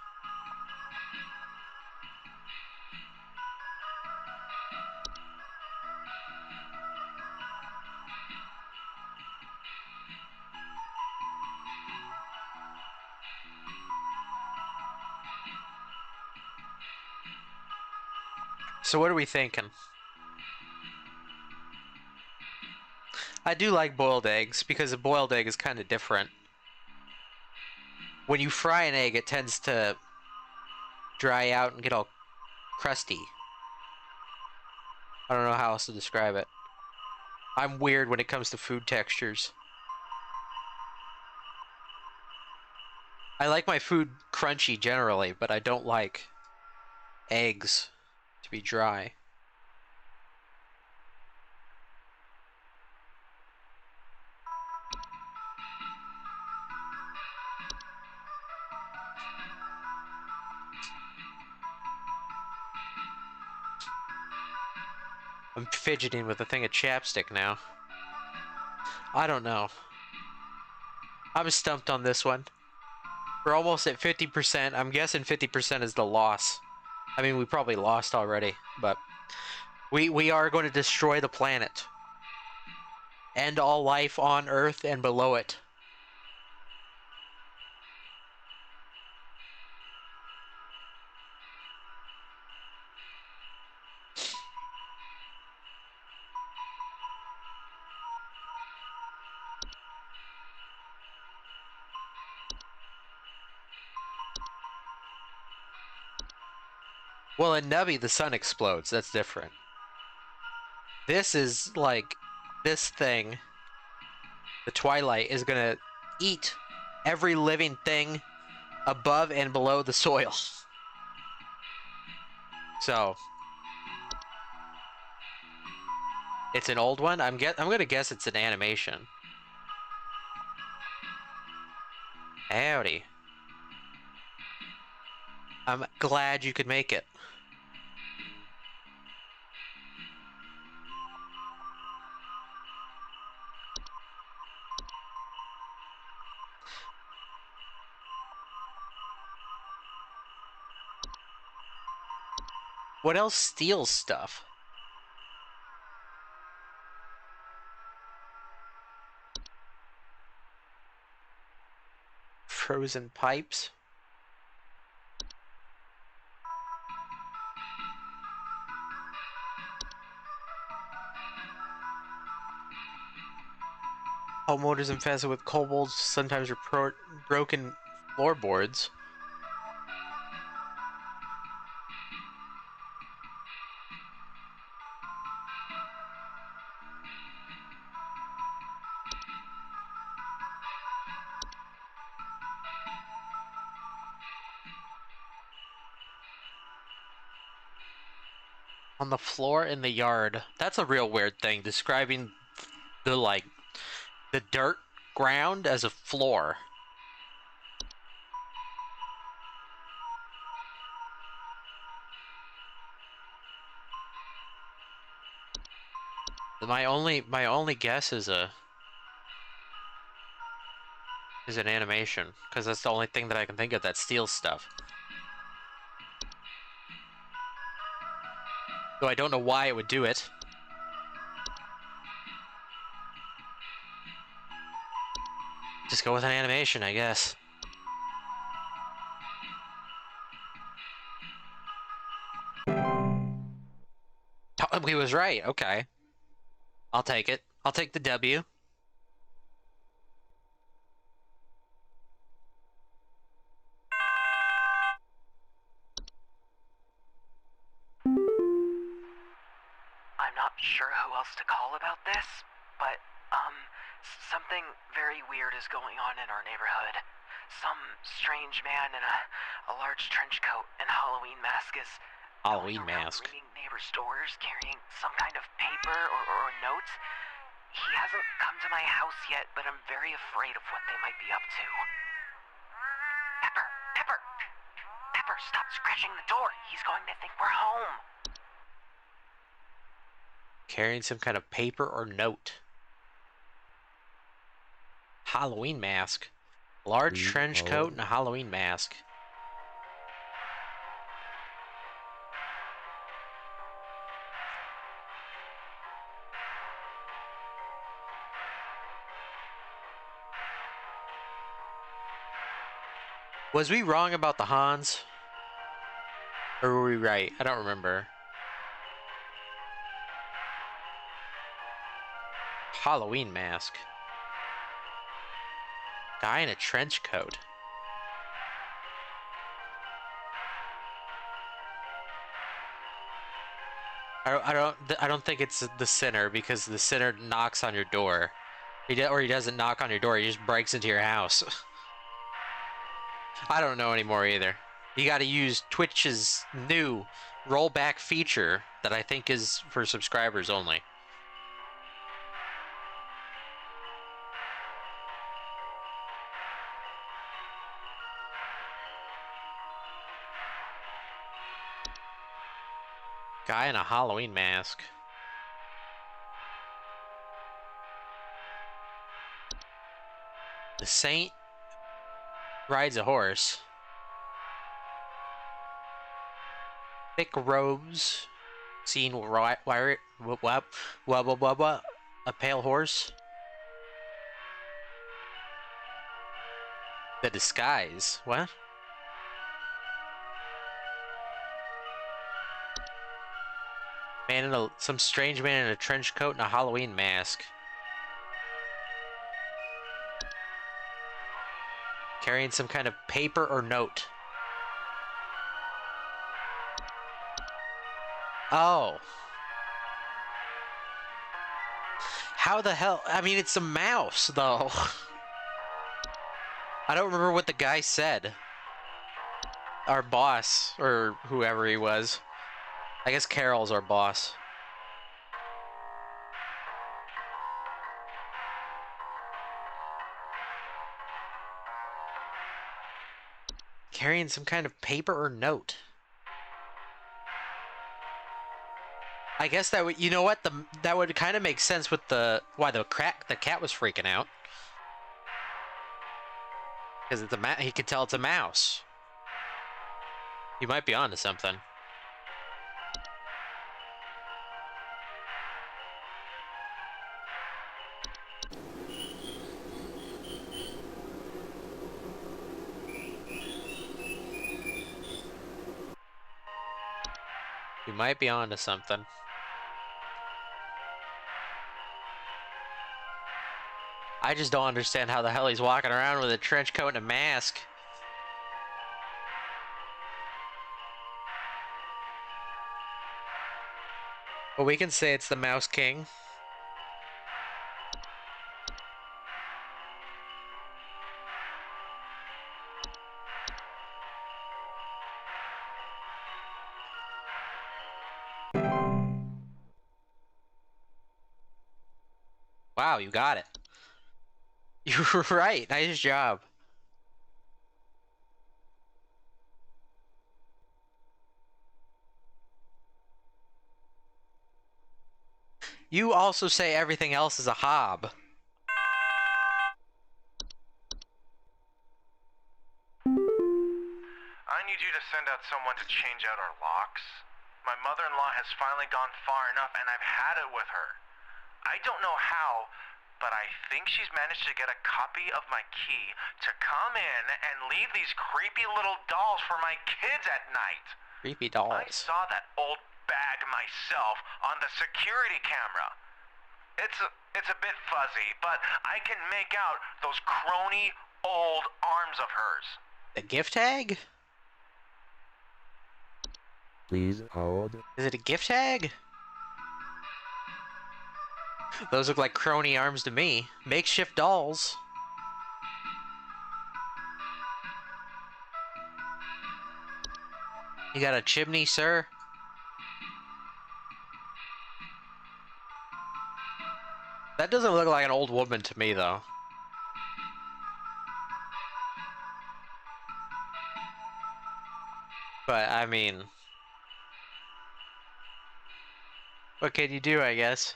So what are we thinking? I do like boiled eggs because a boiled egg is kind of different. When you fry an egg, it tends to dry out and get all crusty. I don't know how else to describe it. I'm weird when it comes to food textures. I like my food crunchy generally, but I don't like eggs to be dry. I'm fidgeting with a thing of chapstick now. I don't know. I'm stumped on this one. We're almost at 50%. I'm guessing 50% is the loss. I mean, we probably lost already, but we are going to destroy the planet. End all life on Earth and below it. Well, in Nubby, the sun explodes. That's different. This is like, this thing, the Twilight, is gonna eat every living thing above and below the soil. So, it's an old one. I'm gonna guess it's an animation. Howdy. I'm glad you could make it. What else steals stuff? Frozen pipes? Homeowners infested with kobolds sometimes report broken floorboards. On the floor in the yard. That's a real weird thing, describing the the dirt ground as a floor. My only guess is an animation, because that's the only thing that I can think of that steals stuff. Though I don't know why it would do it. Just go with an animation, I guess. He was right, okay. I'll take it. I'll take the W. I'm not sure who else to call about this, but, something very weird is going on in our neighborhood. Some strange man in a large trench coat and Halloween mask is Halloween going around mask. ringing neighbors' doors carrying some kind of paper or notes. He hasn't come to my house yet, but I'm very afraid of what they might be up to. Pepper, stop scratching the door. He's going to think we're home. Carrying some kind of paper or note. Halloween mask. Large trench coat and a Halloween mask. Was we wrong about the Hans? Or were we right? I don't remember. Halloween mask. Guy in a trench coat. I don't think it's the sinner, because the sinner knocks on your door. He doesn't knock on your door, he just breaks into your house. I don't know anymore either. You gotta use Twitch's new rollback feature that I think is for subscribers only. Guy in a Halloween mask. The saint rides a horse. Thick robes. Seen wire. A pale horse. The disguise. What? Some strange man in a trench coat and a Halloween mask. Carrying some kind of paper or note. Oh. How the hell? I mean, it's a mouse, though. I don't remember what the guy said. Our boss, or whoever he was. I guess Carol's our boss. Carrying some kind of paper or note. I guess that would, you know what, that would kind of make sense with why the cat was freaking out. Because he could tell it's a mouse. You might be onto something. You might be onto something. I just don't understand how the hell he's walking around with a trench coat and a mask. But we can say it's the Mouse King. Wow, you got it. You were right. Nice job. You also say everything else is a hob. I need you to send out someone to change out our locks. My mother-in-law has finally gone far enough, and I've had it with her. I don't know how, but I think she's managed to get a copy of my key to come in and leave these creepy little dolls for my kids at night. Creepy dolls. I saw that old bag myself on the security camera. It's a bit fuzzy, but I can make out those crony old arms of hers. The gift tag? Please hold. Is it a gift tag? Those look like crony arms to me. Makeshift dolls. You got a chimney, sir? That doesn't look like an old woman to me, though. But, I mean... what can you do, I guess?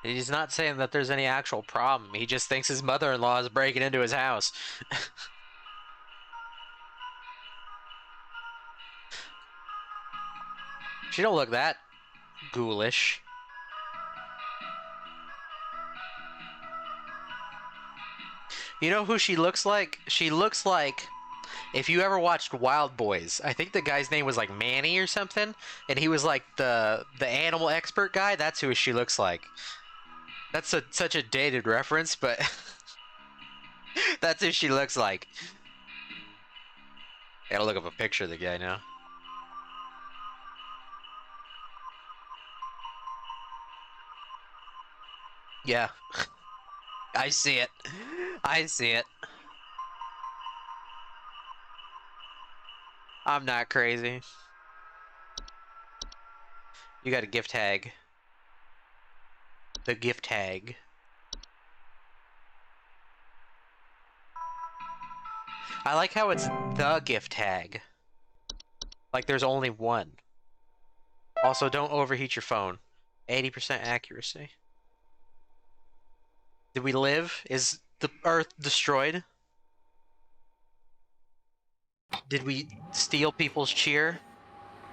He's not saying that there's any actual problem. He just thinks his mother-in-law is breaking into his house. She don't look that ghoulish. You know who she looks like? She looks like, if you ever watched Wild Boys, I think the guy's name was like Manny or something, and he was like the animal expert guy. That's who she looks like. That's such a dated reference, but that's who she looks like. I gotta look up a picture of the guy now. Yeah. I see it. I see it. I'm not crazy. You got a gift tag. The gift tag. I like how it's the gift tag. Like there's only one. Also, don't overheat your phone. 80% accuracy. Did we live? Is the Earth destroyed? Did we steal people's cheer?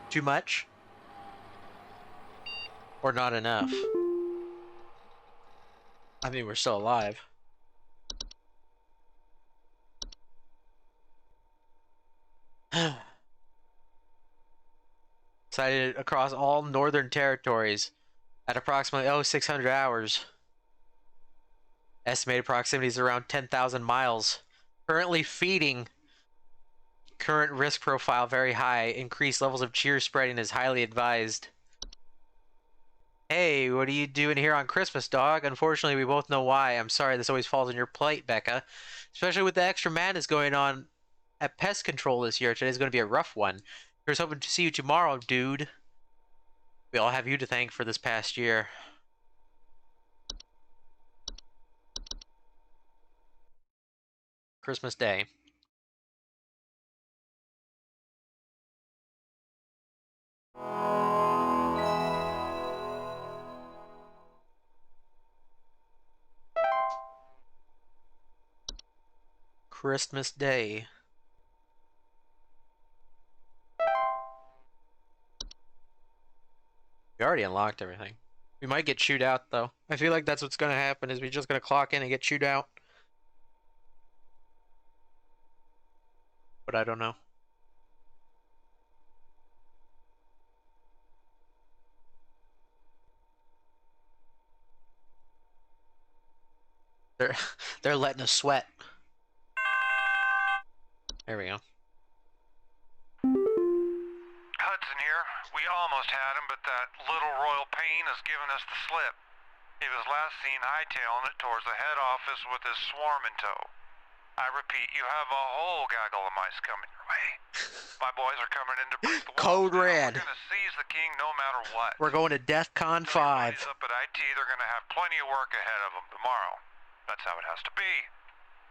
Too much? Or not enough? I mean, we're still alive. Sighted across all northern territories at approximately 600 hours. Estimated proximity is around 10,000 miles. Currently feeding. Current risk profile very high. Increased levels of cheer spreading is highly advised. Hey, what are you doing here on Christmas, dog? Unfortunately, we both know why. I'm sorry this always falls on your plate, Becca. Especially with the extra madness going on at pest control this year. Today's going to be a rough one. Here's hoping to see you tomorrow, dude. We all have you to thank for this past year. Christmas Day. Christmas Day. We already unlocked everything. We might get chewed out, though. I feel like that's what's going to happen, is we're just going to clock in and get chewed out. But I don't know. They're letting us sweat. There we go. Hudson here. We almost had him, but that little royal pain has given us the slip. He was last seen hightailing it towards the head office with his swarm in tow. I repeat, you have a whole gaggle of mice coming your way. My boys are coming in to break the walls Code down. Red. We're gonna seize the king no matter what. We're going to DEFCON 5. Everybody's up at IT, they're gonna have plenty of work ahead of them tomorrow. That's how it has to be.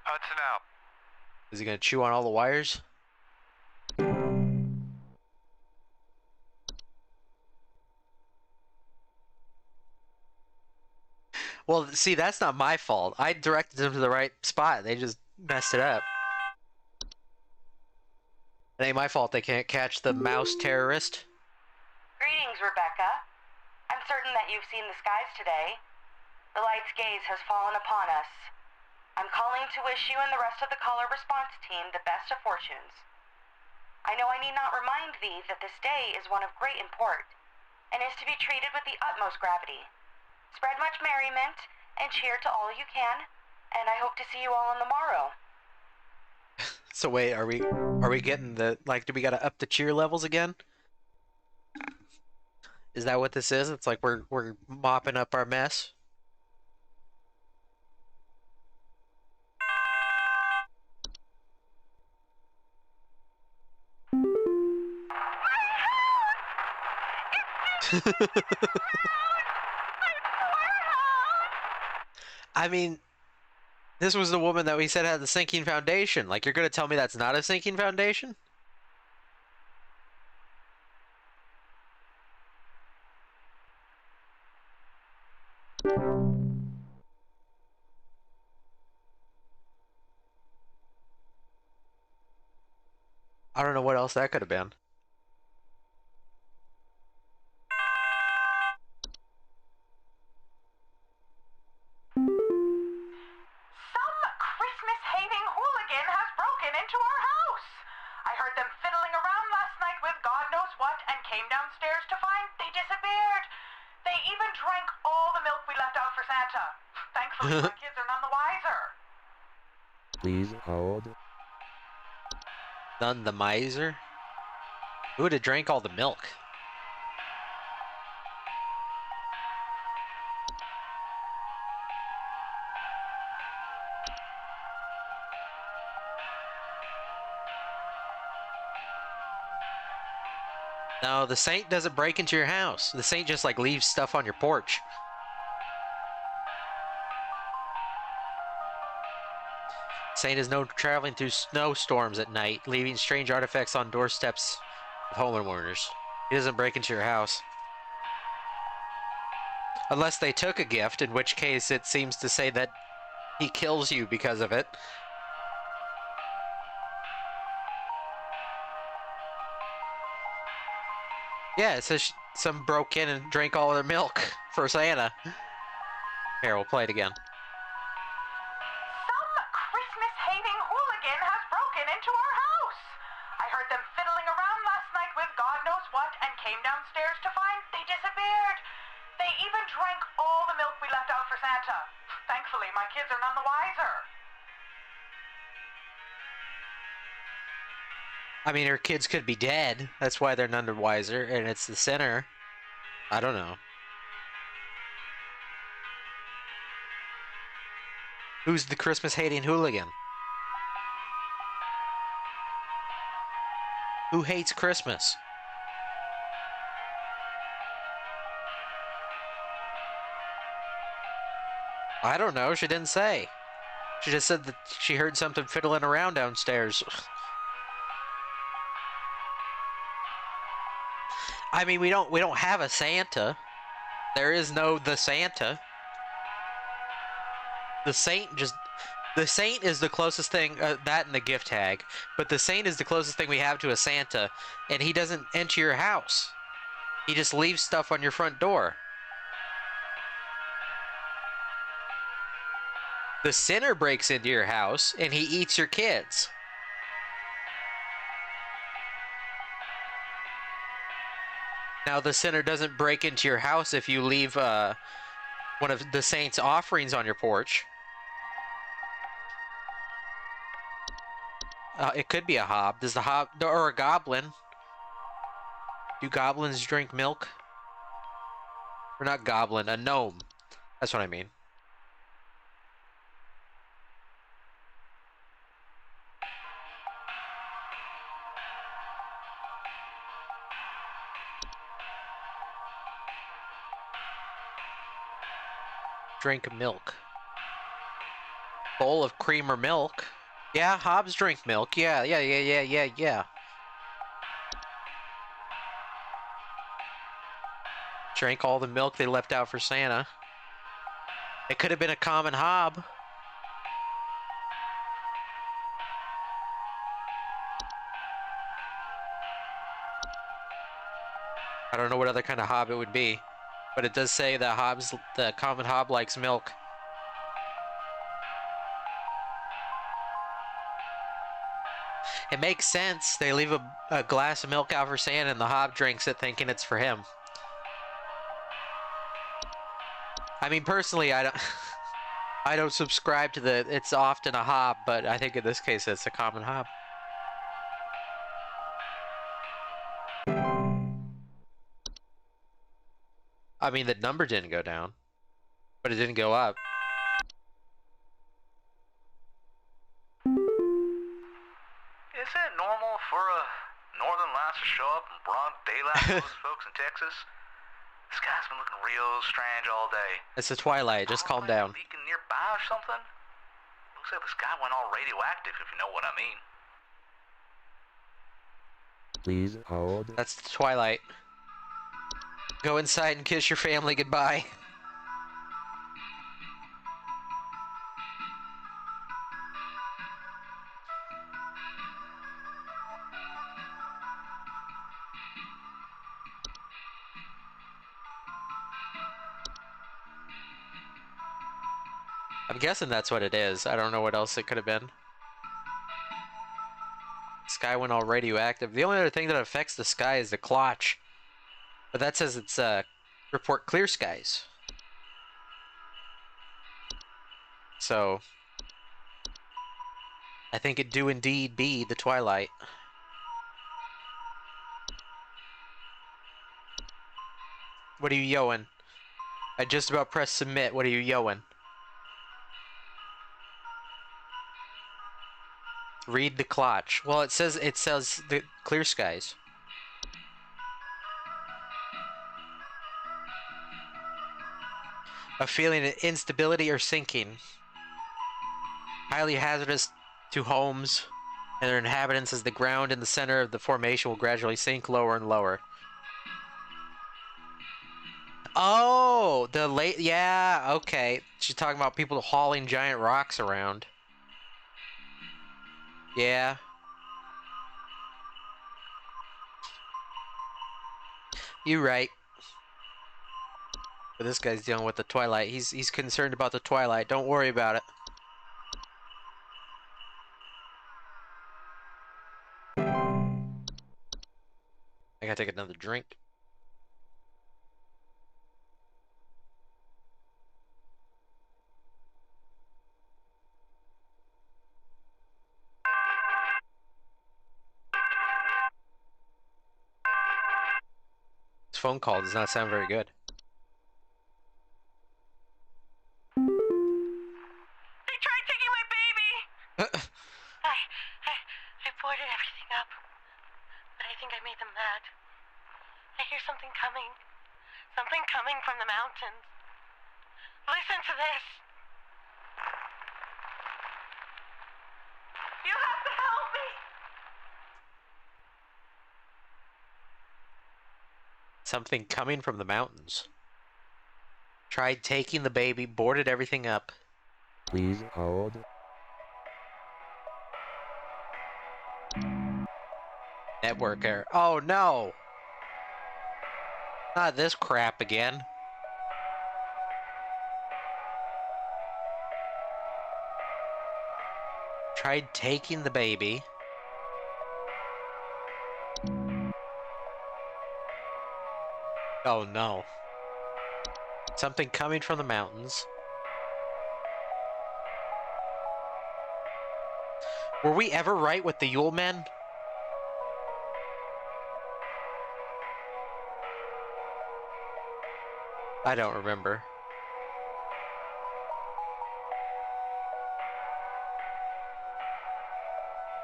Hudson out. Is he going to chew on all the wires? Well, see, that's not my fault. I directed them to the right spot. They just messed it up. It ain't my fault they can't catch the mouse terrorist. Greetings, Rebecca. I'm certain that you've seen the skies today. The light's gaze has fallen upon us. I'm calling to wish you and the rest of the caller response team the best of fortunes. I know I need not remind thee that this day is one of great import, and is to be treated with the utmost gravity. Spread much merriment, and cheer to all you can, and I hope to see you all on the morrow. So wait, are we getting the, like, do we gotta up the cheer levels again? Is that what this is? It's like we're mopping up our mess? I mean, this was the woman that we said had the sinking foundation. Like, you're gonna tell me that's not a sinking foundation? I don't know what else that could have been. Some Christmas-hating hooligan has broken into our house. I heard them fiddling around last night with God knows what and came downstairs to find they disappeared. They even drank all the milk we left out for Santa. Thankfully, my kids are none the wiser. Please hold. None the miser? Who would have drank all the milk? No, the saint doesn't break into your house. The saint just, like, leaves stuff on your porch. Saint is known for traveling through snowstorms at night, leaving strange artifacts on doorsteps of homeowners. He doesn't break into your house. Unless they took a gift, in which case it seems to say that he kills you because of it. Yeah, it says some broke in and drank all their milk for Santa. Here, we'll play it again. Some Christmas-hating hooligan has broken into our house. I heard them fiddling around last night with God knows what and came downstairs to find they disappeared. They even drank all the milk we left out for Santa. Thankfully, my kids are none the wiser. I mean, her kids could be dead. That's why they're none the wiser, and it's the sinner. I don't know. Who's the Christmas-hating hooligan? Who hates Christmas? I don't know. She didn't say. She just said that she heard something fiddling around downstairs. I mean, we don't have a Santa. There is no the Santa. The Saint is the closest thing, that and the gift tag, but the Saint is the closest thing we have to a Santa, and he doesn't enter your house. He just leaves stuff on your front door. The sinner breaks into your house, and he eats your kids. Now, the sinner doesn't break into your house if you leave one of the Saint's offerings on your porch. It could be a hob. Does the hob, or a goblin? Do goblins drink milk? Or not goblin, a gnome. That's what I mean. Drink milk. Bowl of cream or milk. Yeah, hobs drink milk. Yeah. Drank all the milk they left out for Santa. It could have been a common hob. I don't know what other kind of hob it would be, but it does say that the common hob likes milk. It makes sense. They leave a glass of milk out for Santa, and the hob drinks it thinking it's for him. I mean, personally, I don't subscribe to it's often a hob, but I think in this case it's a common hob. I mean, the number didn't go down, but it didn't go up. Is it normal for a northern lights to show up in broad daylight for those folks in Texas? The sky's been looking real strange all day. It's the twilight. Just calm down. Leaking nearby or something? Looks like the sky went all radioactive, if you know what I mean. Please hold. That's the twilight. Go inside and kiss your family goodbye. I'm guessing that's what it is. I don't know what else it could have been. Sky went all radioactive. The only other thing that affects the sky is the cloche. But that says it's report clear skies. So I think it do indeed be the twilight. What are you yoing? I just about pressed submit. What are you yoing? Read the cloche. Well, it says the clear skies. A feeling of instability or sinking. highly hazardous to homes and their inhabitants as the ground in the center of the formation will gradually sink lower and lower. Oh, yeah, okay. She's talking about people hauling giant rocks around. Yeah. You're right. But this guy's dealing with the Twilight. He's concerned about the Twilight. Don't worry about it. I gotta take another drink. This phone call does not sound very good. They tried taking my baby! I boarded everything up, but I think I made them mad. I hear something coming. Something coming from the mountains. Listen to this. You have to help me! Something coming from the mountains. Tried taking the baby, boarded everything up. Please hold. Network error. Oh no! Not this crap again. Tried taking the baby. Oh no. Something coming from the mountains. Were we ever right with the Yule Men? I don't remember.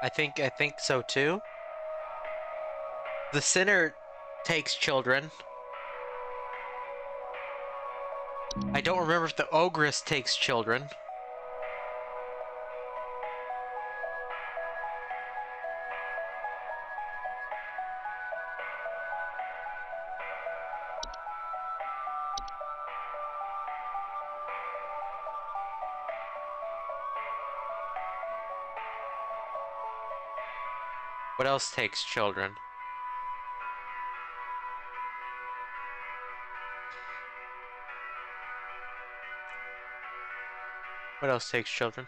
I think so too. The sinner takes children. I don't remember if the ogress takes children. What else takes children? What else takes children?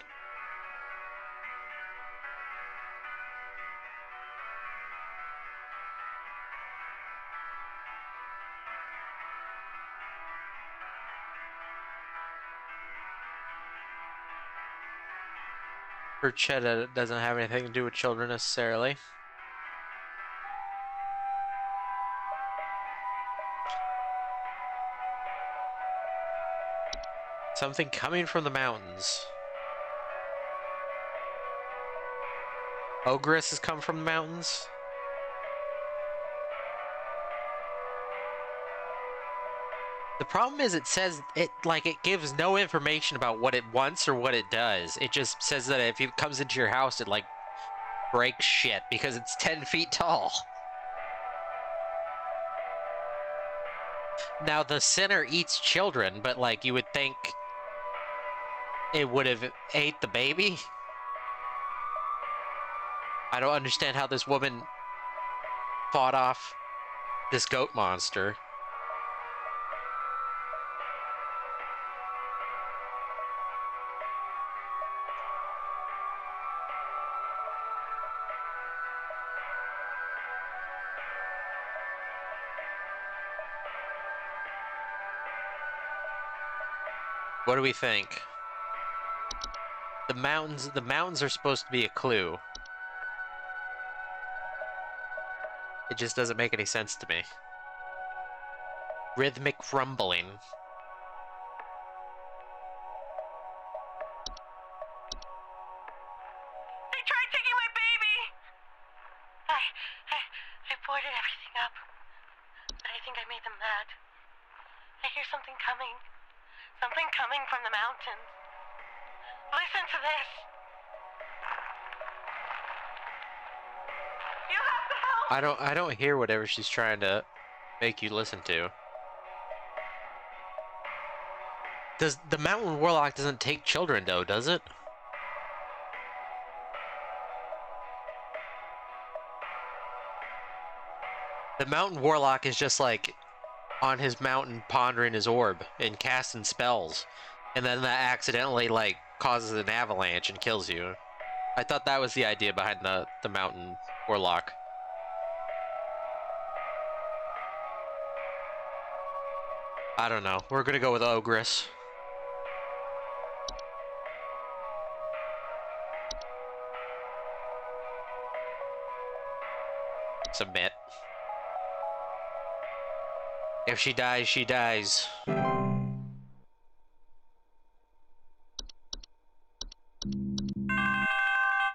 Bruschetta doesn't have anything to do with children necessarily. Something coming from the mountains. Ogress has come from the mountains. The problem is it says it gives no information about what it wants or what it does. It just says that if it comes into your house, it like breaks shit because it's 10 feet tall. Now the sinner eats children, but like you would think it would have ate the baby. I don't understand how this woman fought off this goat monster. What do we think? The mountains are supposed to be a clue. It just doesn't make any sense to me. Rhythmic rumbling. They tried taking my baby! I boarded everything up, but I think I made them mad. I hear something coming. Something coming from the mountains. Listen to this. I don't hear whatever she's trying to make you listen to. Does the Mountain Warlock doesn't take children though, does it? The Mountain Warlock is just like on his mountain pondering his orb and casting spells, and then that accidentally like causes an avalanche and kills you. I thought that was the idea behind the Mountain Warlock. I don't know. We're gonna go with Ogress. Submit. If she dies, she dies.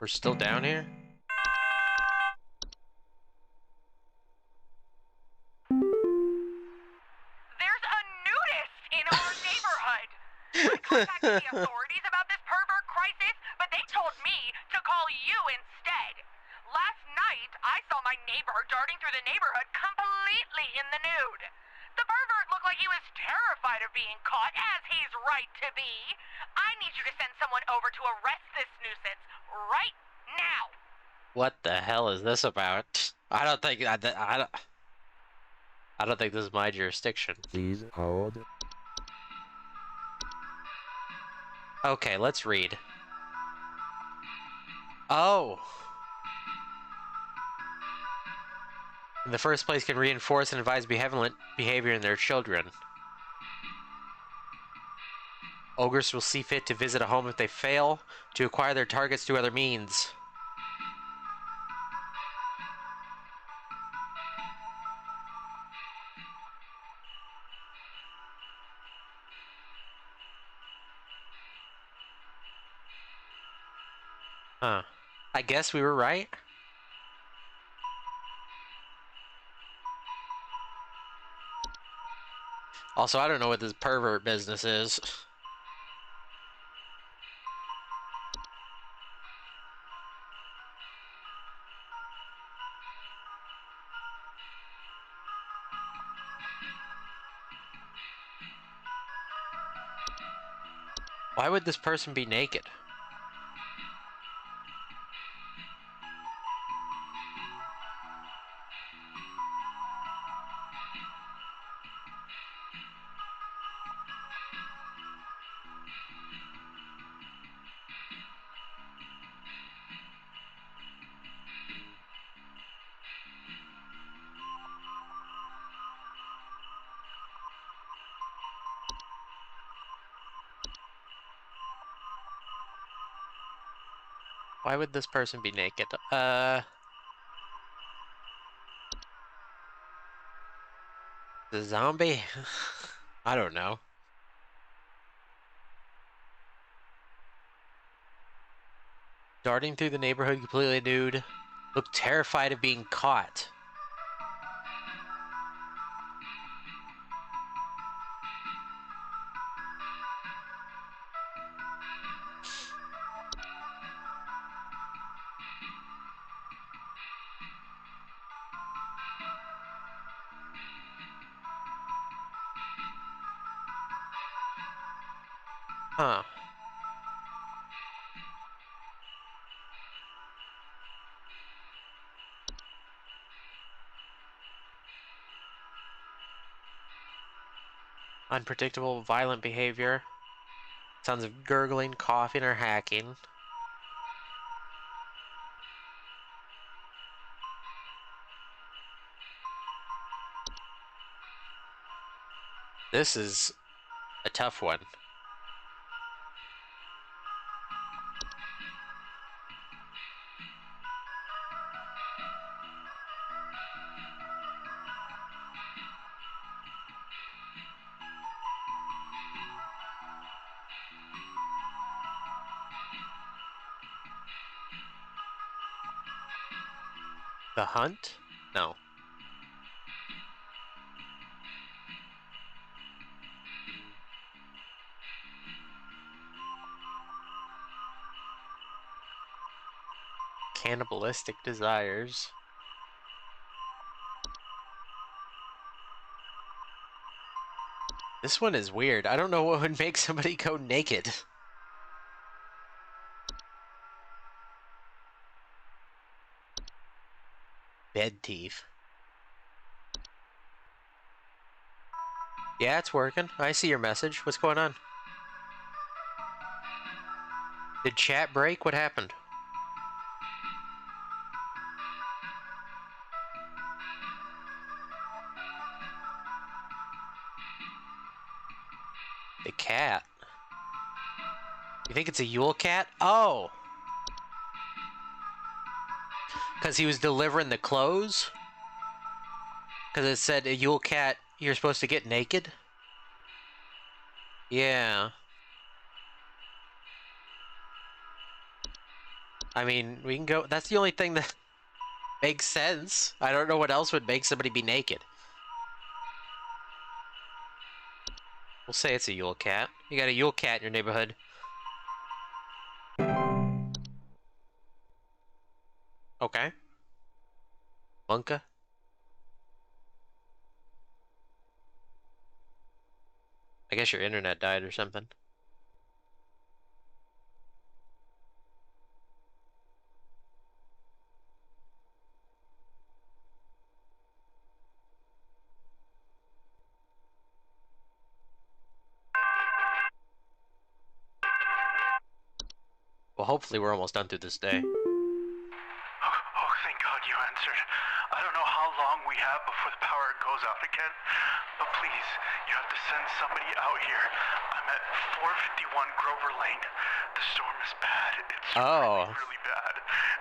We're still down here? There's a nudist in our neighborhood. I contacted the authorities about this pervert crisis, but they told me to call you instead. Last night, I saw my neighbor darting through the neighborhood completely in the nude. The pervert looked like he was terrified of being caught, as he's right to be. I need you to send someone over to arrest this nuisance right now. What the hell is this about? I don't think I don't think this is my jurisdiction. Please hold. Okay, let's read. Oh. In the first place, can reinforce and advise benevolent behavior in their children. Ogres will see fit to visit a home if they fail to acquire their targets through other means. Huh. I guess we were right. Also, I don't know what this pervert business is. Why would this person be naked? Why would this person be naked? The zombie? I don't know. Darting through the neighborhood completely nude. Looked terrified of being caught. Huh. Unpredictable, violent behavior. Sounds of gurgling, coughing, or hacking. This is a tough one. The Hunt? No. Cannibalistic desires. This one is weird. I don't know what would make somebody go naked. Bed teeth. Yeah, it's working. I see your message. What's going on? Did chat break? What happened? The cat. You think it's a Yule cat? Oh! Because he was delivering the clothes? Because it said a Yule cat, you're supposed to get naked? Yeah. I mean, we can go... That's the only thing that makes sense. I don't know what else would make somebody be naked. We'll say it's a Yule cat. You got a Yule cat in your neighborhood. Okay. Monka? I guess your internet died or something. Well, hopefully we're almost done through this day. Oh, thank God you answered. I don't know how long we have before the power goes out again, but please, you have to send somebody out here. I'm at 451 Grover Lane. The storm is bad. It's really bad.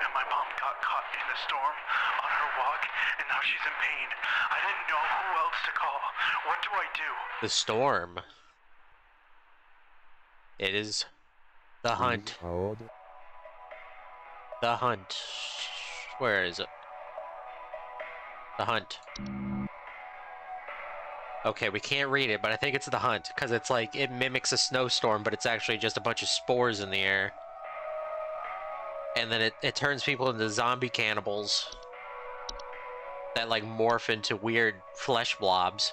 And my mom got caught in a storm on her walk, and now she's in pain. I didn't know who else to call. What do I do? The storm. It is the hunt. Please hold. The hunt. Where is it? The hunt. Okay, we can't read it, but I think it's the hunt, because it's like, it mimics a snowstorm, but it's actually just a bunch of spores in the air. And then it turns people into zombie cannibals that like morph into weird flesh blobs.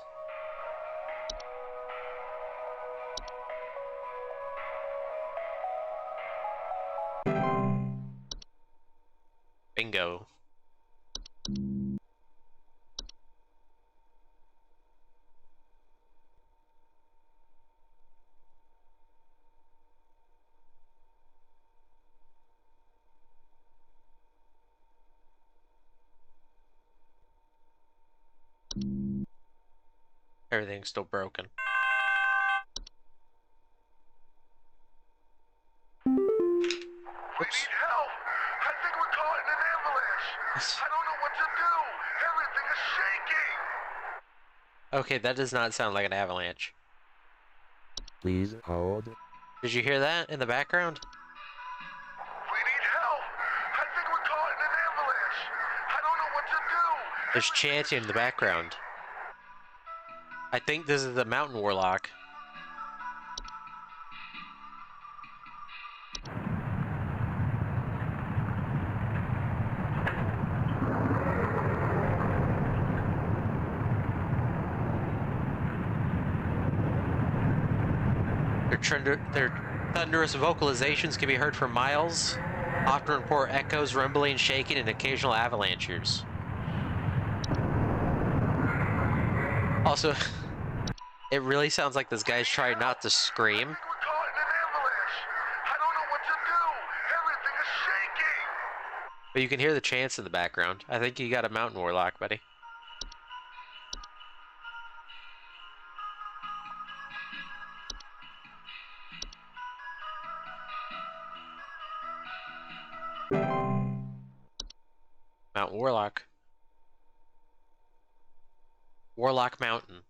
Bingo. Everything's still broken. We need help! I think we're caught in an avalanche! I don't know what to do! Everything is shaking! Okay, that does not sound like an avalanche. Please hold. Did you hear that in the background? We need help! I think we're caught in an avalanche! I don't know what to do! There's chanting in the background. I think this is the mountain warlock. Their thunderous vocalizations can be heard for miles, often report echoes, rumbling, shaking, and occasional avalanches. Also, it really sounds like this guy's trying not to scream. We're caught in an avalanche! I don't know what to do! Everything is shaking! But you can hear the chants in the background. I think you got a mountain warlock, buddy. Mountain warlock. Warlock Mountain.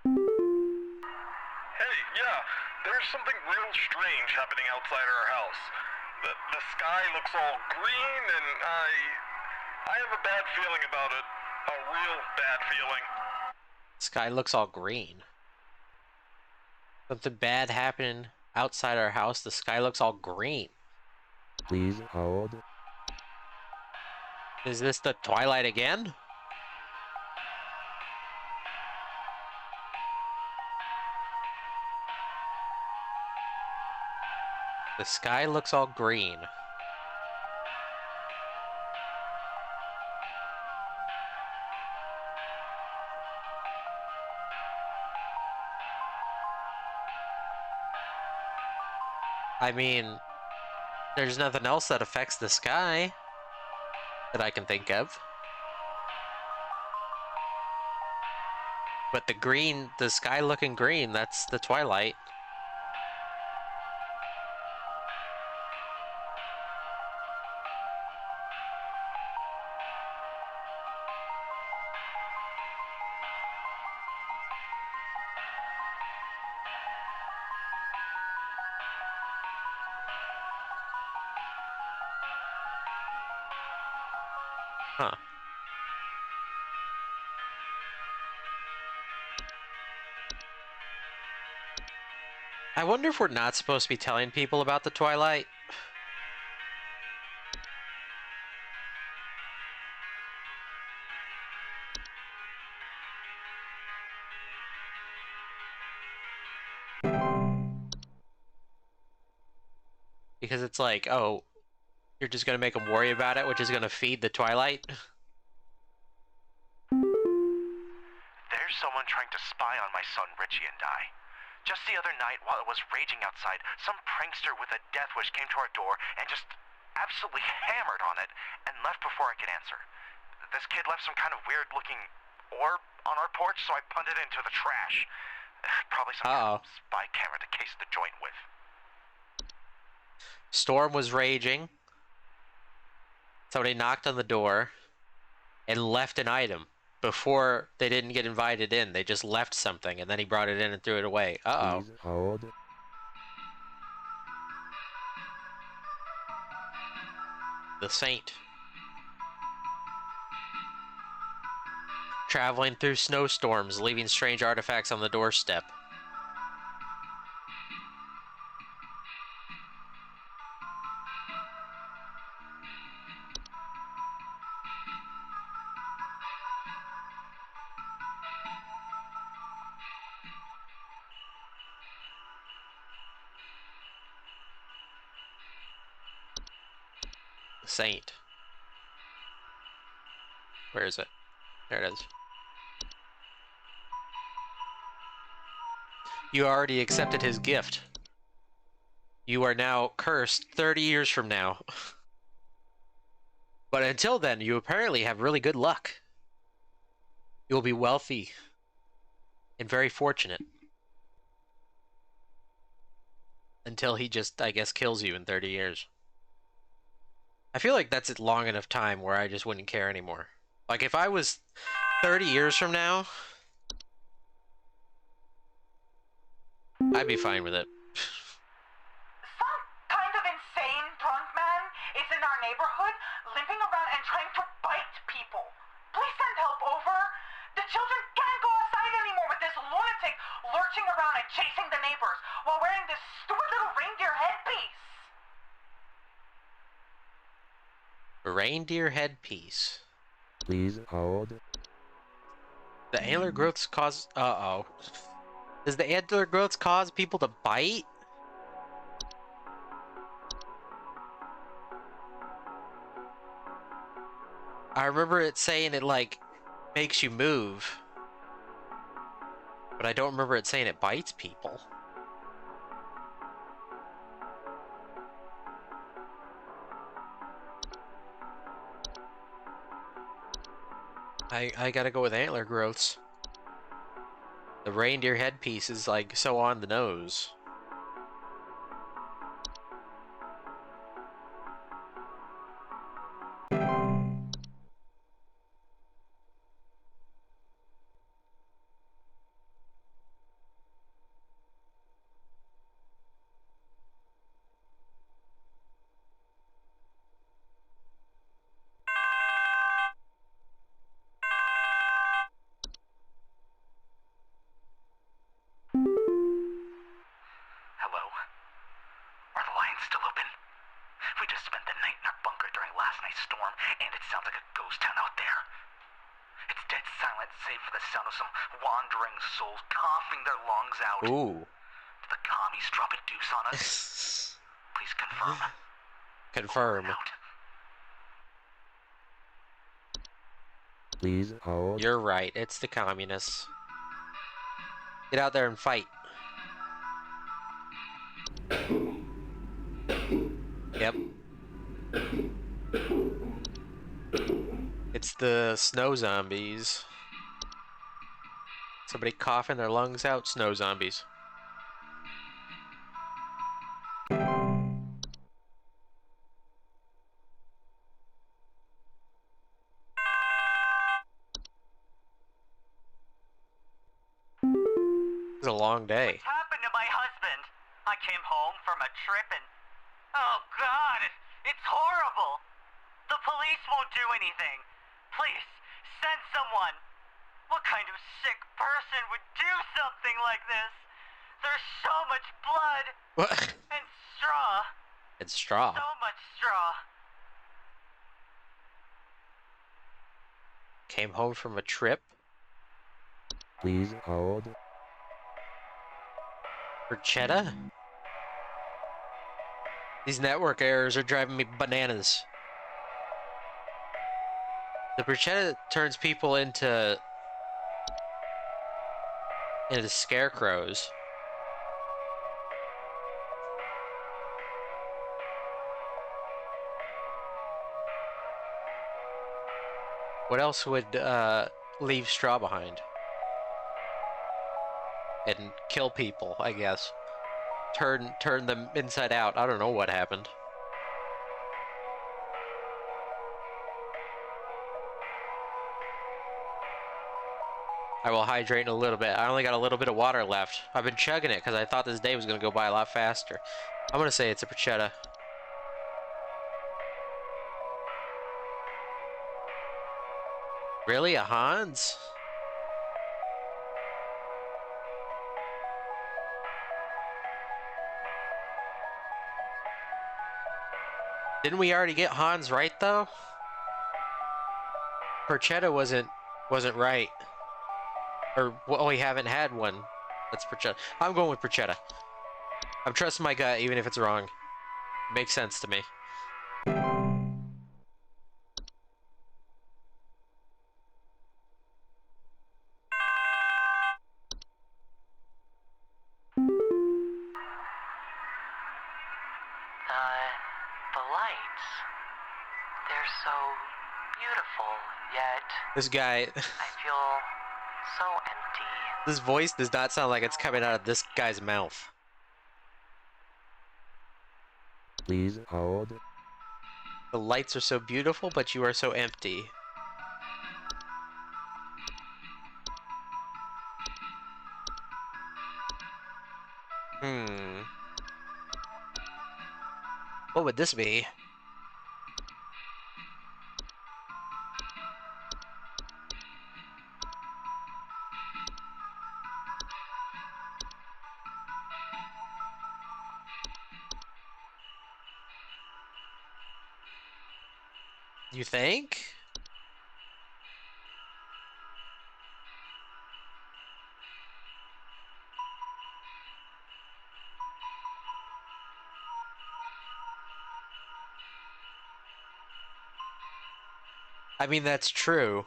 Hey, yeah, there's something real strange happening outside our house. The sky looks all green, and I have a bad feeling about it. A real bad feeling. Sky looks all green. Something bad happening outside our house. The sky looks all green. Please hold. Is this the Twilight again? The sky looks all green. I mean, there's nothing else that affects the sky that I can think of. But the sky looking green, that's the Twilight. Huh. I wonder if we're not supposed to be telling people about the Twilight. Because it's like, oh, you're just gonna make them worry about it, which is gonna feed the Twilight. There's someone trying to spy on my son Richie and I. Just the other night, while it was raging outside, some prankster with a death wish came to our door and just absolutely hammered on it and left before I could answer. This kid left some kind of weird-looking orb on our porch, so I punted it into the trash. Probably some kind of spy camera to case the joint with. Storm was raging. Somebody knocked on the door and left an item. Before they didn't get invited in, they just left something, and then he brought it in and threw it away. Uh-oh. Please hold. The Saint. Traveling through snowstorms, leaving strange artifacts on the doorstep. The Saint. Where is it? There it is. You already accepted his gift. You are now cursed 30 years from now. But until then, you apparently have really good luck. You will be wealthy and very fortunate. Until he just, I guess, kills you in 30 years. I feel like that's a long enough time where I just wouldn't care anymore. Like, if I was 30 years from now, I'd be fine with it. Some kind of insane drunk man is in our neighborhood, limping around and trying to bite people. Please send help over. The children can't go outside anymore with this lunatic lurching around and chasing the neighbors while wearing this stupid little reindeer headpiece. A reindeer headpiece. Please hold. The antler growths cause... Uh-oh. Does the antler growths cause people to bite? I remember it saying it, like, makes you move. But I don't remember it saying it bites people. I gotta go with antler growths. The reindeer headpiece is, like, so on the nose. outside, save for the sound of some wandering souls coughing their lungs out. Ooh. Did the commies drop a deuce on us? Please confirm. Confirm. Over and out. Please hold. You're right. It's the communists. Get out there and fight. Yep. It's the snow zombies. Somebody coughing their lungs out, snow zombies. It's a long day. What happened to my husband? I came home from a trip and... Oh, God! It's horrible! The police won't do anything. Please, send someone. What kind of sick person would do something like this? There's so much blood What? and straw. It's straw. So much straw. Came home from a trip. Please hold. Bruschetta? These network errors are driving me bananas. The bruschetta turns people into scarecrows. What else would leave straw behind? And kill people, I guess. Turn them inside out. I don't know what happened. I will hydrate in a little bit. I only got a little bit of water left. I've been chugging it because I thought this day was going to go by a lot faster. I'm going to say it's a bruschetta. Really? A Hans? Didn't we already get Hans right though? Bruschetta wasn't right. Or well, we haven't had one. That's bruschetta. I'm going with bruschetta. I'm trusting my gut even if it's wrong. It makes sense to me. The lights, they're so beautiful, yet This guy, I feel so empty. this voice does not sound like it's coming out of this guy's mouth. Please hold. The lights are so beautiful, but you are so empty. What would this be? You think? I mean, that's true.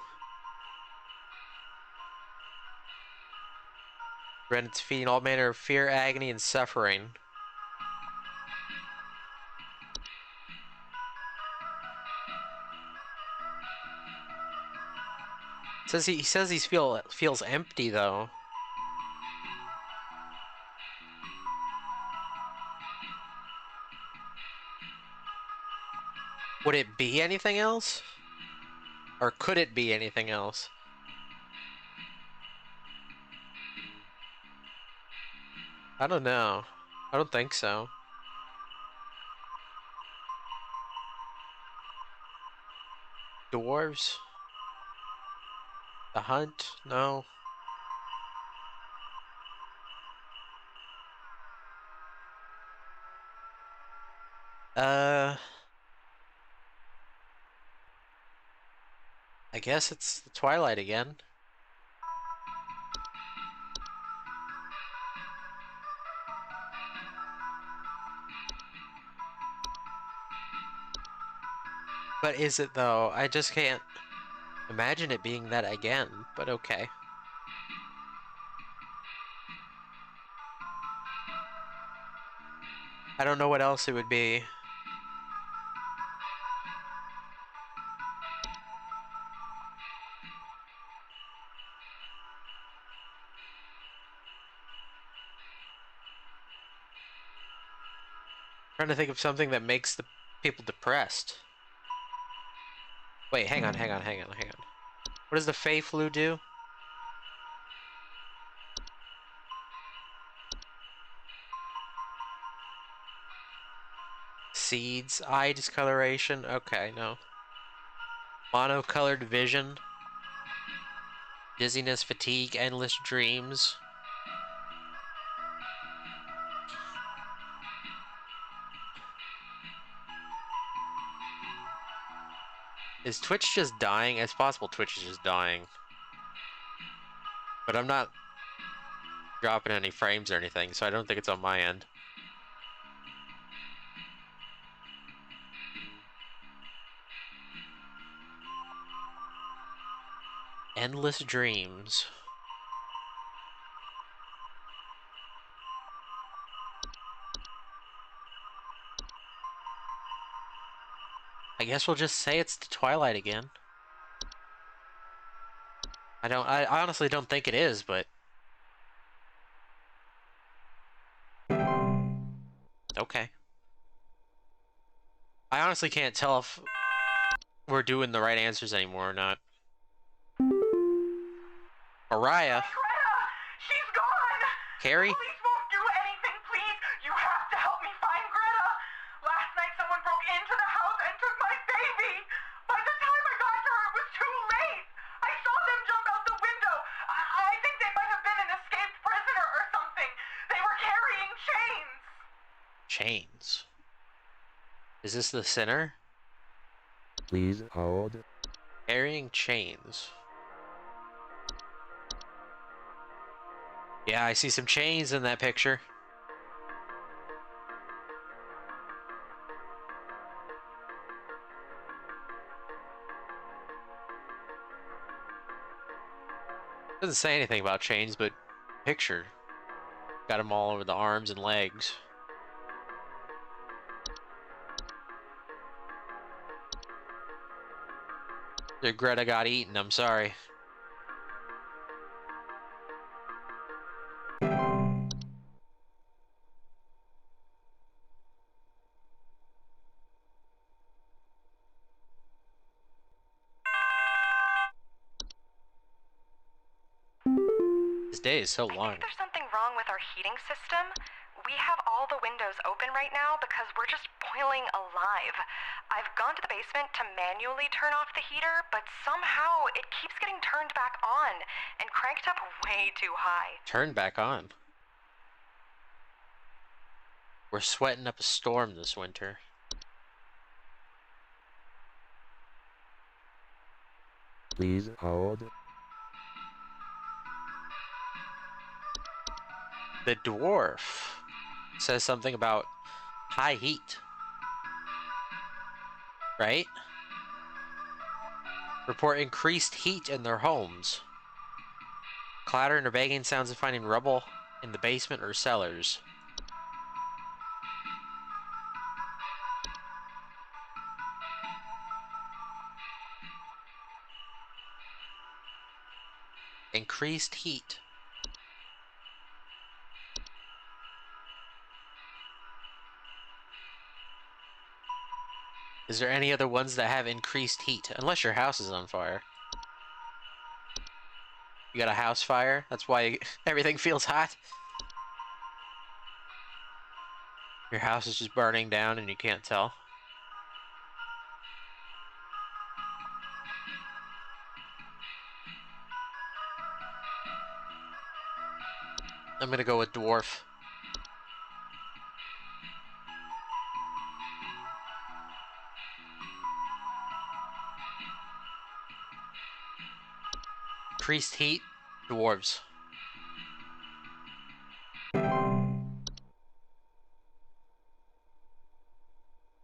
Brennan's feeding all manner of fear, agony, and suffering. He says he feels empty though. Would it be anything else? Or could it be anything else? I don't know. I don't think so. Dwarves? The hunt? No. I guess it's the Twilight again. But is it though? I just can't imagine it being that again, but okay. I don't know what else it would be. Trying to think of something that makes the people depressed. Wait, hang on. What does the Fey flu do? Seeds, eye discoloration. Okay, no. Monocolored vision. Dizziness, fatigue, endless dreams. Is Twitch just dying? It's possible Twitch is just dying. But I'm not dropping any frames or anything, so I don't think it's on my end. Endless dreams. I guess we'll just say it's the Twilight again. I honestly don't think it is, but okay. I honestly can't tell if we're doing the right answers anymore or not. Mariah. Greta! She's gone! Carrie? Police won't do anything, please! You have to help me find Greta! Last night someone broke into the house and took my baby! By the time I got to her, it was too late! I saw them jump out the window! I think they might have been an escaped prisoner or something! They were carrying chains! Chains. Is this the sinner? Please hold. Carrying chains. Yeah, I see some chains in that picture. Doesn't say anything about chains, but picture. Got them all over the arms and legs. Greta got eaten, I'm sorry. This day is so I long. think there's something wrong with our heating system. We have all the windows open right now because we're just boiling alive. I've gone to the basement to manually turn off the heater, but somehow it keeps getting turned back on and cranked up way too high. Turned back on. We're sweating up a storm this winter. Please hold. The dwarf says something about high heat. Right? Report increased heat in their homes. Clattering or banging sounds of finding rubble in the basement or cellars. Increased heat. Is there any other ones that have increased heat? Unless your house is on fire. You got a house fire? That's why everything feels hot? Your house is just burning down and you can't tell? I'm gonna go with dwarf. Increased heat, dwarves.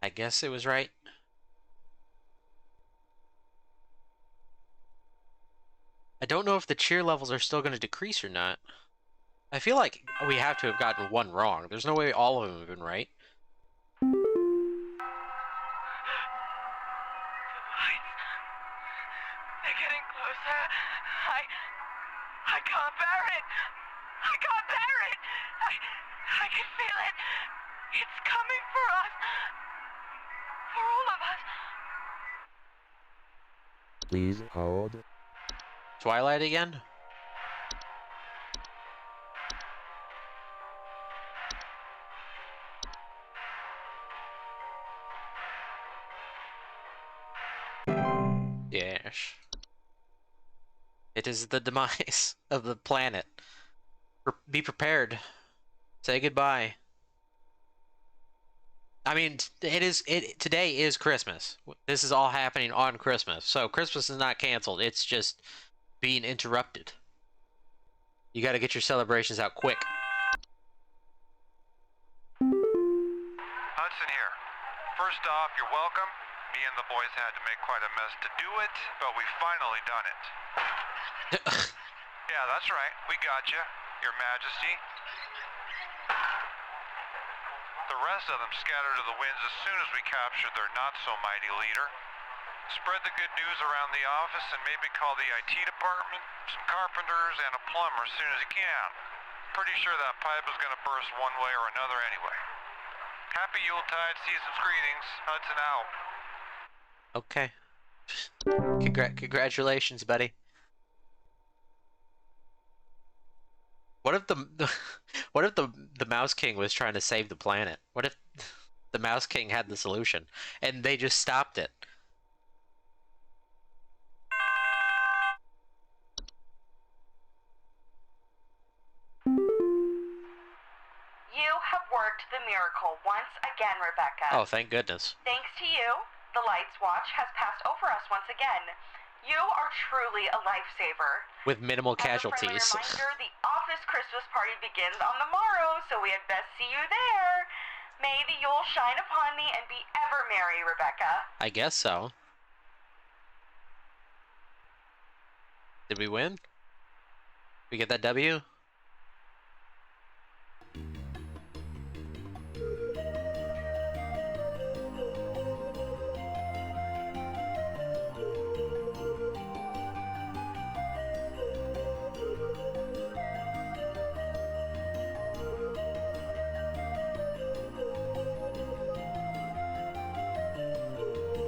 I guess it was right. I don't know if the cheer levels are still going to decrease or not. I feel like we have to have gotten one wrong. There's no way all of them have been right. They're getting closer. I can't bear it. I can't bear it. I can feel it. It's coming for us. For all of us. Please hold. Twilight again? Yes. It is the demise of the planet. Be prepared. Say goodbye. I mean, today is Christmas. This is all happening on Christmas. So Christmas is not canceled. It's just being interrupted. You got to get your celebrations out quick. Hudson here. First off, you're welcome. Me and the boys had to make quite a mess to do it, but we finally done it. Yeah, that's right. We got you, Your Majesty. The rest of them scattered to the winds as soon as we captured their not-so-mighty leader. Spread the good news around the office and maybe call the IT department, some carpenters, and a plumber as soon as you can. Pretty sure that pipe is gonna burst one way or another anyway. Happy Yuletide, season's greetings. Hudson out. Okay. Congratulations, buddy. What if the Mouse King was trying to save the planet? What if the Mouse King had the solution and they just stopped it? You have worked the miracle once again, Rebecca. Oh, thank goodness. Thanks to you, the Lights Watch has passed over us once again. You are truly a lifesaver. With minimal casualties. As a friendly reminder, the office Christmas party begins on the morrow, so we had best see you there. May the Yule shine upon thee and be ever merry, Rebecca. I guess so. Did we win? We get that W?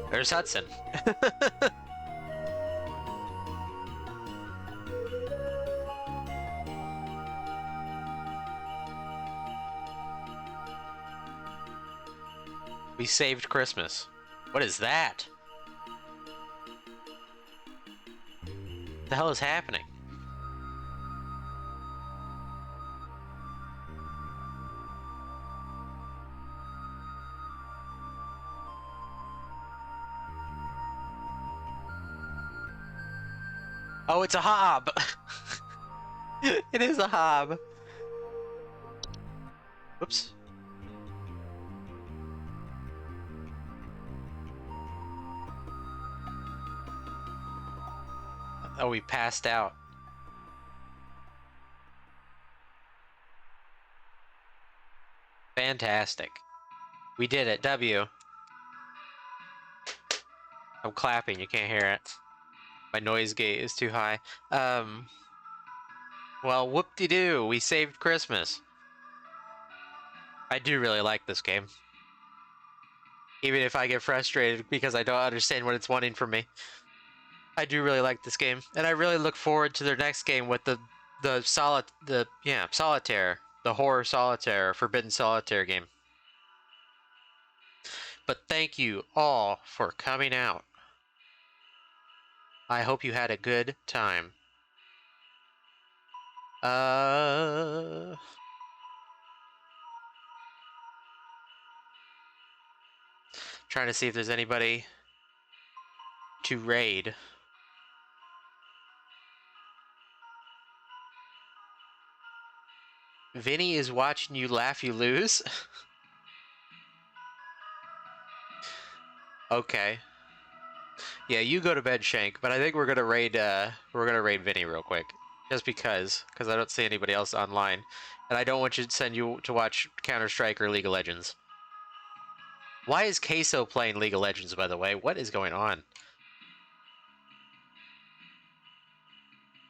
There's Hudson. We saved Christmas. What is that? What the hell is happening? Oh, it's a hob! It is a hob! Whoops. Oh, we passed out. Fantastic. We did it, W. I'm clapping, you can't hear it. My noise gate is too high. Well, whoop-de-doo, we saved Christmas. I do really like this game. Even if I get frustrated because I don't understand what it's wanting from me. I do really like this game. And I really look forward to their next game with Solitaire. The horror solitaire, forbidden solitaire game. But thank you all for coming out. I hope you had a good time. Trying to see if there's anybody to raid. Vinny is watching you laugh, you lose. Okay. Yeah, you go to bed, Shank. But I think we're gonna raid Vinny real quick, just because I don't see anybody else online, and I don't want you to send you to watch Counter Strike or League of Legends. Why is Queso playing League of Legends, by the way? What is going on?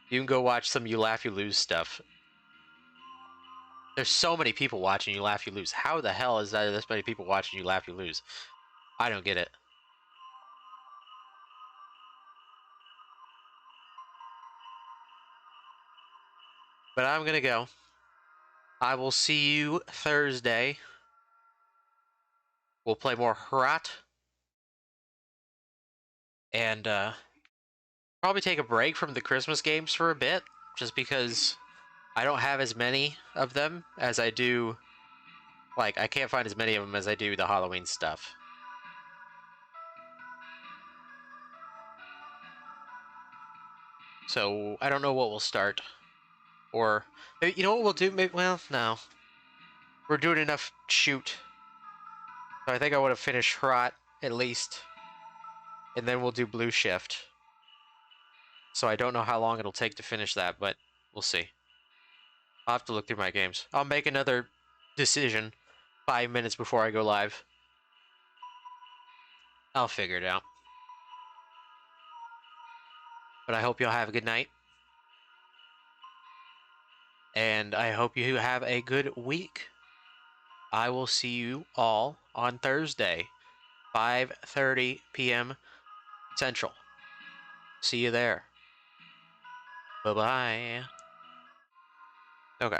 You can go watch some You Laugh You Lose stuff. There's so many people watching You Laugh You Lose. How the hell is that this many people watching You Laugh You Lose? I don't get it. But I'm gonna go. I will see you Thursday. We'll play more Hrat. And probably take a break from the Christmas games for a bit, just because I don't have as many of them as I do. Like, I can't find as many of them as I do the Halloween stuff. So I don't know what we'll start. Or, you know what we'll do? Maybe, well, no. We're doing enough shoot. So I think I want to finish Hrat at least. And then we'll do Blue Shift. So I don't know how long it'll take to finish that, but we'll see. I'll have to look through my games. I'll make another decision 5 minutes before I go live. I'll figure it out. But I hope y'all have a good night. And I hope you have a good week. I will see you all on Thursday, 5:30 p.m. Central. See you there. Bye-bye. Okay.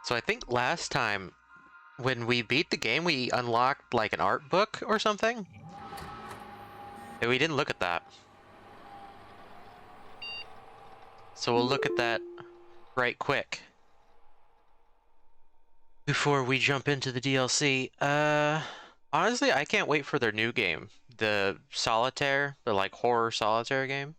So I think last time when we beat the game, we unlocked like an art book or something. And we didn't look at that. So we'll look at that right quick before we jump into the DLC. Honestly, I can't wait for their new game. The Solitaire, the like horror solitaire game.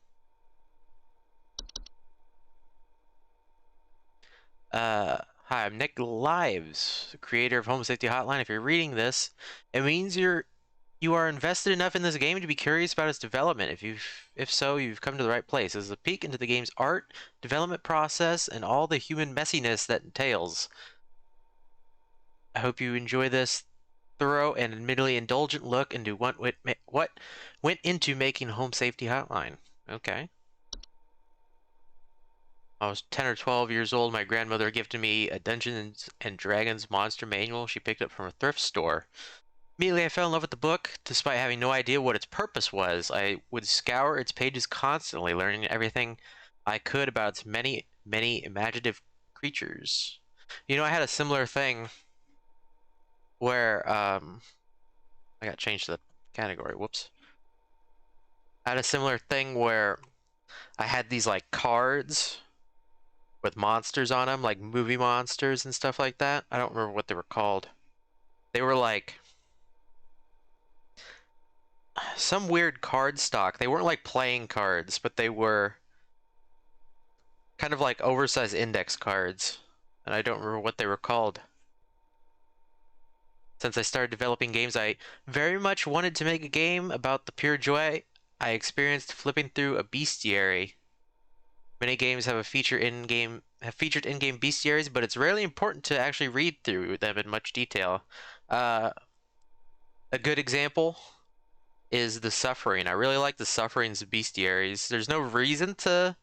Hi, I'm Nick Lives, the creator of Home Safety Hotline. If you're reading this, it means you are invested enough in this game to be curious about its development. If so, you've come to the right place. This is a peek into the game's art, development process, and all the human messiness that entails. I hope you enjoy this thorough and admittedly indulgent look into what went into making Home Safety Hotline. Okay. I was 10 or 12 years old. My grandmother gifted me a Dungeons and Dragons monster manual she picked up from a thrift store. Immediately, I fell in love with the book. Despite having no idea what its purpose was, I would scour its pages constantly, learning everything I could about its many, many imaginative creatures. You know, I had a similar thing where, I got changed to the category, whoops. I had a similar thing where I had these, like, cards with monsters on them, like movie monsters and stuff like that. I don't remember what they were called. They were like some weird card stock. They weren't like playing cards, but they were kind of like oversized index cards. And I don't remember what they were called. Since I started developing games, I very much wanted to make a game about the pure joy I experienced flipping through a bestiary. Many games have featured in-game bestiaries, but it's rarely important to actually read through them in much detail. A good example is the Suffering. I really like the Suffering's bestiaries. There's no reason to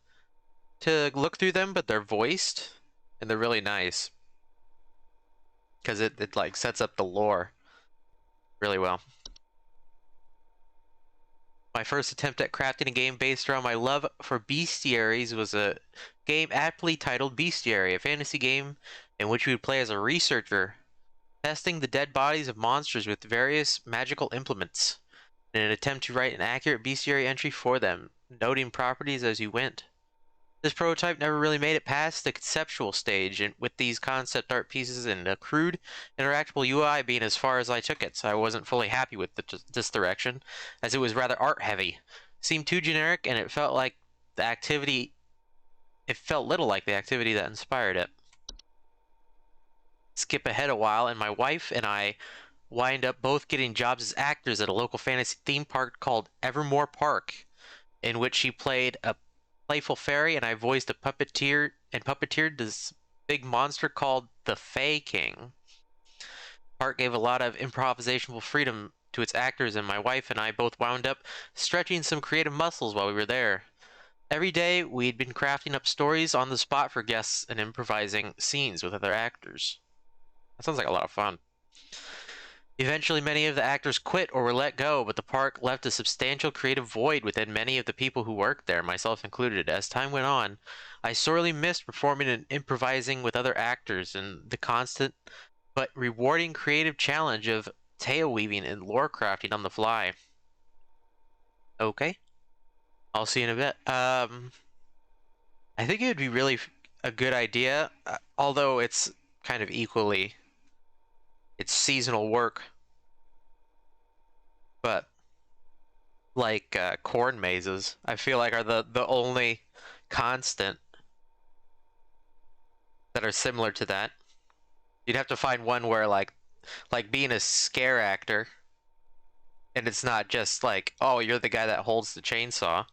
look through them, but they're voiced and they're really nice because it like sets up the lore really well. My first attempt at crafting a game based around my love for bestiaries was a game aptly titled Bestiary, a fantasy game in which we would play as a researcher, testing the dead bodies of monsters with various magical implements in an attempt to write an accurate bestiary entry for them, noting properties as you went. This prototype never really made it past the conceptual stage, and with these concept art pieces and a crude, interactable UI being as far as I took it, so I wasn't fully happy with this direction, as it was rather art-heavy. Seemed too generic, and it felt like the activity... It felt little like the activity that inspired it. Skip ahead a while, and my wife and I wind up both getting jobs as actors at a local fantasy theme park called Evermore Park, in which she played a playful fairy and I voiced a puppeteered this big monster called the Fae King. Park gave a lot of improvisational freedom to its actors, and my wife and I both wound up stretching some creative muscles while we were there. Every day, we'd been crafting up stories on the spot for guests and improvising scenes with other actors. That sounds like a lot of fun. Eventually, many of the actors quit or were let go, but the park left a substantial creative void within many of the people who worked there, myself included. As time went on, I sorely missed performing and improvising with other actors and the constant but rewarding creative challenge of tale weaving and lore crafting on the fly. Okay. I'll see you in a bit. I think it would be really a good idea, although it's kind of equally, it's seasonal work. But like corn mazes, I feel like are the only constant that are similar to that. You'd have to find one where like being a scare actor, and it's not just like, oh, you're the guy that holds the chainsaw.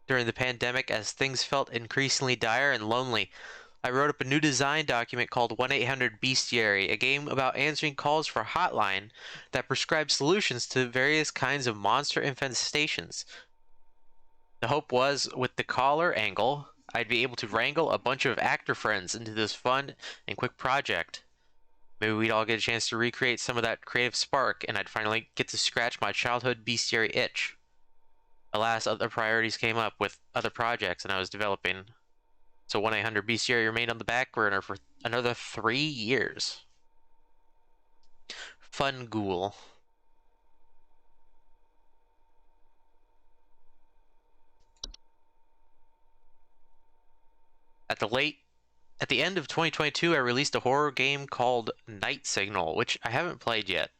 During the pandemic, as things felt increasingly dire and lonely, I wrote up a new design document called 1-800-Bestiary, a game about answering calls for a hotline that prescribes solutions to various kinds of monster infestations. The hope was, with the caller angle, I'd be able to wrangle a bunch of actor friends into this fun and quick project. Maybe we'd all get a chance to recreate some of that creative spark, and I'd finally get to scratch my childhood bestiary itch. Alas, other priorities came up with other projects, and I was developing. So 1-800-Bestiary remained on the back burner for another 3 years. Fun Ghoul. At the end of 2022, I released a horror game called Night Signal, which I haven't played yet,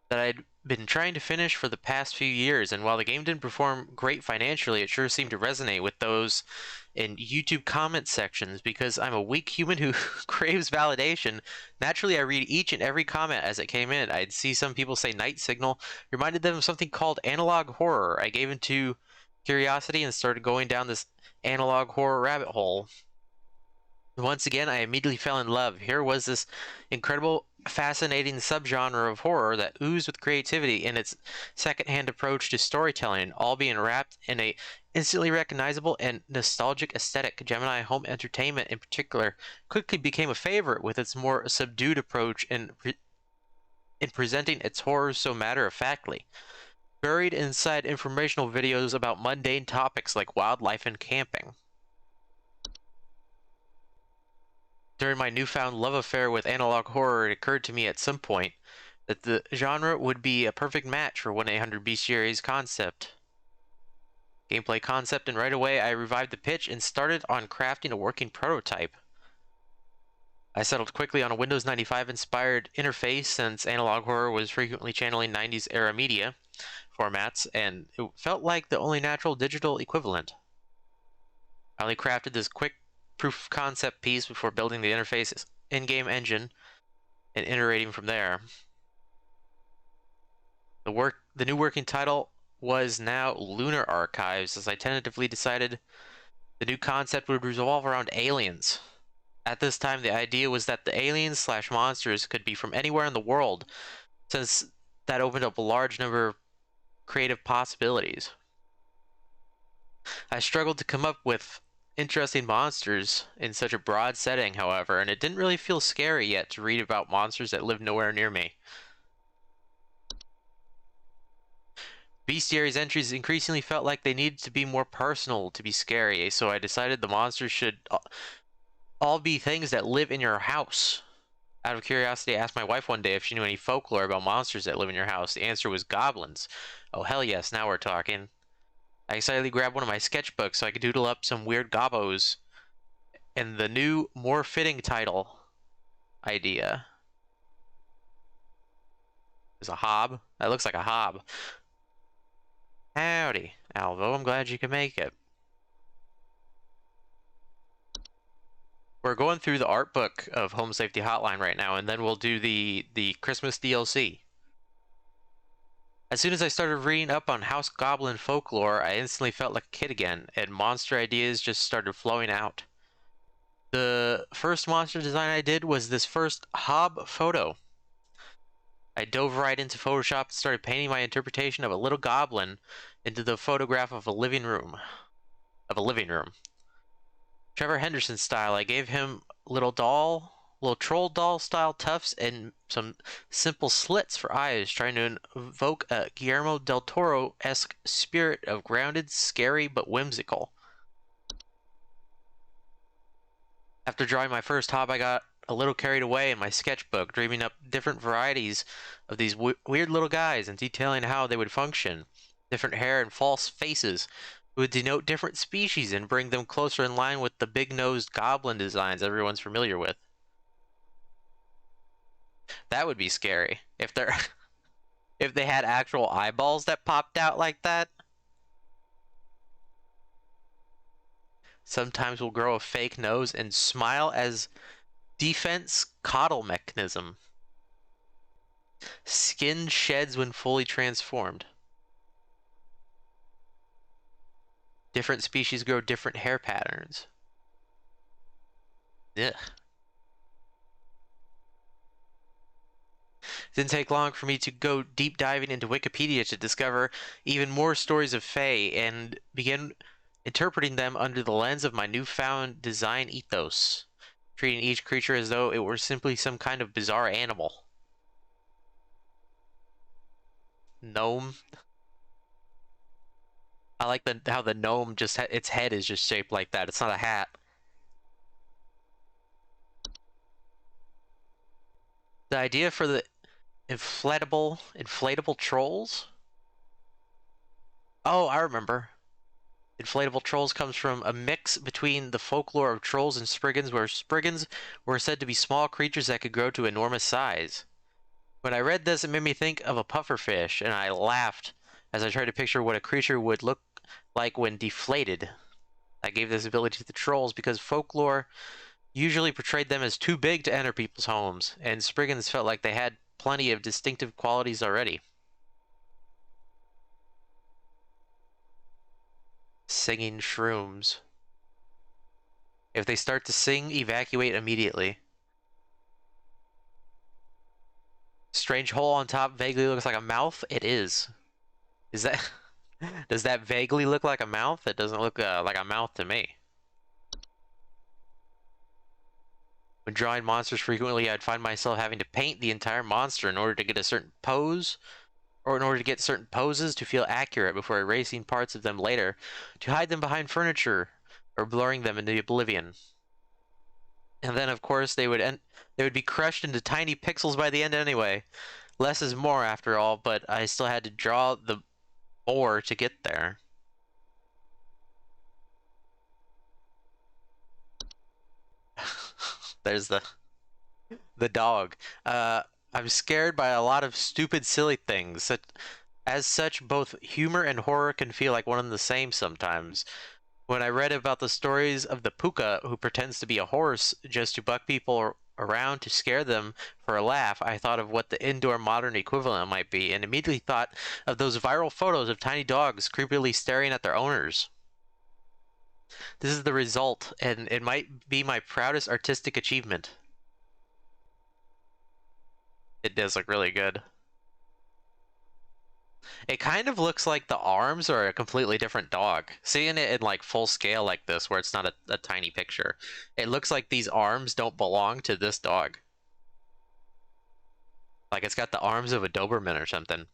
that I'd been trying to finish for the past few years, and while the game didn't perform great financially, it sure seemed to resonate with those in YouTube comment sections. Because I'm a weak human who craves validation, naturally I read each and every comment as it came in. I'd see some people say Night Signal reminded them of something called analog horror. I gave into curiosity and started going down this analog horror rabbit hole. Once again, I immediately fell in love. Here was this incredible, fascinating subgenre of horror that oozed with creativity in its second-hand approach to storytelling, all being wrapped in a instantly recognizable and nostalgic aesthetic. Gemini Home Entertainment, in particular, quickly became a favorite with its more subdued approach in presenting its horrors so matter-of-factly, buried inside informational videos about mundane topics like wildlife and camping. During my newfound love affair with analog horror, it occurred to me at some point that the genre would be a perfect match for 1-800-Bestiary's concept. Gameplay concept, and right away I revived the pitch and started on crafting a working prototype. I settled quickly on a Windows 95 inspired interface, since analog horror was frequently channeling 90s era media formats, and it felt like the only natural digital equivalent. I only crafted this quick proof of concept piece before building the interface's in-game engine and iterating from there. The new working title was now Lunar Archives, as I tentatively decided the new concept would revolve around aliens. At this time, the idea was that the aliens/monsters could be from anywhere in the world, since that opened up a large number of creative possibilities. I struggled to come up with interesting monsters in such a broad setting, however, and it didn't really feel scary yet to read about monsters that lived nowhere near me. Bestiary's entries increasingly felt like they needed to be more personal to be scary, so I decided the monsters should all be things that live in your house. Out of curiosity, I asked my wife one day if she knew any folklore about monsters that live in your house. The answer was goblins. Oh hell yes, now we're talking. I excitedly grabbed one of my sketchbooks so I could doodle up some weird gobbos and the new, more fitting title idea is a hob. That looks like a hob. Howdy, Alvo. I'm glad you could make it. We're going through the art book of Home Safety Hotline right now, and then we'll do the Christmas DLC. As soon as I started reading up on House Goblin folklore, I instantly felt like a kid again, and monster ideas just started flowing out. The first monster design I did was this first Hob photo. I dove right into Photoshop and started painting my interpretation of a little goblin into the photograph of a living room. Trevor Henderson style. I gave him little troll doll style tufts and some simple slits for eyes, trying to evoke a Guillermo del Toro-esque spirit of grounded, scary, but whimsical. After drawing my first hob, I got a little carried away in my sketchbook, dreaming up different varieties of these weird little guys and detailing how they would function. Different hair and false faces would denote different species and bring them closer in line with the big-nosed goblin designs everyone's familiar with. That would be scary if they're if they had actual eyeballs that popped out like that. Sometimes we'll grow a fake nose and smile as defense coddle mechanism. Skin sheds when fully transformed. Different species grow different hair patterns. Ugh. It didn't take long for me to go deep diving into Wikipedia to discover even more stories of Fae and begin interpreting them under the lens of my newfound design ethos, treating each creature as though it were simply some kind of bizarre animal. Gnome. I like how the gnome just its head is just shaped like that. It's not a hat. The idea for the inflatable trolls? Oh, I remember. Inflatable trolls comes from a mix between the folklore of trolls and spriggans, where spriggans were said to be small creatures that could grow to enormous size. When I read this, it made me think of a pufferfish, and I laughed as I tried to picture what a creature would look like when deflated. I gave this ability to the trolls because folklore usually portrayed them as too big to enter people's homes, and spriggans felt like they had plenty of distinctive qualities already. Singing shrooms. If they start to sing, evacuate immediately. Strange hole on top vaguely looks like a mouth. It is. Is that... Does that vaguely look like a mouth? It doesn't look like a mouth to me. When drawing monsters frequently, I'd find myself having to paint the entire monster in order to get a certain pose, or in order to get certain poses to feel accurate before erasing parts of them later to hide them behind furniture or blurring them into oblivion. And then, of course, they would be crushed into tiny pixels by the end anyway. Less is more, after all, but I still had to draw the more to get there. There's the dog. I'm scared by a lot of stupid, silly things. As such, both humor and horror can feel like one and the same sometimes. When I read about the stories of the puka who pretends to be a horse just to buck people around to scare them for a laugh, I thought of what the indoor modern equivalent might be, and immediately thought of those viral photos of tiny dogs creepily staring at their owners. This is the result, and it might be my proudest artistic achievement. It does look really good. It kind of looks like the arms are a completely different dog. Seeing it in like full scale like this, where it's not a tiny picture, it looks like these arms don't belong to this dog. Like it's got the arms of a Doberman or something.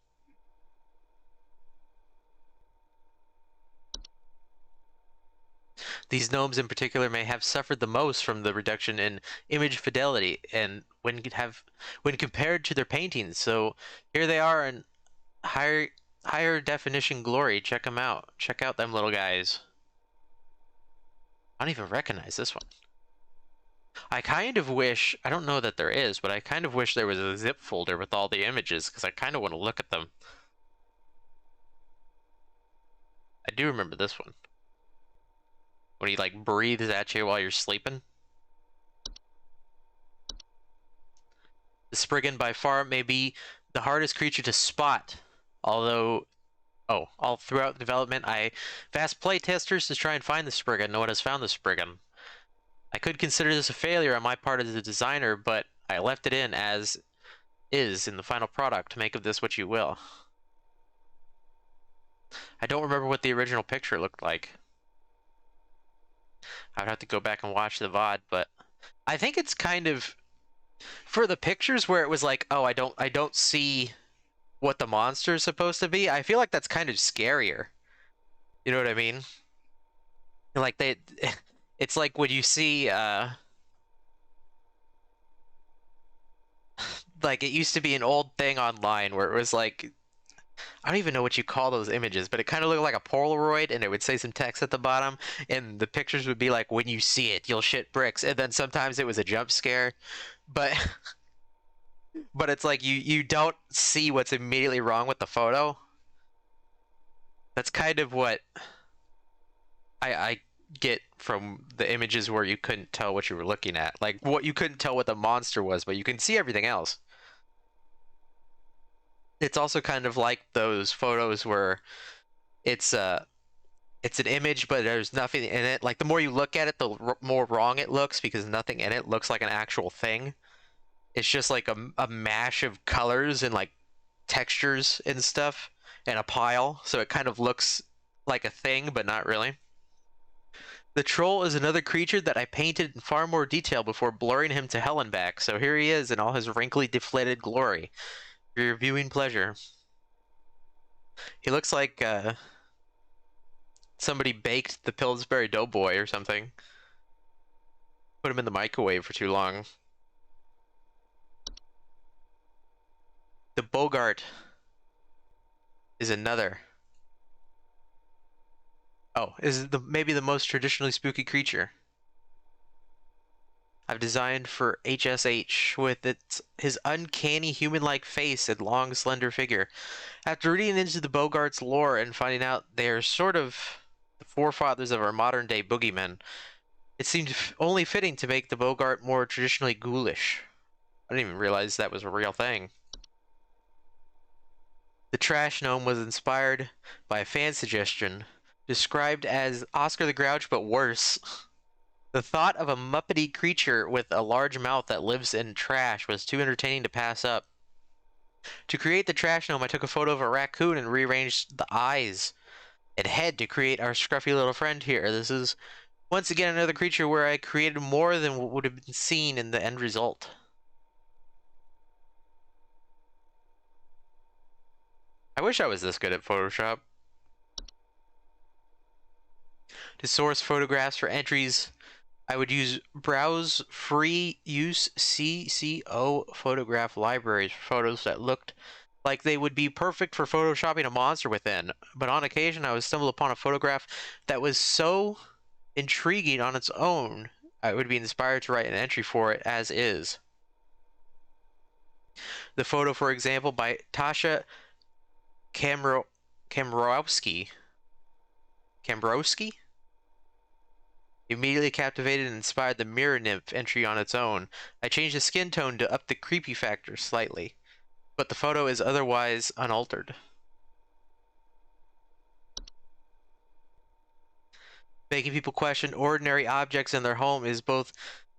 These gnomes in particular may have suffered the most from the reduction in image fidelity and when compared to their paintings. So here they are in higher definition glory. Check them out. Check out them little guys. I don't even recognize this one. I kind of wish, I don't know that there is, but I kind of wish there was a zip folder with all the images because I kind of want to look at them. I do remember this one. When he like breathes at you while you're sleeping. The Spriggan by far may be the hardest creature to spot, although all throughout development I've asked playtesters to try and find the Spriggan. No one has found the Spriggan. I could consider this a failure on my part as a designer, but I left it in as is in the final product. Make of this what you will. I don't remember what the original picture looked like. I would have to go back and watch the VOD, but I think it's kind of for the pictures where it was like, oh, I don't see what the monster is supposed to be. I feel like that's kind of scarier. You know what I mean? Like it's like when you see like it used to be an old thing online where it was like I don't even know what you call those images, but it kind of looked like a Polaroid, and it would say some text at the bottom, and the pictures would be like, when you see it, you'll shit bricks, and then sometimes it was a jump scare, but but it's like you don't see what's immediately wrong with the photo. That's kind of what I get from the images where you couldn't tell what you were looking at. Like, what you couldn't tell what the monster was, but you can see everything else. It's also kind of like those photos where it's an image, but there's nothing in it. Like, the more you look at it, the more wrong it looks because nothing in it looks like an actual thing. It's just like a mash of colors and like textures and stuff and a pile, so it kind of looks like a thing, but not really. The troll is another creature that I painted in far more detail before blurring him to hell and back, so here he is in all his wrinkly, deflated glory. For your viewing pleasure. He looks like somebody baked the Pillsbury Doughboy or something. Put him in the microwave for too long. The Bogart is another. Oh, is maybe the most traditionally spooky creature I've designed for HSH with his uncanny human-like face and long, slender figure. After reading into the Bogart's lore and finding out they are sort of the forefathers of our modern-day boogeymen, it seemed only fitting to make the Bogart more traditionally ghoulish. I didn't even realize that was a real thing. The trash gnome was inspired by a fan suggestion, described as Oscar the Grouch but worse. The thought of a muppety creature with a large mouth that lives in trash was too entertaining to pass up. To create the trash gnome, I took a photo of a raccoon and rearranged the eyes and head to create our scruffy little friend here. This is once again another creature where I created more than what would have been seen in the end result. I wish I was this good at Photoshop. To source photographs for entries, I would use Browse Free Use CCO photograph libraries for photos that looked like they would be perfect for photoshopping a monster within. But on occasion, I would stumble upon a photograph that was so intriguing on its own, I would be inspired to write an entry for it as is. The photo, for example, by Tasha Kamrowski immediately captivated and inspired the mirror nymph entry on its own. I changed the skin tone to up the creepy factor slightly, but the photo is otherwise unaltered. Making people question ordinary objects in their home is both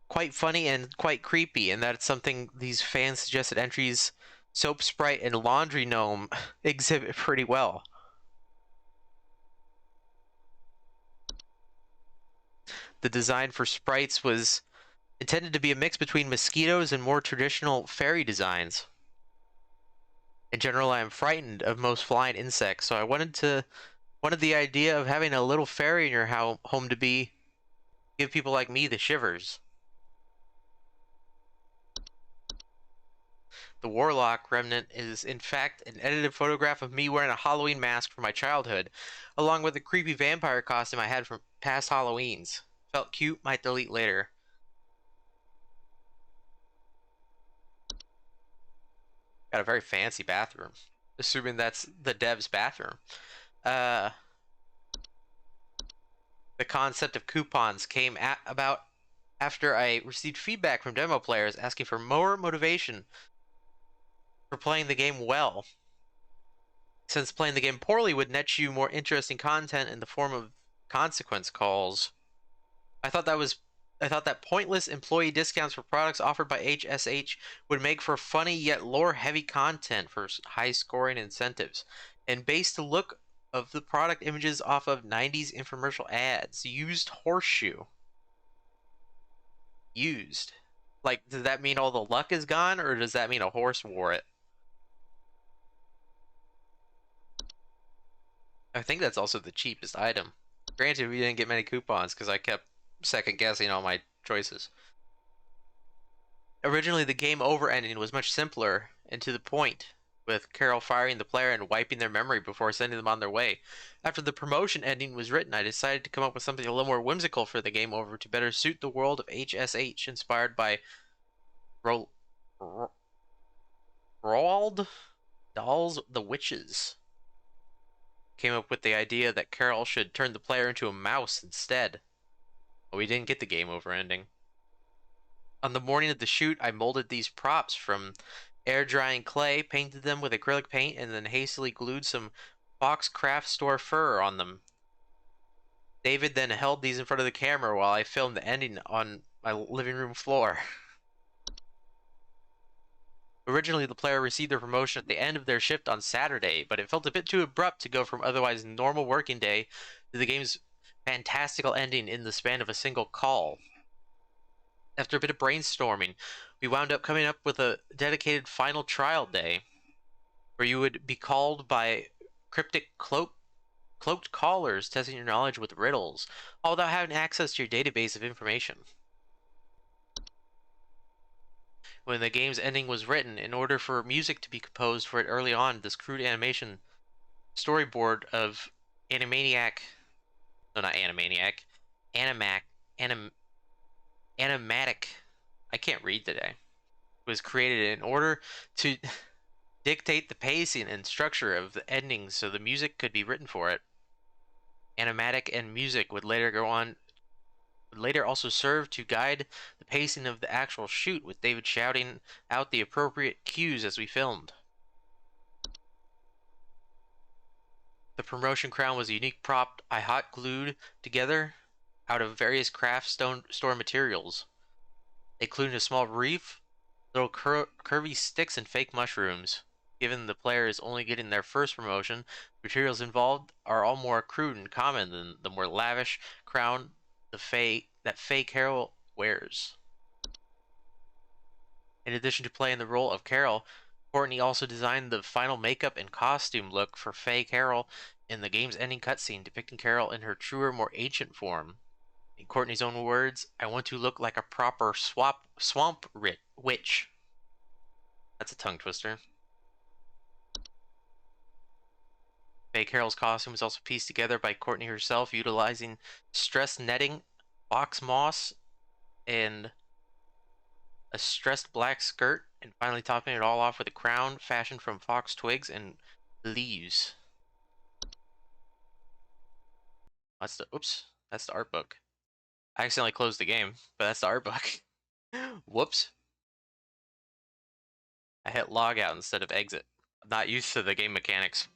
quite funny and quite creepy, and that's something these fan-suggested entries, Soap Sprite and Laundry Gnome, exhibit pretty well. The design for sprites was intended to be a mix between mosquitoes and more traditional fairy designs. In general, I am frightened of most flying insects, so I wanted the idea of having a little fairy in your home to give people like me the shivers. The Warlock remnant is in fact an edited photograph of me wearing a Halloween mask from my childhood, along with the creepy vampire costume I had from past Halloweens. Felt cute, might delete later. Got a very fancy bathroom. Assuming that's the dev's bathroom. The concept of coupons came about after I received feedback from demo players asking for more motivation for playing the game well, since playing the game poorly would net you more interesting content in the form of consequence calls. I thought that pointless employee discounts for products offered by HSH would make for funny yet lore-heavy content for high-scoring incentives, and based the look of the product images off of 90s infomercial ads. Used horseshoe. Used. Like, does that mean all the luck is gone, or does that mean a horse wore it? I think that's also the cheapest item. Granted, we didn't get many coupons because I kept second guessing all my choices. Originally, the game over ending was much simpler and to the point, with Carol firing the player and wiping their memory before sending them on their way. After the promotion ending was written, I decided to come up with something a little more whimsical for the game over to better suit the world of HSH, inspired by Ro Roald Dahl's The Witches. Came up with the idea that Carol should turn the player into a mouse instead. But we didn't get the game over ending. On the morning of the shoot, I molded these props from air drying clay, painted them with acrylic paint, and then hastily glued some Fox Craft Store fur on them. David then held these in front of the camera while I filmed the ending on my living room floor. Originally, the player received their promotion at the end of their shift on Saturday, but it felt a bit too abrupt to go from otherwise normal working day to the game's fantastical ending in the span of a single call. After a bit of brainstorming, we wound up coming up with a dedicated final trial day, where you would be called by cryptic cloaked callers testing your knowledge with riddles, all without having access to your database of information. When the game's ending was written, in order for music to be composed for it early on, this crude animation storyboard of Animaniac, no, not Animaniac, Animatic, I can't read today, was created in order to dictate the pacing and structure of the endings so the music could be written for it. Animatic and music would later also serve to guide the pacing of the actual shoot, with David shouting out the appropriate cues as we filmed. The promotion crown was a unique prop I hot glued together out of various craft store materials, including a small reef, little curvy sticks, and fake mushrooms. Given the player is only getting their first promotion, materials involved are all more crude and common than the more lavish crown that Faye Carol wears. In addition to playing the role of Carol, Courtney also designed the final makeup and costume look for Faye Carol in the game's ending cutscene, depicting Carol in her truer, more ancient form. In Courtney's own words, "I want to look like a proper swamp witch." That's a tongue twister. Faye Carroll's costume was also pieced together by Courtney herself, utilizing stress netting, box moss, and a stressed black skirt, and finally topping it all off with a crown fashioned from fox twigs and leaves. That's the art book. I accidentally closed the game, but that's the art book. Whoops. I hit log out instead of exit. I'm not used to the game mechanics.